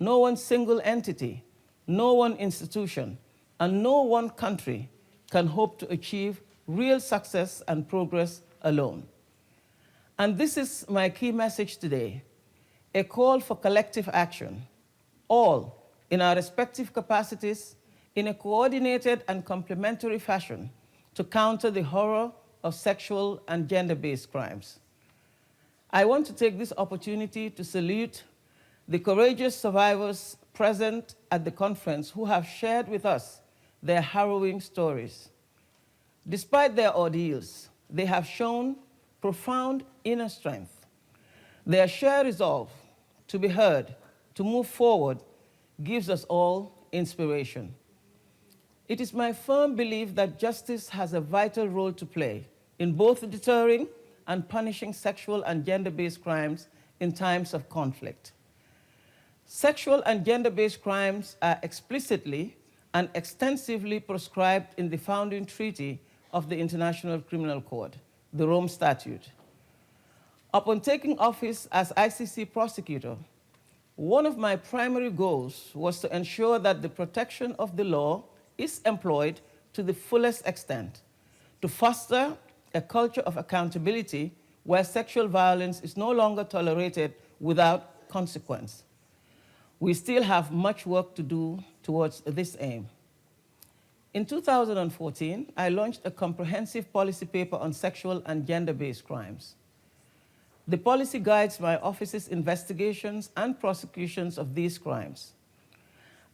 no one single entity, no one institution, and no one country can hope to achieve real success and progress alone. And this is my key message today, a call for collective action, all in our respective capacities, in a coordinated and complementary fashion to counter the horror of sexual and gender-based crimes. I want to take this opportunity to salute the courageous survivors present at the conference who have shared with us their harrowing stories. Despite their ordeals, they have shown profound inner strength. Their shared resolve to be heard, to move forward, gives us all inspiration. It is my firm belief that justice has a vital role to play in both deterring and punishing sexual and gender-based crimes in times of conflict. Sexual and gender-based crimes are explicitly and extensively prescribed in the founding treaty of the International Criminal Court, the Rome Statute. Upon taking office as ICC prosecutor, one of my primary goals was to ensure that the protection of the law is employed to the fullest extent, to foster a culture of accountability where sexual violence is no longer tolerated without consequence. We still have much work to do towards this aim. In 2014, I launched a comprehensive policy paper on sexual and gender-based crimes. The policy guides my office's investigations and prosecutions of these crimes.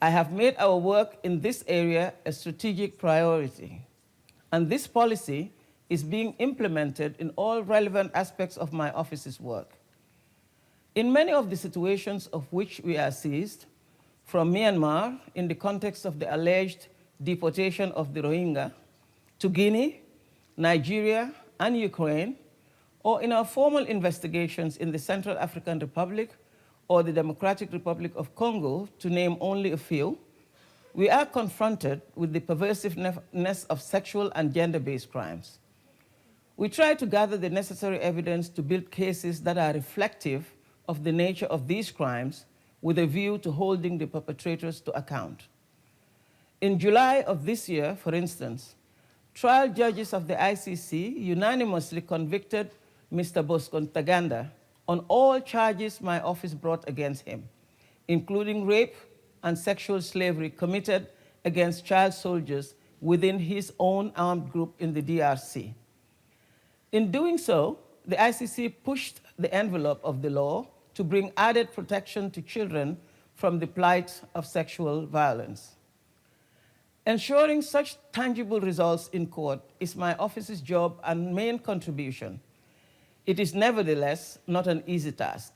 I have made our work in this area a strategic priority, and this policy is being implemented in all relevant aspects of my office's work. In many of the situations of which we are seized, from Myanmar in the context of the alleged deportation of the Rohingya, to Guinea, Nigeria, and Ukraine, or in our formal investigations in the Central African Republic or the Democratic Republic of Congo, to name only a few, we are confronted with the pervasiveness of sexual and gender-based crimes. We try to gather the necessary evidence to build cases that are reflective of the nature of these crimes with a view to holding the perpetrators to account. In July of this year, for instance, trial judges of the ICC unanimously convicted Mr. Bosco Ntaganda on all charges my office brought against him, including rape and sexual slavery committed against child soldiers within his own armed group in the DRC. In doing so, the ICC pushed the envelope of the law to bring added protection to children from the plight of sexual violence. Ensuring such tangible results in court is my office's job and main contribution. It is nevertheless not an easy task.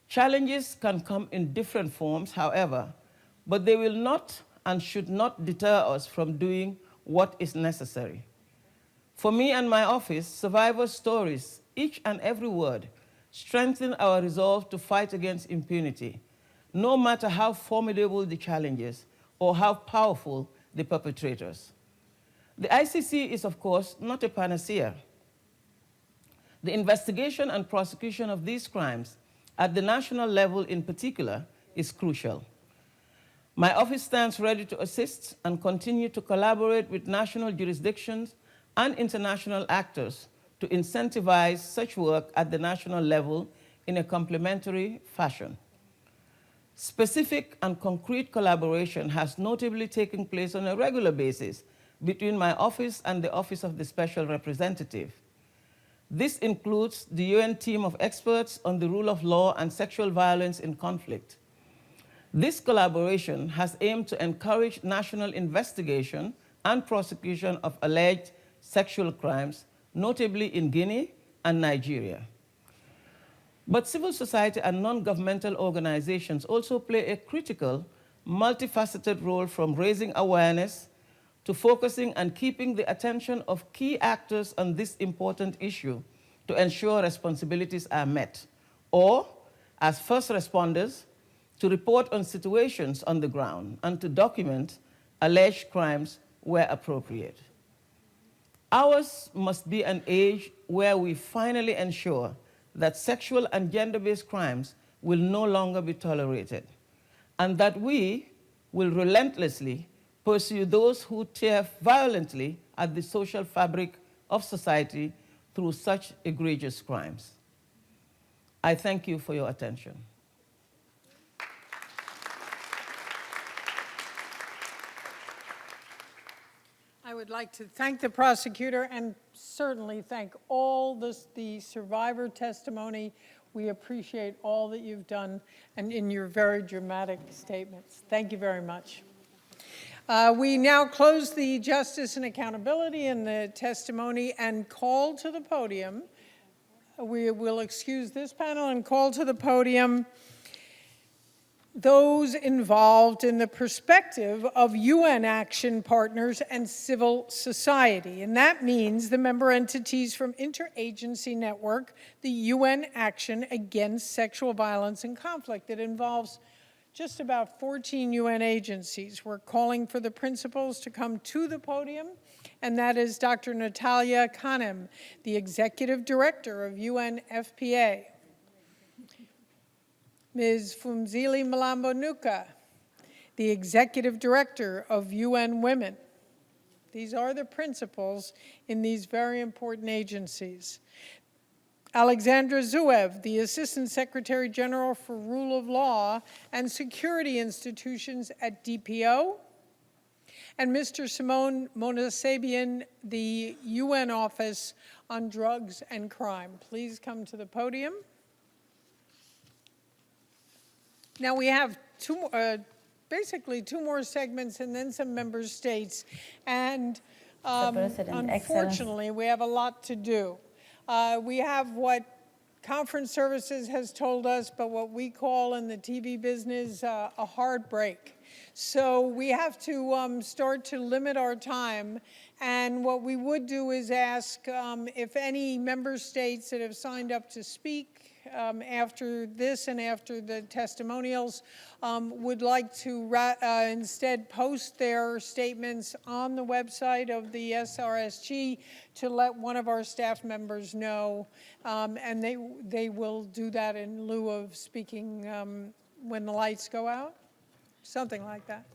Challenges can come in different forms, however, but they will not and should not deter us from doing what is necessary. For me and my office, survivor stories, each and every word, strengthen our resolve to fight against impunity, no matter how formidable the challenges or how powerful the perpetrators. The ICC is, of course, not a panacea. The investigation and prosecution of these crimes at the national level in particular is crucial. My office stands ready to assist and continue to collaborate with national jurisdictions and international actors to incentivize such work at the national level in a complementary fashion. Specific and concrete collaboration has notably taken place on a regular basis between my office and the Office of the Special Representative. This includes the UN team of experts on the rule of law and sexual violence in conflict, This collaboration has aimed to encourage national investigation and prosecution of alleged sexual crimes, notably in Guinea and Nigeria. But civil society and non-governmental organizations also play a critical, multifaceted role, from raising awareness to focusing and keeping the attention of key actors on this important issue to ensure responsibilities are met, or as first responders, to report on situations on the ground and to document alleged crimes where appropriate. Ours must be an age where we finally ensure that sexual and gender-based crimes will no longer be tolerated, and that we will relentlessly pursue those who tear violently at the social fabric of society through such egregious crimes. I thank you for your attention. I would like to thank the prosecutor and certainly thank all the survivor testimony. We appreciate all that you've done and in your very dramatic statements. Thank you very much. We now close the justice and accountability and the testimony and call to the podium. We will excuse this panel and call to the podium those involved in the perspective of UN action partners and civil society. And that means the member entities from Interagency Network, the UN Action Against Sexual Violence and Conflict. It involves just about 14 UN agencies. We're calling for the principals to come to the podium, and that is Dr. Natalia Kanem, the Executive Director of UNFPA. Ms. Phumzile Mlambo-Nuka, the Executive Director of UN Women. These are the principals in these very important agencies. Alexandra Zuev, the Assistant Secretary General for Rule of Law and Security Institutions at DPO. And Mr. Simone Monasabian, the UN Office on Drugs and Crime. Please come to the podium. Now we have basically two more segments and then some member states. And unfortunately, we have a lot to do. We have what Conference Services has told us, but what we call in the TV business a hard break. So we have to start to limit our time. And what we would do is ask if any member states that have signed up to speak after this and after the testimonials would like to instead post their statements on the website of the SRSG to let one of our staff members know, and they will do that in lieu of speaking when the lights go out, something like that.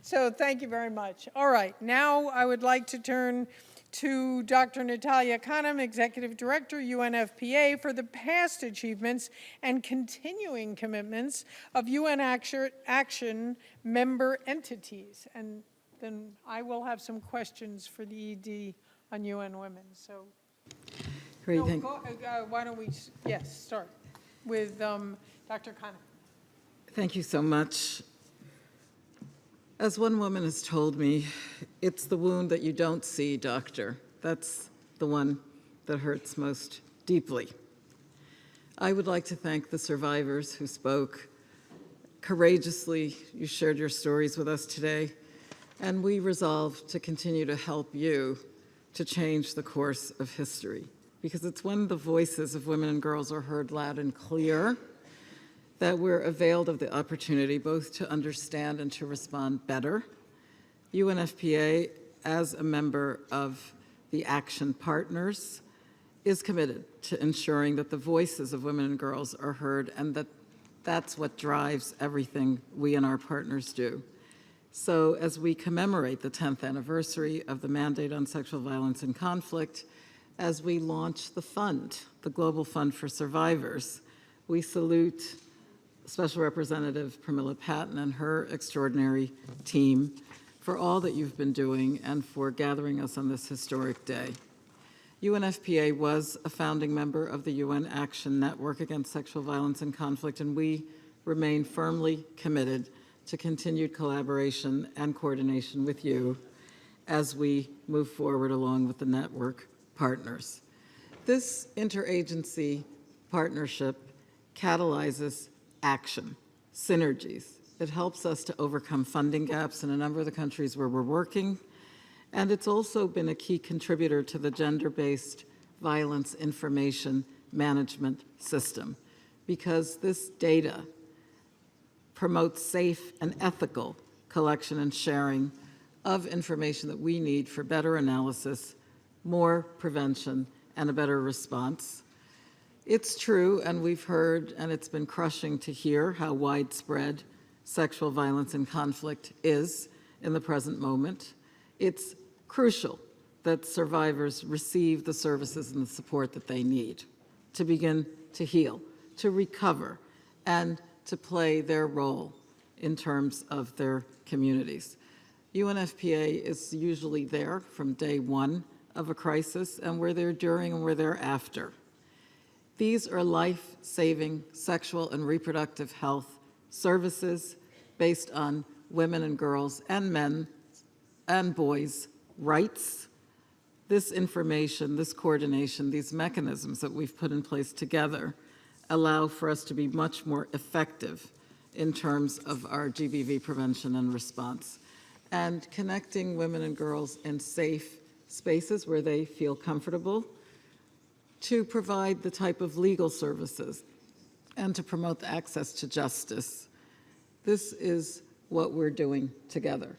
So thank you very much. All right, now I would like to turn to Dr. Natalia Kanem, Executive Director, UNFPA, for the past achievements and continuing commitments of UN Action member entities. And then I will have some questions for the ED on UN Women. So, great, why don't we, start with Dr. Kanem. Thank you so much. As one woman has told me, it's the wound that you don't see, doctor. That's the one that hurts most deeply. I would like to thank the survivors who spoke courageously. You shared your stories with us today, and we resolve to continue to help you to change the course of history, because it's when the voices of women and girls are heard loud and clear that we're availed of the opportunity both to understand and to respond better. UNFPA, as a member of the Action Partners, is committed to ensuring that the voices of women and girls are heard, and that's what drives everything we and our partners do. So as we commemorate the 10th anniversary of the Mandate on Sexual Violence and Conflict, as we launch the fund, the Global Fund for Survivors, we salute Special Representative Pramila Patten and her extraordinary team for all that you've been doing and for gathering us on this historic day. UNFPA was a founding member of the UN Action Network Against Sexual Violence and Conflict, and we remain firmly committed to continued collaboration and coordination with you as we move forward along with the network partners. This interagency partnership catalyzes action, synergies. It helps us to overcome funding gaps in a number of the countries where we're working, and it's also been a key contributor to the gender-based violence information management system, because this data promotes safe and ethical collection and sharing of information that we need for better analysis, more prevention, and a better response. It's true, and we've heard, and it's been crushing to hear how widespread sexual violence and conflict is in the present moment. It's crucial that survivors receive the services and the support that they need to begin to heal, to recover, and to play their role in terms of their communities. UNFPA is usually there from day one of a crisis, and we're there during and we're there after. These are life-saving sexual and reproductive health services based on women and girls and men and boys' rights. This information, this coordination, these mechanisms that we've put in place together allow for us to be much more effective in terms of our GBV prevention and response. And connecting women and girls in safe spaces where they feel comfortable to provide the type of legal services and to promote the access to justice. This is what we're doing together.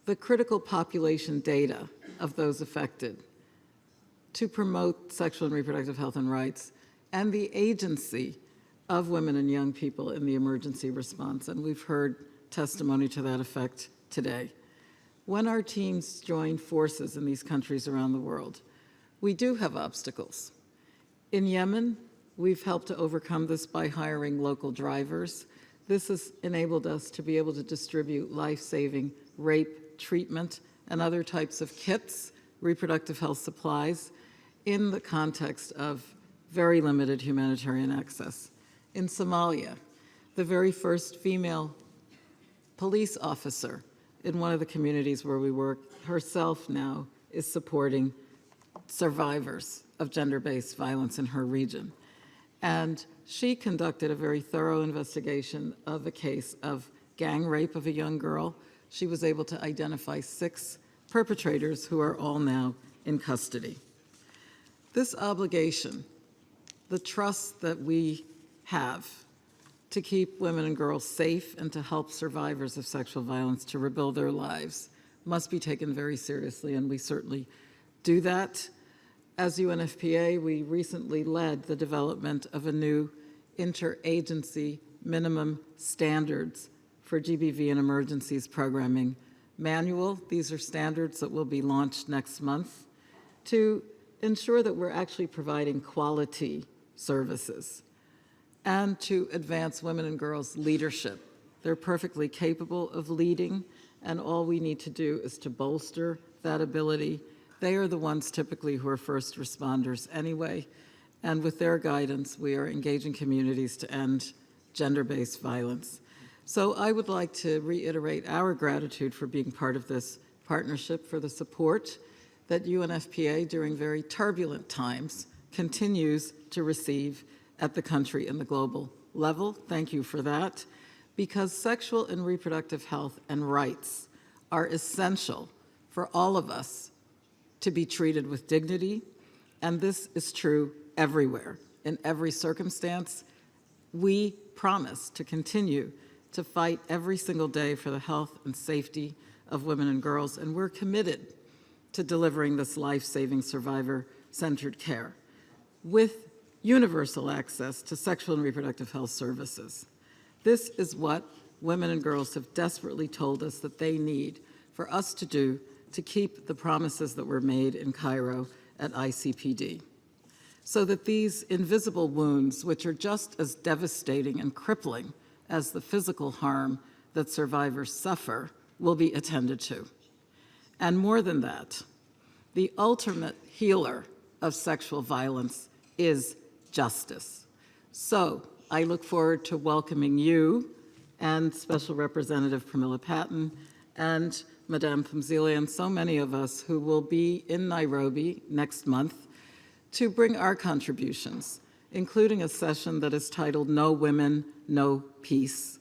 The critical population data of those affected to promote sexual and reproductive health and rights, and the agency of women and young people in the emergency response. And we've heard testimony to that effect today. When our teams join forces in these countries around the world, we do have obstacles. In Yemen, we've helped to overcome this by hiring local drivers. This has enabled us to be able to distribute life-saving rape treatment and other types of kits, reproductive health supplies, in the context of very limited humanitarian access. In Somalia, the very first female police officer in one of the communities where we work, herself now is supporting survivors of gender-based violence in her region. And she conducted a very thorough investigation of a case of gang rape of a young girl. She was able to identify 6 perpetrators who are all now in custody. This obligation, the trust that we have to keep women and girls safe and to help survivors of sexual violence to rebuild their lives, must be taken very seriously, and we certainly do that. As UNFPA, we recently led the development of a new interagency minimum standards for GBV and emergencies programming manual. These are standards that will be launched next month to ensure that we're actually providing quality services and to advance women and girls' leadership. They're perfectly capable of leading, and all we need to do is to bolster that ability. They are the ones typically who are first responders anyway, and with their guidance, we are engaging communities to end gender-based violence. So I would like to reiterate our gratitude for being part of this partnership, for the support that UNFPA during very turbulent times continues to receive at the country and the global level. Thank you for that, because sexual and reproductive health and rights are essential for all of us to be treated with dignity, and this is true everywhere, in every circumstance. We promise to continue to fight every single day for the health and safety of women and girls, and we're committed to delivering this life-saving survivor-centered care with universal access to sexual and reproductive health services. This is what women and girls have desperately told us that they need for us to do to keep the promises that were made in Cairo at ICPD, so that these invisible wounds, which are just as devastating and crippling as the physical harm that survivors suffer, will be attended to. And more than that, the ultimate healer of sexual violence is justice. So I look forward to welcoming you and Special Representative Pramila Patten and Madame Phumzile and so many of us who will be in Nairobi next month to bring our contributions, including a session that is titled No Women, No Peace.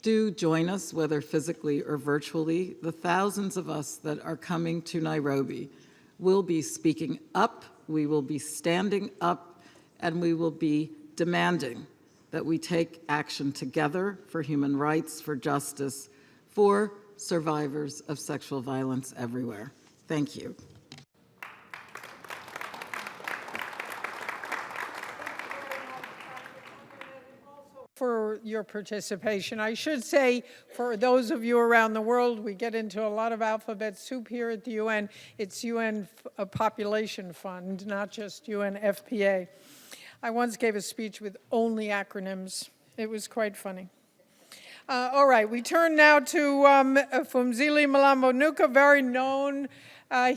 Do join us, whether physically or virtually. The thousands of us that are coming to Nairobi will be speaking up, we will be standing up, and we will be demanding that we take action together for human rights, for justice, for survivors of sexual violence everywhere. Thank you. For your participation. I should say, for those of you around the world, we get into a lot of alphabet soup here at the UN. It's UN Population Fund, not just UNFPA. I once gave a speech with only acronyms. It was quite funny. All right, we turn now to Phumzile Mlambo Ngcuka, very known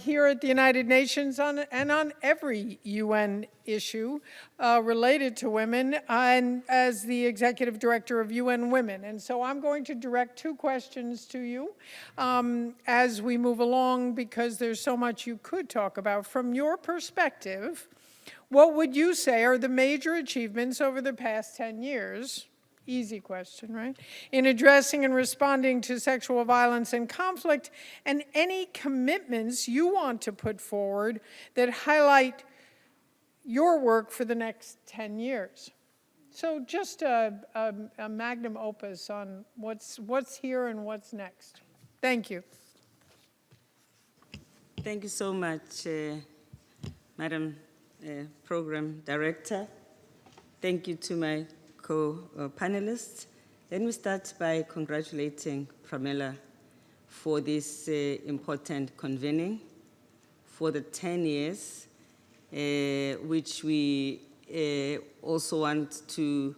here at the United Nations and on every UN issue related to women, and as the Executive Director of UN Women. And so I'm going to direct two questions to you as we move along, because there's so much you could talk about. From your perspective, what would you say are the major achievements over the past 10 years? Easy question, right? In addressing and responding to sexual violence and conflict, and any commitments you want to put forward that highlight your work for the next 10 years. So just a magnum opus on what's here and what's next. Thank you. Thank you so much, Madam Program Director. Thank you to my co-panelists. Let me start by congratulating Pramila for this important convening for the 10 years, which we also want to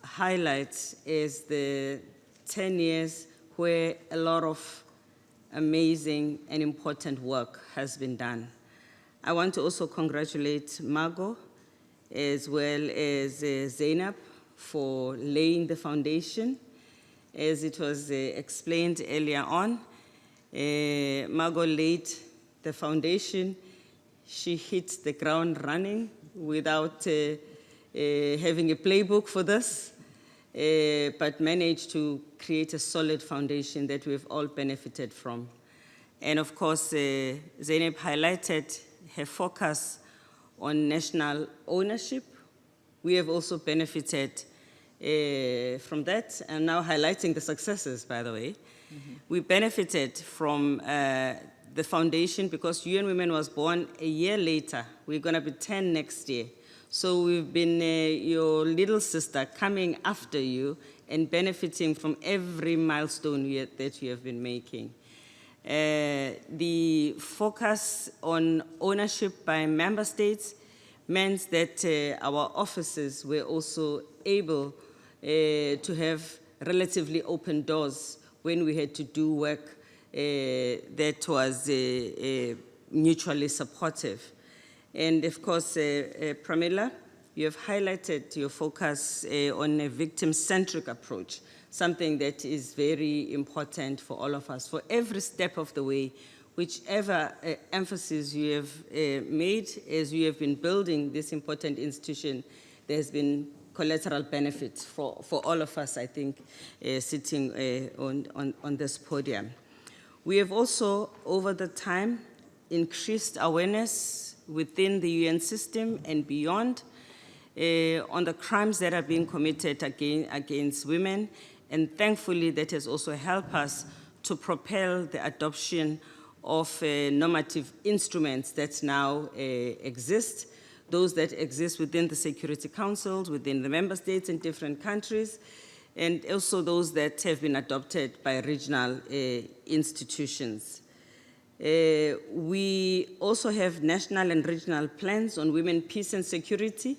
highlight as the 10 years where a lot of amazing and important work has been done. I want to also congratulate Margot as well as Zainab for laying the foundation. As it was explained earlier on, Margot laid the foundation. She hit the ground running without having a playbook for this, but managed to create a solid foundation that we've all benefited from. And of course, Zainab highlighted her focus on national ownership. We have also benefited from that, and now highlighting the successes, by the way. Mm-hmm. We benefited from the foundation because UN Women was born a year later. We're gonna be 10 next year. So we've been your little sister coming after you and benefiting from every milestone that you have been making. The focus on ownership by member states meant that our offices were also able to have relatively open doors when we had to do work that was mutually supportive. And of course, Pramila, you have highlighted your focus on a victim-centric approach, something that is very important for all of us, for every step of the way, whichever emphasis you have made as you have been building this important institution, there's been collateral benefits for all of us, I think, sitting on this podium. We have also, over the time, increased awareness within the UN system and beyond on the crimes that are being committed against women, and thankfully that has also helped us to propel the adoption of normative instruments that now exist, those that exist within the Security Councils, within the member states in different countries, and also those that have been adopted by regional institutions. We also have national and regional plans on women, peace and security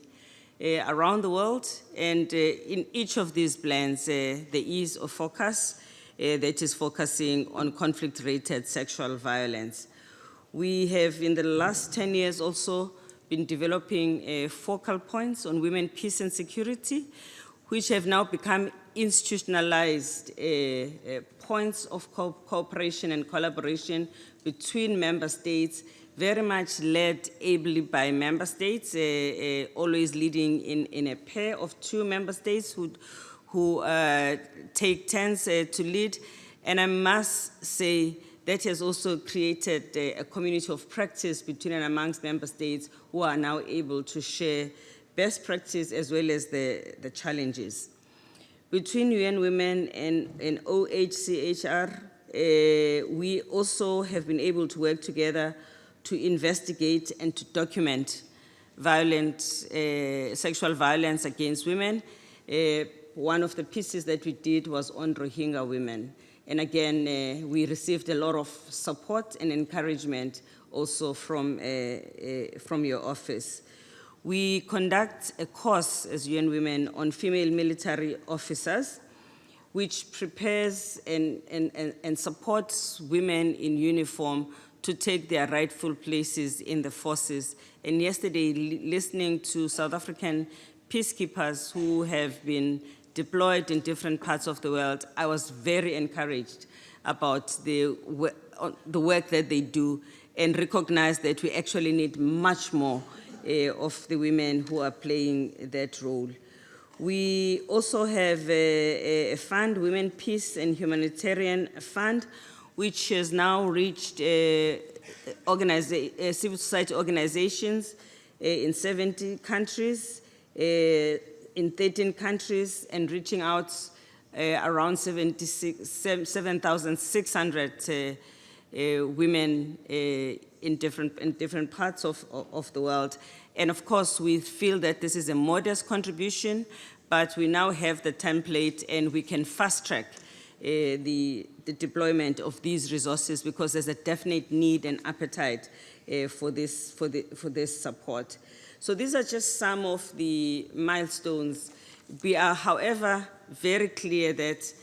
around the world, and in each of these plans there is a focus that is focusing on conflict-related sexual violence. We have in the last 10 years also been developing focal points on women, peace and security, which have now become institutionalized points of cooperation and collaboration between member states, very much led ably by member states, always leading in a pair of two member states who take turns to lead. And I must say that has also created a community of practice between and amongst member states who are now able to share best practice as well as the challenges. Between UN Women and OHCHR, we also have been able to work together to investigate and to document sexual violence against women. One of the pieces that we did was on Rohingya women. And again, we received a lot of support and encouragement also from your office. We conduct a course as UN Women on female military officers, which prepares and supports women in uniform to take their rightful places in the forces. And yesterday, listening to South African peacekeepers who have been deployed in different parts of the world, I was very encouraged about the work that they do and recognize that we actually need much more of the women who are playing that role. We also have a fund, Women, Peace and Humanitarian Fund, which has now reached civil society organizations in 70 countries, in 13 countries, and reaching out around 7,600 women in different parts of the world. And of course, we feel that this is a modest contribution, but we now have the template and we can fast track the deployment of these resources because there's a definite need and appetite for this support. So these are just some of the milestones. We are, however, very clear that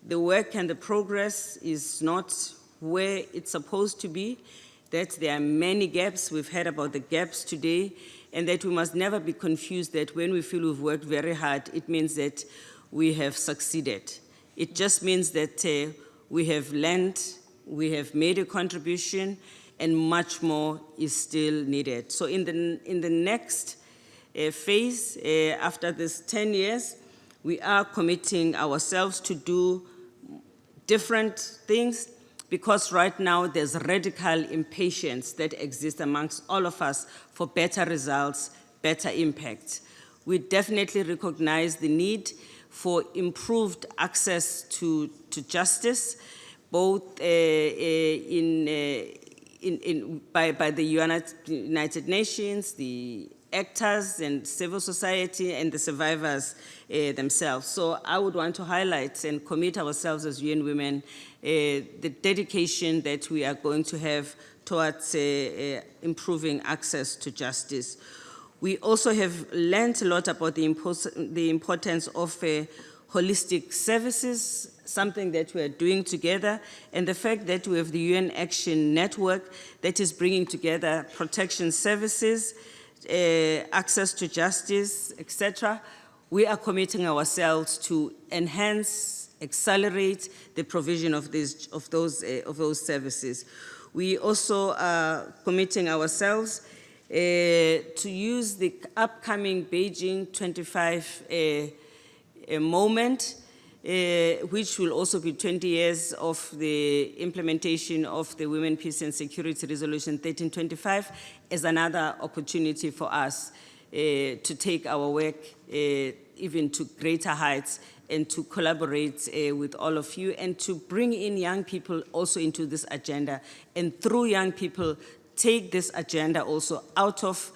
the work and the progress is not where it's supposed to be, that there are many gaps. We've heard about the gaps today, and that we must never be confused that when we feel we've worked very hard, it means that we have succeeded. It just means that we have learned, we have made a contribution, and much more is still needed. So in the next phase, after this 10 years, we are committing ourselves to do different things because right now there's radical impatience that exists amongst all of us for better results, better impact. We definitely recognize the need for improved access to justice, both by the United Nations, the actors and civil society, and the survivors themselves. So I would want to highlight and commit ourselves as UN Women the dedication that we are going to have towards improving access to justice. We also have learned a lot about the importance of holistic services, something that we are doing together, and the fact that we have the UN Action Network that is bringing together protection services, access to justice, etc. We are committing ourselves to enhance, accelerate the provision of those services. We also are committing ourselves to use the upcoming Beijing 25 moment, which will also be 20 years of the implementation of the Women, Peace and Security Resolution 1325 as another opportunity for us to take our work even to greater heights and to collaborate with all of you and to bring in young people also into this agenda, and through young people take this agenda also out of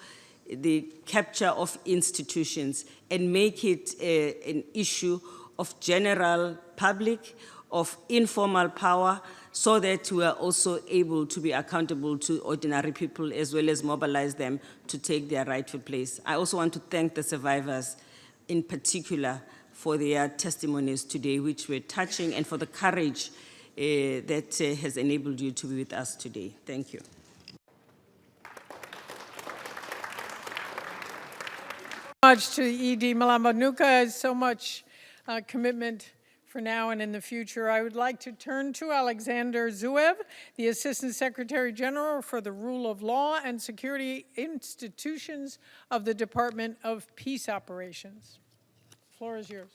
the capture of institutions and make it an issue of general public, of informal power, so that we are also able to be accountable to ordinary people as well as mobilize them to take their rightful place. I also want to thank the survivors in particular for their testimonies today, which were touching, and for the courage that has enabled you to be with us today. Thank you. Much to ED Malamanuka, so much commitment for now and in the future. I would like to turn to Alexander Zuev, the Assistant Secretary General for the Rule of Law and Security Institutions of the Department of Peace Operations. The floor is yours.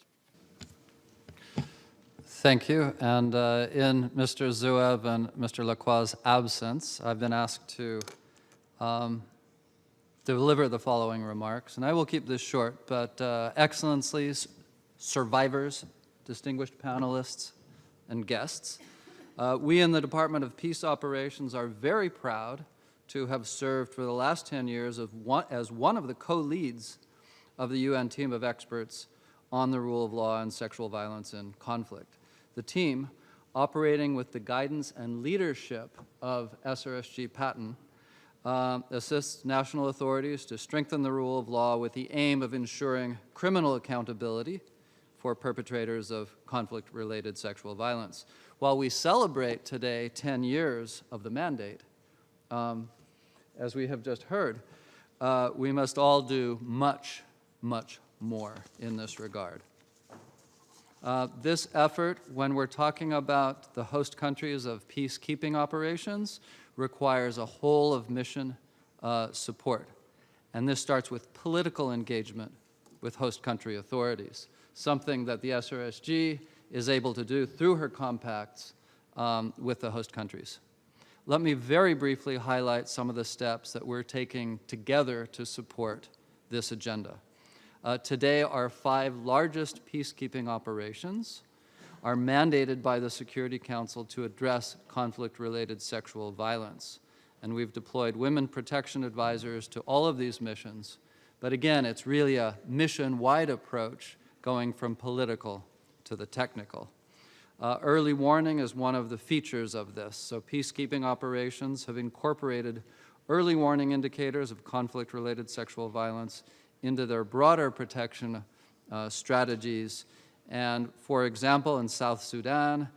Thank you. And in Mr. Zuev and Mr. Lacroix's absence, I've been asked to deliver the following remarks. And I will keep this short, but excellencies, survivors, distinguished panelists, and guests, we in the Department of Peace Operations are very proud to have served for the last 10 years as one of the co-leads of the UN team of experts on the rule of law and sexual violence in conflict. The team, operating with the guidance and leadership of SRSG Patton, assists national authorities to strengthen the rule of law with the aim of ensuring criminal accountability for perpetrators of conflict-related sexual violence. While we celebrate today 10 years of the mandate, as we have just heard, we must all do much, much more in this regard. This effort, when we're talking about the host countries of peacekeeping operations, requires a whole of mission support. And this starts with political engagement with host country authorities, something that the SRSG is able to do through her compacts with the host countries. Let me very briefly highlight some of the steps that we're taking together to support this agenda. Today, our 5 largest peacekeeping operations are mandated by the Security Council to address conflict-related sexual violence. And we've deployed women protection advisors to all of these missions. But again, it's really a mission-wide approach going from political to the technical. Early warning is one of the features of this. So peacekeeping operations have incorporated early warning indicators of conflict-related sexual violence into their broader protection strategies. And for example, in South Sudan,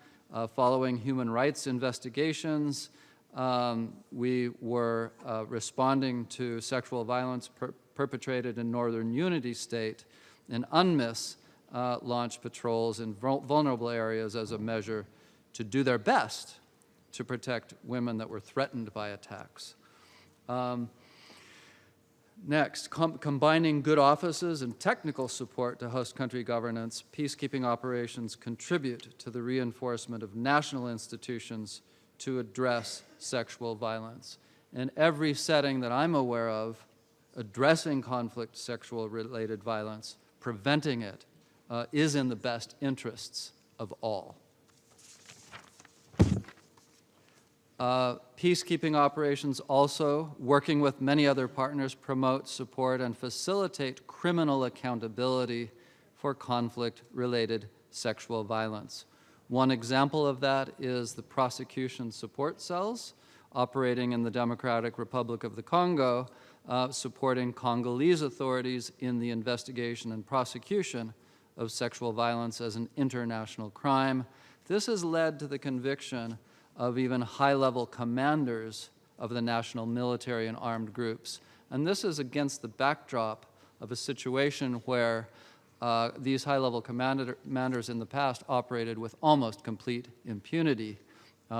following human rights investigations, we were responding to sexual violence perpetrated in Northern Unity State, and UNMISS launched patrols in vulnerable areas as a measure to do their best to protect women that were threatened by attacks. Next, combining good offices and technical support to host country governance, peacekeeping operations contribute to the reinforcement of national institutions to address sexual violence. In every setting that I'm aware of, addressing conflict sexual-related violence, preventing it, is in the best interests of all. Peacekeeping operations also, working with many other partners, promote, support, and facilitate criminal accountability for conflict-related sexual violence. One example of that is the prosecution support cells operating in the Democratic Republic of the Congo, supporting Congolese authorities in the investigation and prosecution of sexual violence as an international crime. This has led to the conviction of even high-level commanders of the national military and armed groups. And this is against the backdrop of a situation where these high-level commanders in the past operated with almost complete impunity,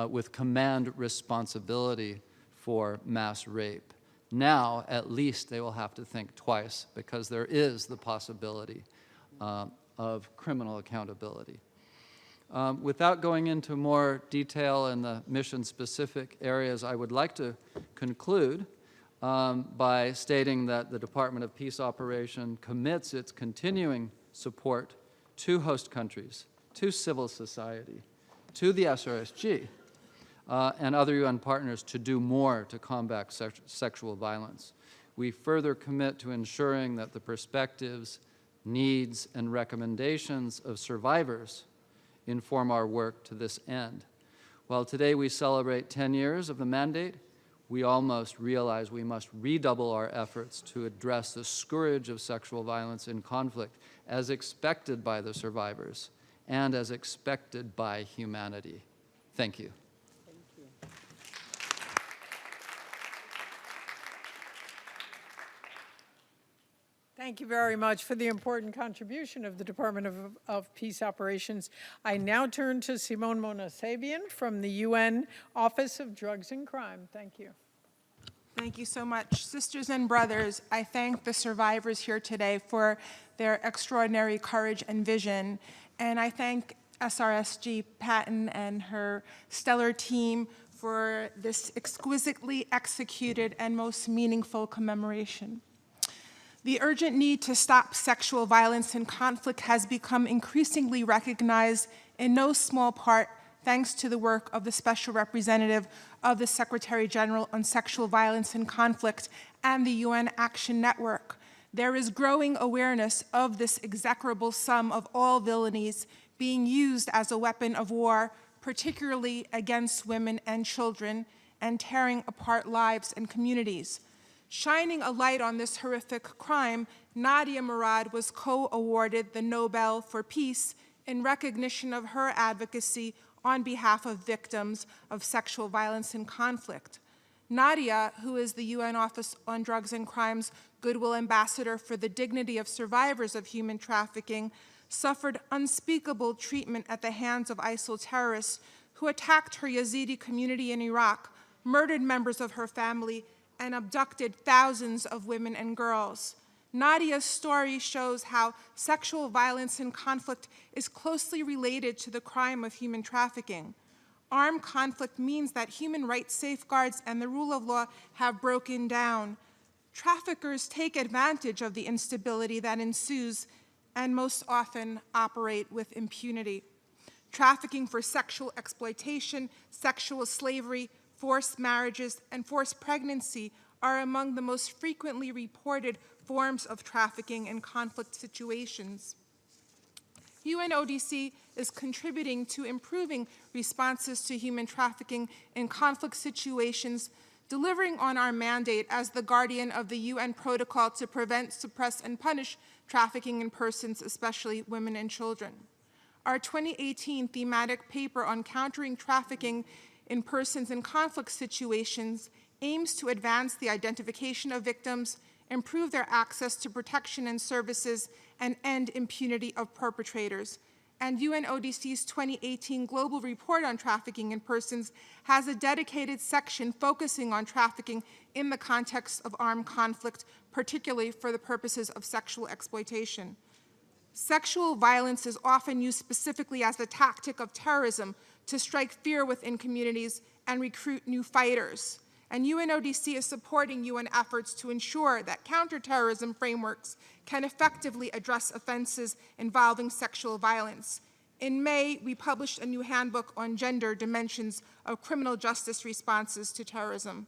with command responsibility for mass rape. Now, at least, they will have to think twice because there is the possibility of criminal accountability. Without going into more detail in the mission-specific areas, I would like to conclude by stating that the Department of Peace Operation commits its continuing support to host countries, to civil society, to the SRSG, and other UN partners to do more to combat sexual violence. We further commit to ensuring that the perspectives, needs, and recommendations of survivors inform our work to this end. While today we celebrate 10 years of the mandate, we almost realize we must redouble our efforts to address the scourge of sexual violence in conflict as expected by the survivors and as expected by humanity. Thank you. Thank you very much for the important contribution of the Department of Peace Operations. I now turn to Simone Mona-Sabian from the UN Office of Drugs and Crime. Thank you. Thank you so much. Sisters and brothers, I thank the survivors here today for their extraordinary courage and vision, and I thank SRSG Patton and her stellar team for this exquisitely executed and most meaningful commemoration. The urgent need to stop sexual violence and conflict has become increasingly recognized in no small part thanks to the work of the Special Representative of the Secretary General on Sexual Violence and Conflict and the UN Action Network. There is growing awareness of this execrable sum of all villainies being used as a weapon of war, particularly against women and children, and tearing apart lives and communities. Shining a light on this horrific crime, Nadia Murad was co-awarded the Nobel for Peace in recognition of her advocacy on behalf of victims of sexual violence and conflict. Nadia, who is the UN Office on Drugs and Crime's Goodwill Ambassador for the Dignity of Survivors of Human Trafficking, suffered unspeakable treatment at the hands of ISIL terrorists who attacked her Yazidi community in Iraq, murdered members of her family, and abducted thousands of women and girls. Nadia's story shows how sexual violence and conflict is closely related to the crime of human trafficking. Armed conflict means that human rights safeguards and the rule of law have broken down. Traffickers take advantage of the instability that ensues and most often operate with impunity. Trafficking for sexual exploitation, sexual slavery, forced marriages, and forced pregnancy are among the most frequently reported forms of trafficking in conflict situations. UNODC is contributing to improving responses to human trafficking in conflict situations, delivering on our mandate as the guardian of the UN protocol to prevent, suppress, and punish trafficking in persons, especially women and children. Our 2018 thematic paper on countering trafficking in persons in conflict situations aims to advance the identification of victims, improve their access to protection and services, and end impunity of perpetrators. And UNODC's 2018 Global Report on Trafficking in Persons has a dedicated section focusing on trafficking in the context of armed conflict, particularly for the purposes of sexual exploitation. Sexual violence is often used specifically as a tactic of terrorism to strike fear within communities and recruit new fighters. And UNODC is supporting UN efforts to ensure that counterterrorism frameworks can effectively address offenses involving sexual violence. In May, we published a new handbook on gender dimensions of criminal justice responses to terrorism.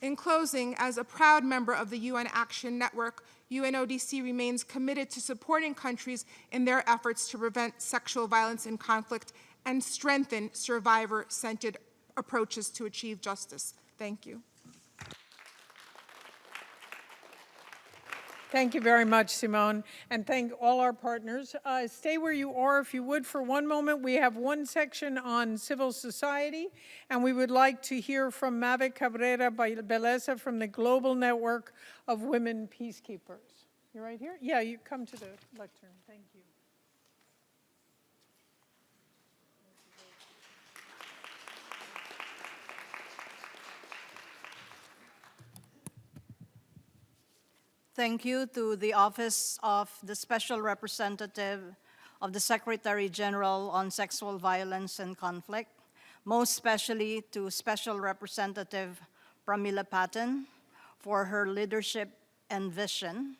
In closing, as a proud member of the UN Action Network, UNODC remains committed to supporting countries in their efforts to prevent sexual violence in conflict and strengthen survivor-centered approaches to achieve justice. Thank you. Thank you very much, Simone, and thank all our partners. Stay where you are, if you would, for one moment. We have one section on civil society, and we would like to hear from Mavic Cabrera Beleza from the Global Network of Women Peacekeepers. You're right here? Yeah, you come to the lectern. Thank you. Thank you to the Office of the Special Representative of the Secretary General on Sexual Violence and Conflict, most especially to Special Representative Pramila Patten for her leadership and vision,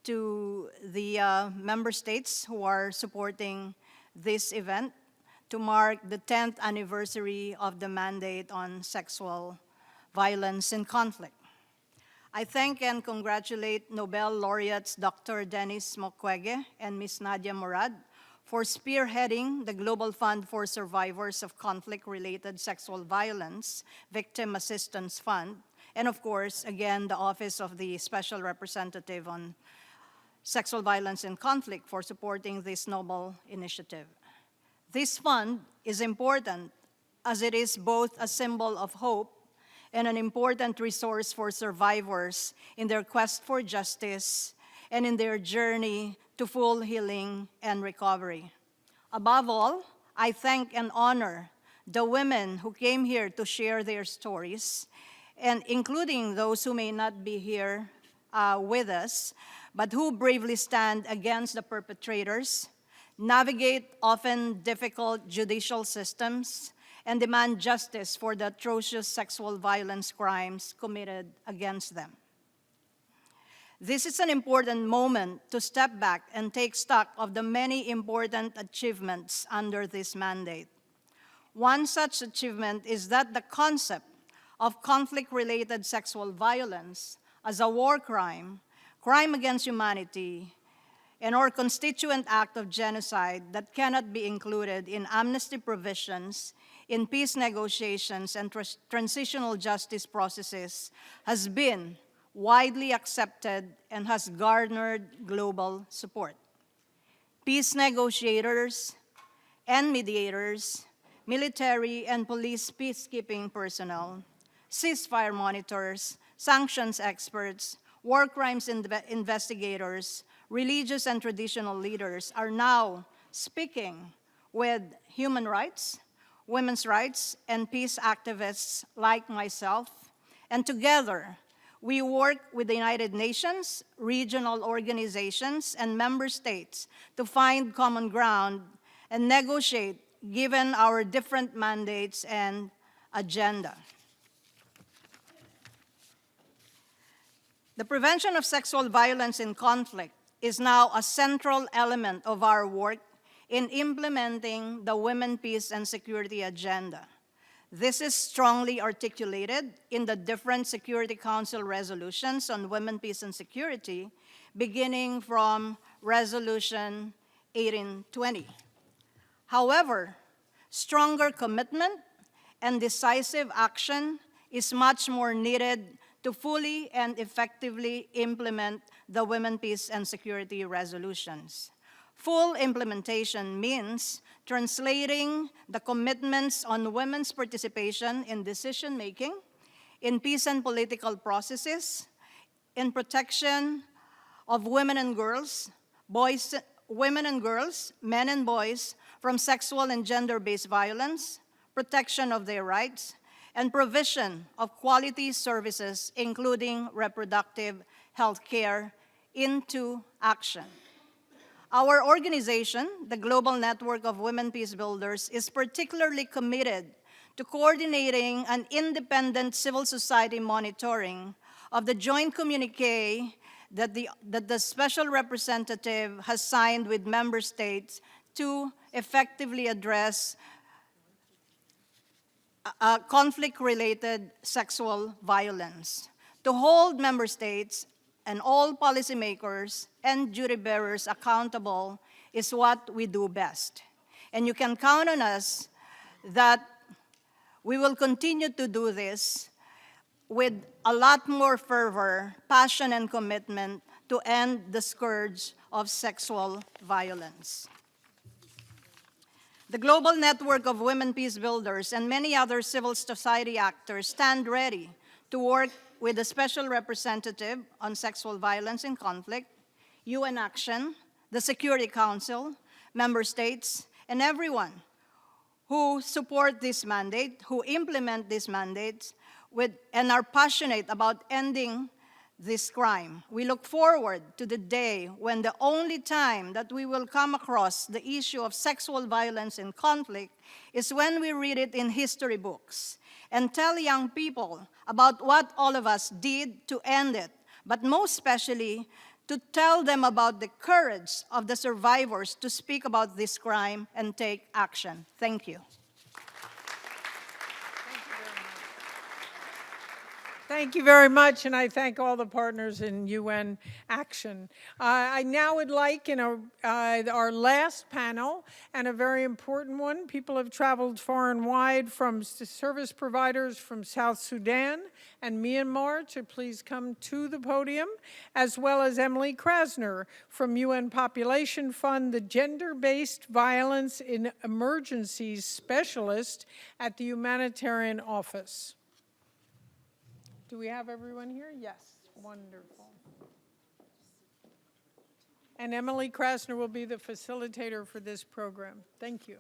to the member states who are supporting this event to mark the 10th anniversary of the mandate on sexual violence and conflict. I thank and congratulate Nobel laureates Dr. Denis Mukwege and Ms. Nadia Murad for spearheading the Global Fund for Survivors of Conflict-Related Sexual Violence Victim Assistance Fund, and of course, again, the Office of the Special Representative on Sexual Violence and Conflict for supporting this noble initiative. This fund is important as it is both a symbol of hope and an important resource for survivors in their quest for justice and in their journey to full healing and recovery. Above all, I thank and honor the women who came here to share their stories, and including those who may not be here with us, but who bravely stand against the perpetrators, navigate often difficult judicial systems, and demand justice for the atrocious sexual violence crimes committed against them. This is an important moment to step back and take stock of the many important achievements under this mandate. One such achievement is that the concept of conflict-related sexual violence as a war crime, crime against humanity, and/or constituent act of genocide that cannot be included in amnesty provisions in peace negotiations and transitional justice processes has been widely accepted and has garnered global support. Peace negotiators and mediators, military and police peacekeeping personnel, ceasefire monitors, sanctions experts, war crimes investigators, religious and traditional leaders are now speaking with human rights, women's rights, and peace activists like myself, and together we work with the United Nations, regional organizations, and member states to find common ground and negotiate given our different mandates and agenda. The prevention of sexual violence in conflict is now a central element of our work in implementing the Women, Peace, and Security agenda. This is strongly articulated in the different Security Council resolutions on women, peace, and security, beginning from Resolution 1820. However, stronger commitment and decisive action is much more needed to fully and effectively implement the Women, Peace, and Security resolutions. Full implementation means translating the commitments on women's participation in decision-making, in peace and political processes, in protection of women and girls, men and boys from sexual and gender-based violence, protection of their rights, and provision of quality services, including reproductive health care, into action. Our organization, the Global Network of Women Peace Builders, is particularly committed to coordinating an independent civil society monitoring of the joint communique that the Special Representative has signed with member states to effectively address conflict-related sexual violence, to hold member states and all policymakers and duty bearers accountable is what we do best. And you can count on us that we will continue to do this with a lot more fervor, passion, and commitment to end the scourge of sexual violence. The Global Network of Women Peace Builders and many other civil society actors stand ready to work with the Special Representative on Sexual Violence in Conflict, UN Action, the Security Council, member states, and everyone who support this mandate, who implement these mandates, and are passionate about ending this crime. We look forward to the day when the only time that we will come across the issue of sexual violence in conflict is when we read it in history books and tell young people about what all of us did to end it, but most especially to tell them about the courage of the survivors to speak about this crime and take action. Thank you. Thank you very much, and I thank all the partners in UN Action. I now would like, in our last panel, and a very important one, people have traveled far and wide from service providers from South Sudan and Myanmar to please come to the podium, as well as Emily Krasner from UN Population Fund, the Gender-Based Violence in Emergencies Specialist at the Humanitarian Office. Do we have everyone here? Yes, wonderful. And Emily Krasner will be the facilitator for this program. Thank you.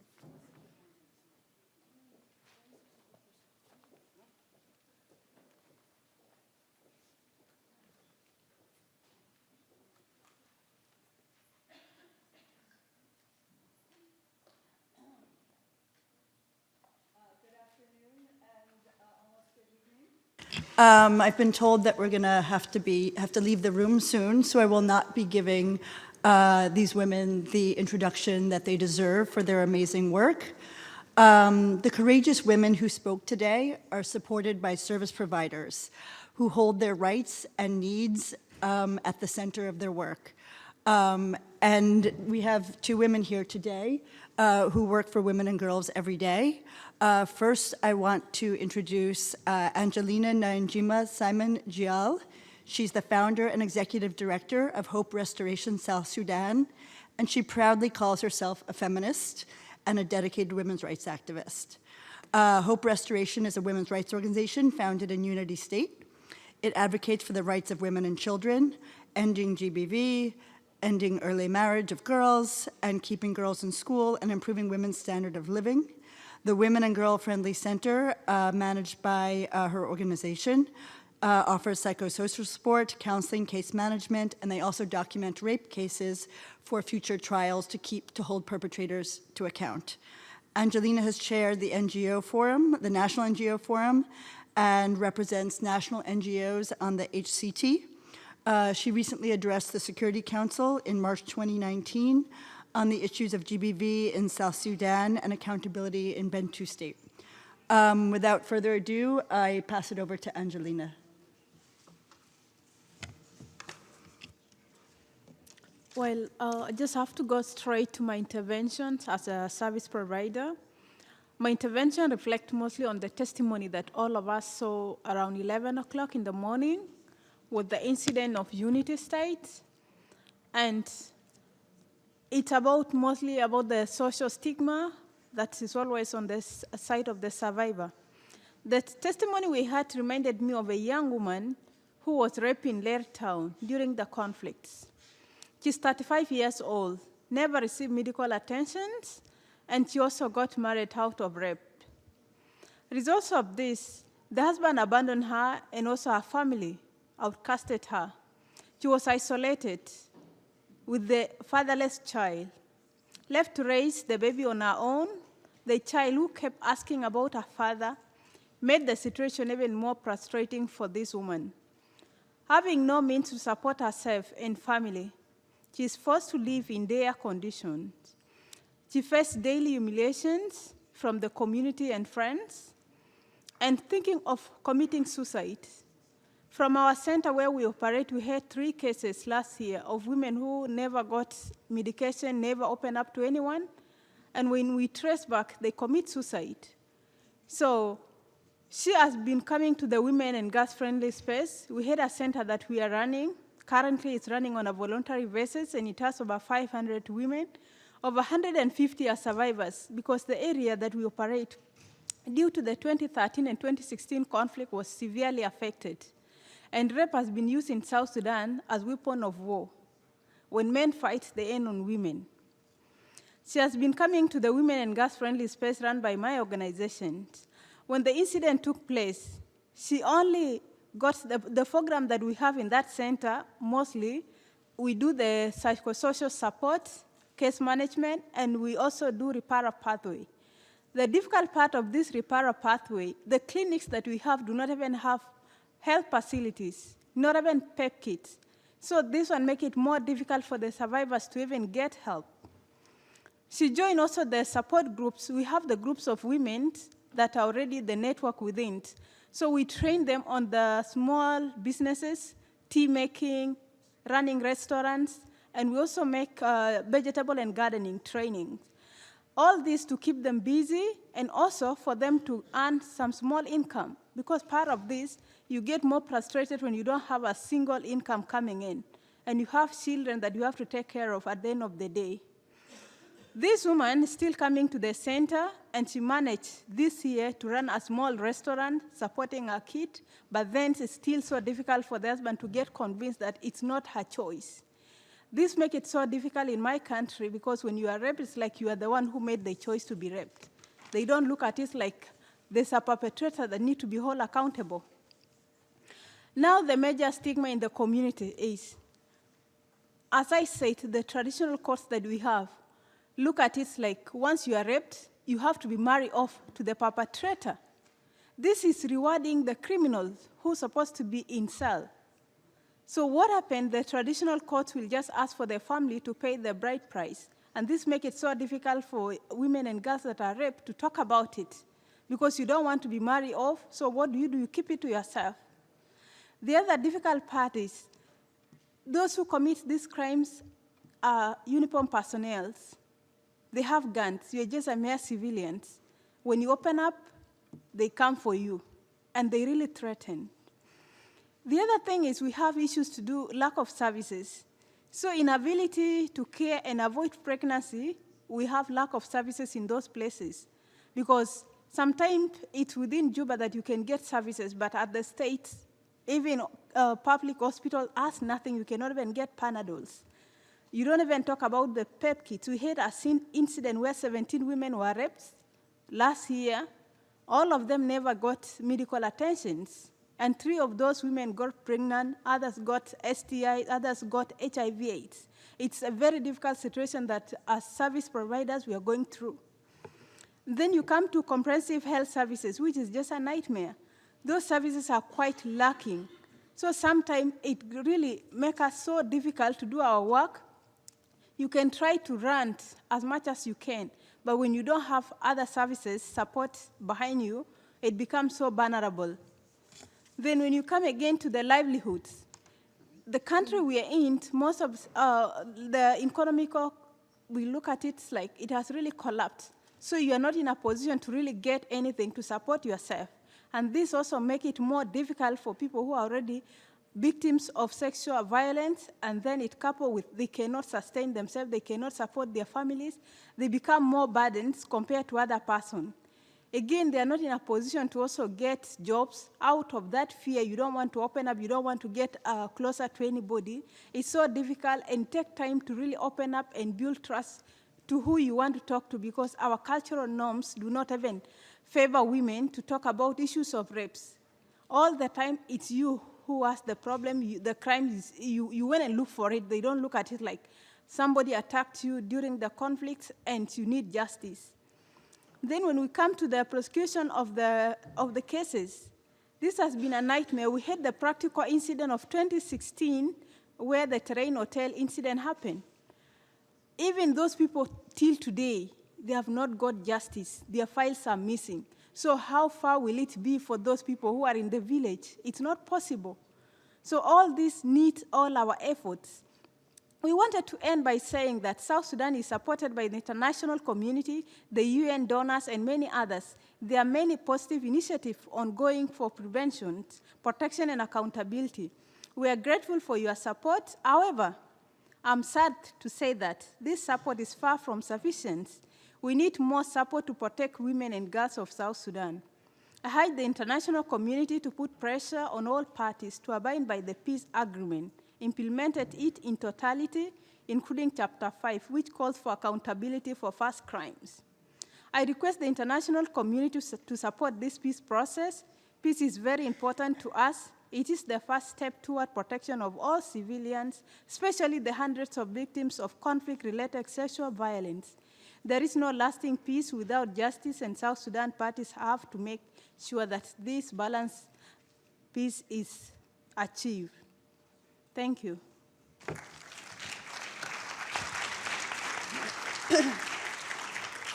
I've been told that we're going to have to leave the room soon, so I will not be giving these women the introduction that they deserve for their amazing work. The courageous women who spoke today are supported by service providers who hold their rights and needs at the center of their work. And we have two women here today who work for women and girls every day. First, I want to introduce Angelina Nyanjima Simon Gial. She's the founder and executive director of Hope Restoration South Sudan, and she proudly calls herself a feminist and a dedicated women's rights activist. Hope Restoration is a women's rights organization founded in Unity State. It advocates for the rights of women and children, ending GBV, ending early marriage of girls, and keeping girls in school, and improving women's standard of living. The Women and Girl Friendly Center, managed by her organization, offers psychosocial support, counseling, case management, and they also document rape cases for future trials to hold perpetrators to account. Angelina has chaired the NGO Forum, the National NGO Forum, and represents national NGOs on the HCT. She recently addressed the Security Council in March 2019 on the issues of GBV in South Sudan and accountability in Bentu State. Without further ado, I pass it over to Angelina. Well, I just have to go straight to my interventions as a service provider. My intervention reflects mostly on the testimony that all of us saw around 11 o'clock in the morning with the incident of Unity State. And it's mostly about the social stigma that is always on the side of the survivor. The testimony we had reminded me of a young woman who was raped in Lair Town during the conflicts. She's 35 years old, never received medical attentions, and she also got married out of rape. Results of this, the husband abandoned her and also her family outcasted her. She was isolated with the fatherless child. Left to raise the baby on her own, the child who kept asking about her father made the situation even more frustrating for this woman. Having no means to support herself and family, she is forced to live in dire conditions. She faced daily humiliations from the community and friends, and thinking of committing suicide. From our center where we operate, we had 3 cases last year of women who never got medication, never opened up to anyone, and when we trace back, they commit suicide. So she has been coming to the Women and Girls Friendly Space. We had a center that we are running. Currently, it's running on a voluntary basis, and it has over 500 women. Over 150 are survivors, because the area that we operate, due to the 2013 and 2016 conflict, was severely affected. And rape has been used in South Sudan as a weapon of war. When men fight, they end on women. She has been coming to the Women and Girls Friendly Space run by my organization. When the incident took place, she only got the program that we have in that center. Mostly, we do the psychosocial support, case management, and we also do referral pathway. The difficult part of this referral pathway, the clinics that we have do not even have health facilities, not even PEP kits. So this one makes it more difficult for the survivors to even get help. She joined also the support groups. We have the groups of women that are already the network within. So we train them on the small businesses, tea making, running restaurants, and we also make vegetable and gardening training. All this to keep them busy and also for them to earn some small income, because part of this, you get more frustrated when you don't have a single income coming in, and you have children that you have to take care of at the end of the day. This woman is still coming to the center, and she managed this year to run a small restaurant supporting her kid, but then it's still so difficult for the husband to get convinced that it's not her choice. This makes it so difficult in my country because when you are raped, it's like you are the one who made the choice to be raped. They don't look at it like there's a perpetrator that needs to be held accountable. Now the major stigma in the community is, as I said, the traditional courts that we have, look at it like once you are raped, you have to be married off to the perpetrator. This is rewarding the criminals who are supposed to be in cell. So what happened, the traditional courts will just ask for their family to pay the bride price. And this makes it so difficult for women and girls that are raped to talk about it because you don't want to be married off, so what do? You keep it to yourself. The other difficult part is those who commit these crimes are uniformed personnel. They have guns. You're just a mere civilian. When you open up, they come for you, and they really threaten. The other thing is we have issues to do, lack of services. So inability to care and avoid pregnancy, we have lack of services in those places because sometimes it's within Juba that you can get services, but at the state, even public hospital has nothing. You cannot even get Panadols. You don't even talk about the PEP kits. We had a incident where 17 women were raped last year. All of them never got medical attentions. And 3 of those women got pregnant, others got STI, others got HIV/AIDS. It's a very difficult situation that as service providers we are going through. Then you come to comprehensive health services, which is just a nightmare. Those services are quite lacking. So sometimes it really makes us so difficult to do our work. You can try to rant as much as you can, but when you don't have other services, support behind you, it becomes so vulnerable. Then when you come again to the livelihoods, the country we are in, most of the economical, we look at it like it has really collapsed. So you are not in a position to really get anything to support yourself. And this also makes it more difficult for people who are already victims of sexual violence, and then it coupled with they cannot sustain themselves, they cannot support their families, they become more burdens compared to other persons. Again, they are not in a position to also get jobs. Out of that fear, you don't want to open up, you don't want to get closer to anybody. It's so difficult and take time to really open up and build trust to who you want to talk to because our cultural norms do not even favor women to talk about issues of rapes. All the time, it's you who has the problem, the crime is, you went and look for it. They don't look at it like somebody attacked you during the conflict and you need justice. Then when we come to the prosecution of the cases, this has been a nightmare. We had the practical incident of 2016 where the Terrain Hotel incident happened. Even those people till today, they have not got justice. Their files are missing. So how far will it be for those people who are in the village? It's not possible. So all this needs all our efforts. We wanted to end by saying that South Sudan is supported by the international community, the UN donors, and many others. There are many positive initiatives ongoing for prevention, protection, and accountability. We are grateful for your support. However, I'm sad to say that this support is far from sufficient. We need more support to protect women and girls of South Sudan. I urge the international community to put pressure on all parties to abide by the peace agreement, implemented it in totality, including Chapter 5, which calls for accountability for past crimes. I request the international community to support this peace process. Peace is very important to us. It is the first step toward protection of all civilians, especially the hundreds of victims of conflict-related sexual violence. There is no lasting peace without justice, and South Sudan parties have to make sure that this balanced peace is achieved. Thank you.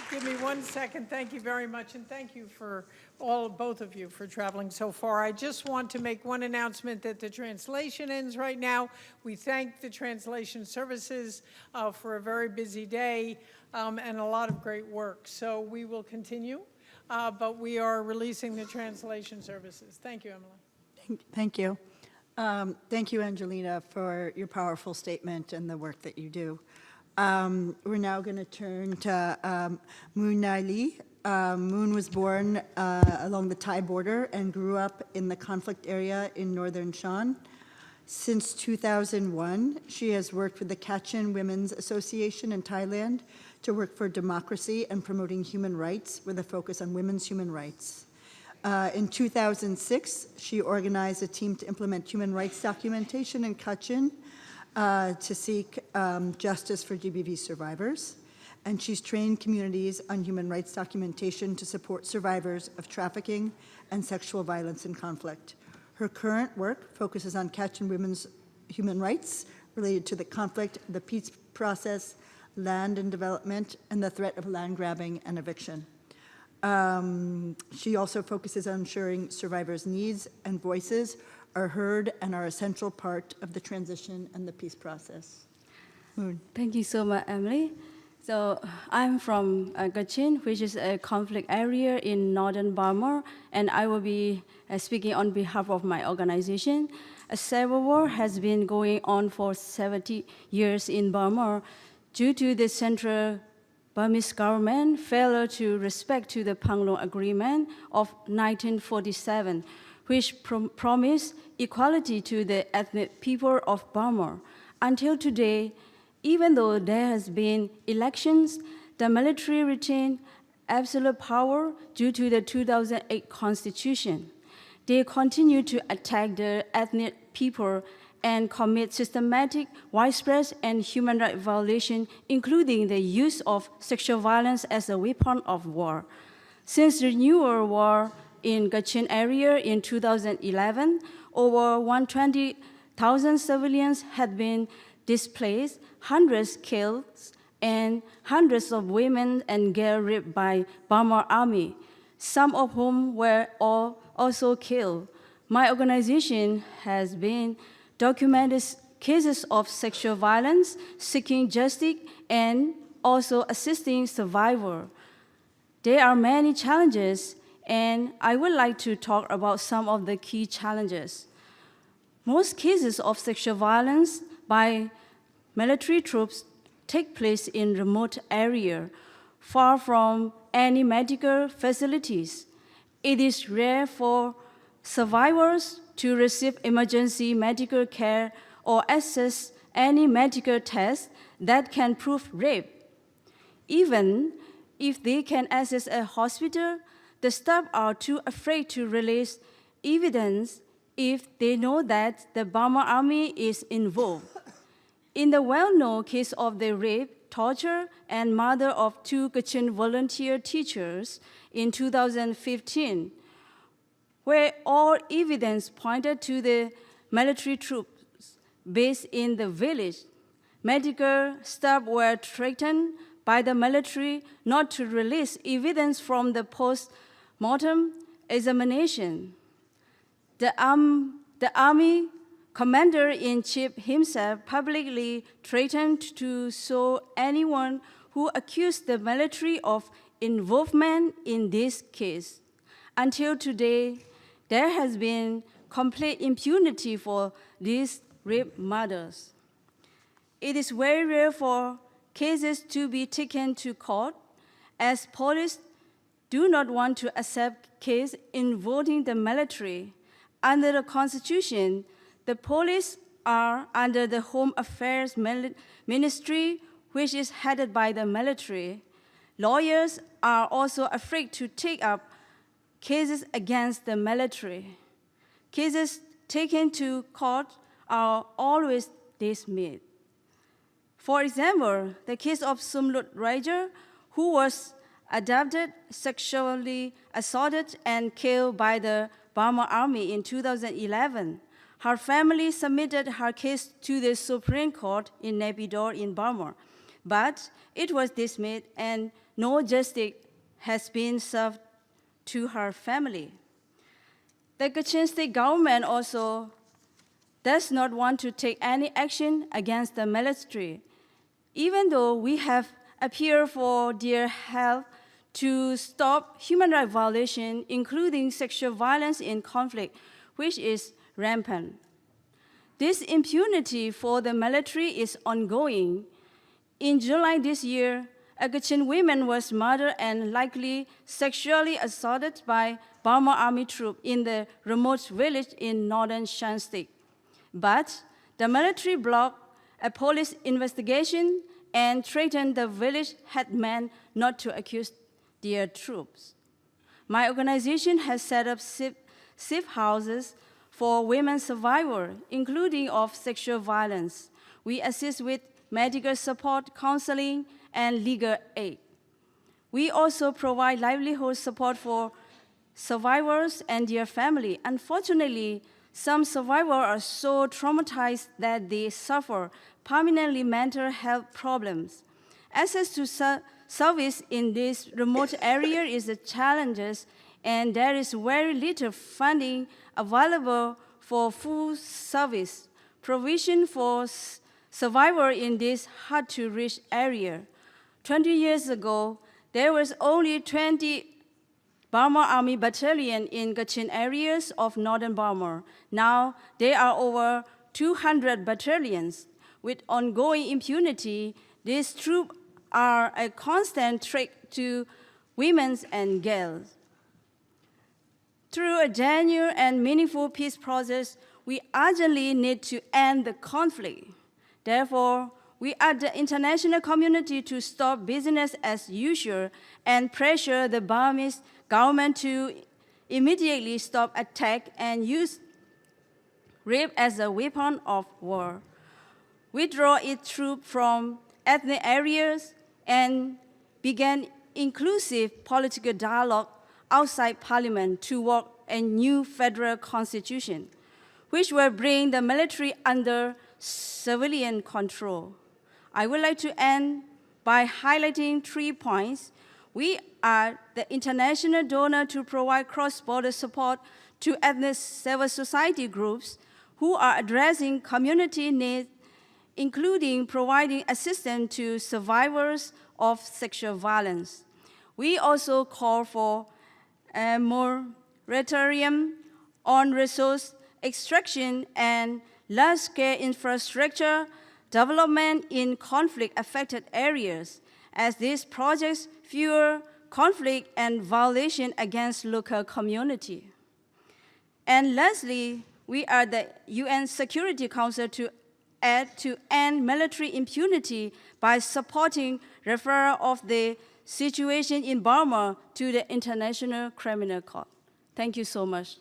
Give me 1 second. Thank you very much, and thank you for both of you for traveling so far. I just want to make one announcement that the translation ends right now. We thank the translation services for a very busy day and a lot of great work. So we will continue, but we are releasing the translation services. Thank you, Emily. Thank you. Thank you, Angelina, for your powerful statement and the work that you do. We're now going to turn to Moon Naili. Moon was born along the Thai border and grew up in the conflict area in northern Shan. Since 2001, she has worked with the Kachin Women's Association in Thailand to work for democracy and promoting human rights with a focus on women's human rights. In 2006, she organized a team to implement human rights documentation in Kachin to seek justice for GBV survivors. And she's trained communities on human rights documentation to support survivors of trafficking and sexual violence and conflict. Her current work focuses on Kachin women's human rights related to the conflict, the peace process, land and development, and the threat of land grabbing and eviction. She also focuses on ensuring survivors' needs and voices are heard and are an essential part of the transition and the peace process. Moon. Thank you so much, Emily. So I'm from Kachin, which is a conflict area in northern Burma, and I will be speaking on behalf of my organization. A civil war has been going on for 70 years in Burma due to the central Burmese government failure to respect to the Panglong Agreement of 1947, which promised equality to the ethnic people of Burma. Until today, even though there has been elections, the military retained absolute power due to the 2008 constitution. They continue to attack the ethnic people and commit systematic, widespread, and human rights violations, including the use of sexual violence as a weapon of war. Since the newer war in Kachin area in 2011, over 120,000 civilians had been displaced, hundreds killed, and hundreds of women and girls raped by Burma army, some of whom were also killed. My organization has been documented cases of sexual violence, seeking justice, and also assisting survivors. There are many challenges, and I would like to talk about some of the key challenges. Most cases of sexual violence by military troops take place in remote areas, far from any medical facilities. It is rare for survivors to receive emergency medical care or access any medical test that can prove rape. Even if they can access a hospital, the staff are too afraid to release evidence if they know that the Burma army is involved. In the well-known case of the rape, torture, and murder of 2 Kachin volunteer teachers in 2015, where all evidence pointed to the military troops based in the village, medical staff were threatened by the military not to release evidence from the post-mortem examination. The army commander-in-chief himself publicly threatened to sue anyone who accused the military of involvement in this case. Until today, there has been complete impunity for these rape murders. It is very rare for cases to be taken to court, as police do not want to accept cases involving the military. Under the Constitution, the police are under the Home Affairs Ministry, which is headed by the military. Lawyers are also afraid to take up cases against the military. Cases taken to court are always dismissed. For example, the case of Sumlut Raja, who was abducted, sexually assaulted, and killed by the Burma army in 2011. Her family submitted her case to the Supreme Court in Naypyidaw in Burma, but it was dismissed and no justice has been served to her family. The Kachin state government also does not want to take any action against the military, even though we have appealed for their help to stop human rights violations, including sexual violence in conflict, which is rampant. This impunity for the military is ongoing. In July this year, a Kachin woman was murdered and likely sexually assaulted by Burma army troops in the remote village in northern Shan state. But the military blocked a police investigation and threatened the village headmen not to accuse their troops. My organization has set up safe houses for women survivors, including of sexual violence. We assist with medical support, counseling, and legal aid. We also provide livelihood support for survivors and their family. Unfortunately, some survivors are so traumatized that they suffer permanently mental health problems. Access to service in this remote area is a challenge, and there is very little funding available for full service provision for survivors in this hard-to-reach area. 20 years ago, there was only 20 Burma Army battalion in Kachin areas of northern Burma. Now, there are over 200 battalions. With ongoing impunity, these troops are a constant threat to women and girls. Through a genuine and meaningful peace process, we urgently need to end the conflict. Therefore, we urge the international community to stop business as usual and pressure the Burmese government to immediately stop attack and use rape as a weapon of war, withdraw its troops from ethnic areas, and begin inclusive political dialogue outside Parliament to work a new federal constitution, which will bring the military under civilian control. I would like to end by highlighting 3 points. We are the international donor to provide cross-border support to ethnic civil society groups who are addressing community needs, including providing assistance to survivors of sexual violence. We also call for a moratorium on resource extraction and large-scale infrastructure development in conflict-affected areas, as these projects fuel conflict and violation against local community. And lastly, we are the UN Security Council to end military impunity by supporting referral of the situation in Burma to the International Criminal Court. Thank you so much.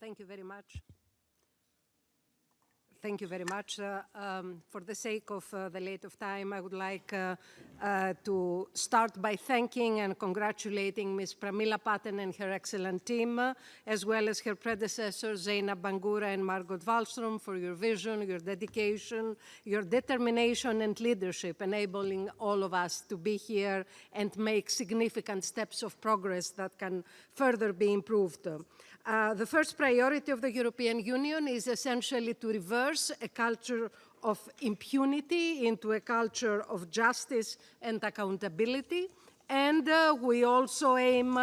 Thank you very much. Thank you very much. For the sake of the late of time, I would like to start by thanking and congratulating Ms. Pramila Patten and her excellent team, as well as her predecessors, Zainab Bangura and Margot Wallström, for your vision, your dedication, your determination and leadership, enabling all of us to be here and make significant steps of progress that can further be improved. The first priority of the European Union is essentially to reverse a culture of impunity into a culture of justice and accountability. And we also aim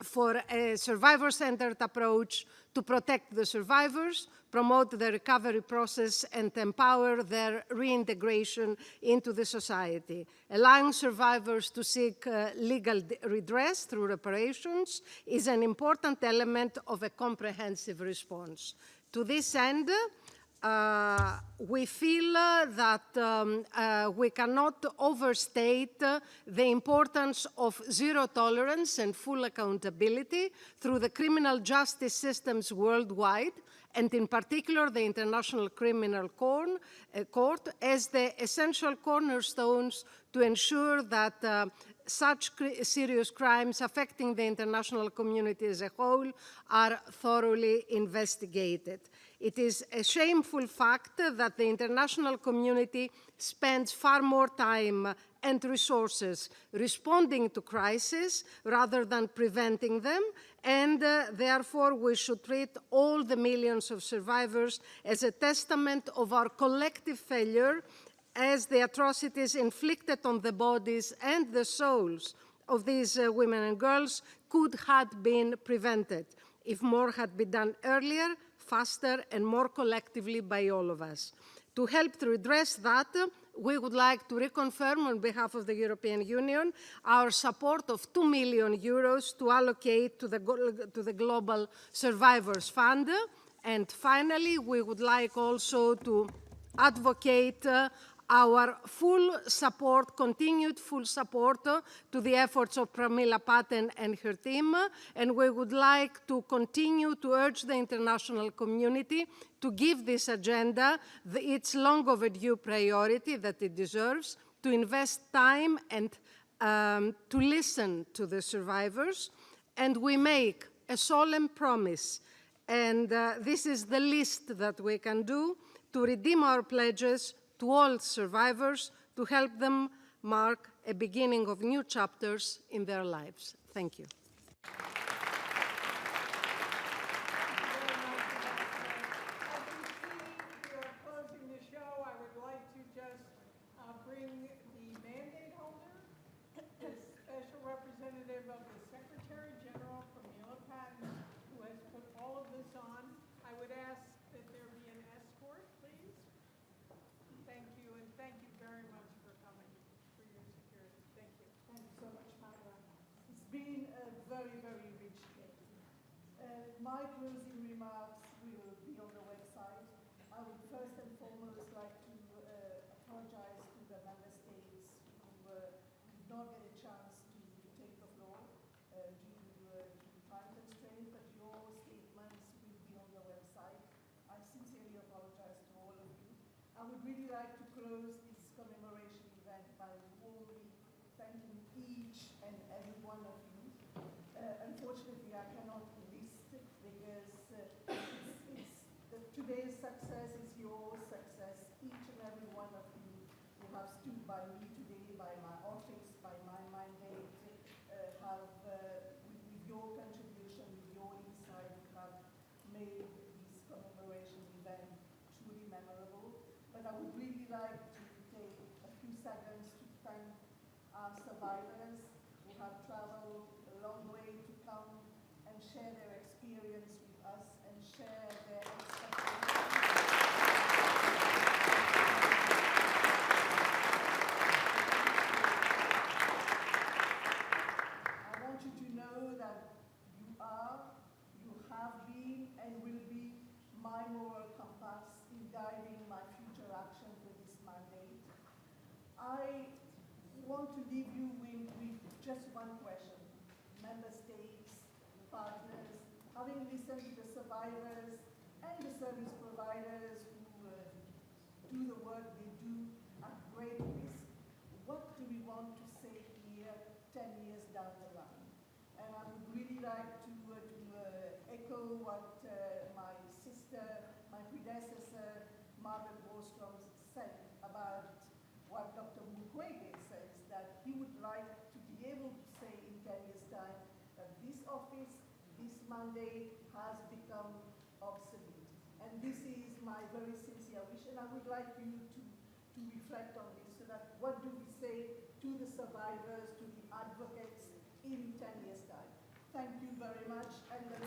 for a survivor-centered approach to protect the survivors, promote the recovery process, and empower their reintegration into the society. Allowing survivors to seek legal redress through reparations is an important element of a comprehensive response. To this end, we feel that we cannot overstate the importance of zero tolerance and full accountability through the criminal justice systems worldwide, and in particular the International Criminal Court, as the essential cornerstones to ensure that such serious crimes affecting the international community as a whole are thoroughly investigated. It is a shameful fact that the international community spends far more time and resources, responding to crises rather than preventing them, and therefore we should treat all the millions of survivors as a testament of our collective failure, as the atrocities inflicted on the bodies and the souls of these women and girls could have been prevented if more had been done earlier, faster, and more collectively by all of us. To help to redress that, we would like to reconfirm on behalf of the European Union our support of 2 million euros to allocate to the Global Survivors Fund. And finally, we would like also to advocate our full support, continued full support to the efforts of Pramila Patten and her team, and we would like to continue to urge the international community to give this agenda its long overdue priority that it deserves, to invest time and to listen to the survivors, and we make a solemn promise, and this is the least that we can do, to redeem our pledges to all survivors, to help them mark a beginning of new chapters in their lives. Thank you. Closing the show, I would like to just bring the mandate holder, the special representative of the Secretary General, Pramila Patten, who has put all of this on. I would ask that there be an escort, please. Thank you, and thank you very much for coming, for your security. Thank you. Thank you so much, Myra. It's been a very, very rich day. My closing remarks will be on the website. I would first and foremost like to apologize to the member states who did not get a chance to take the floor due to time constraints, but your statements will be on the website. I sincerely apologize to all of you. I would really like to close this commemoration event by warmly thanking each and every one of you. Unfortunately, I cannot list it because today's success is your success. Each and every one of you who have stood by me today, by my office, by my mandate, have, with your contribution, with your insight, have made this commemoration event truly memorable. But I would really like to take a few seconds to thank our survivors who have traveled a long way to come and share their experience with us and share their expectations. I want you to know that you are, you have been, and will be my moral compass in guiding my future action for this mandate. I want to leave you with just one question. Member states, partners, having listened to the survivors and the service providers who do the work they do at great risk, what do we want to say here 10 years down the line? And I would really like to echo what my sister, my predecessor, Margaret Wallstrom said about what Dr. Mukwege says, that he would like to be able to say in 10 years' time that this office, this mandate has become obsolete. And this is my very sincere wish, and I would like you to reflect on this, so that what do we say to the survivors, to the advocates in 10 years' time? Thank you very much. And the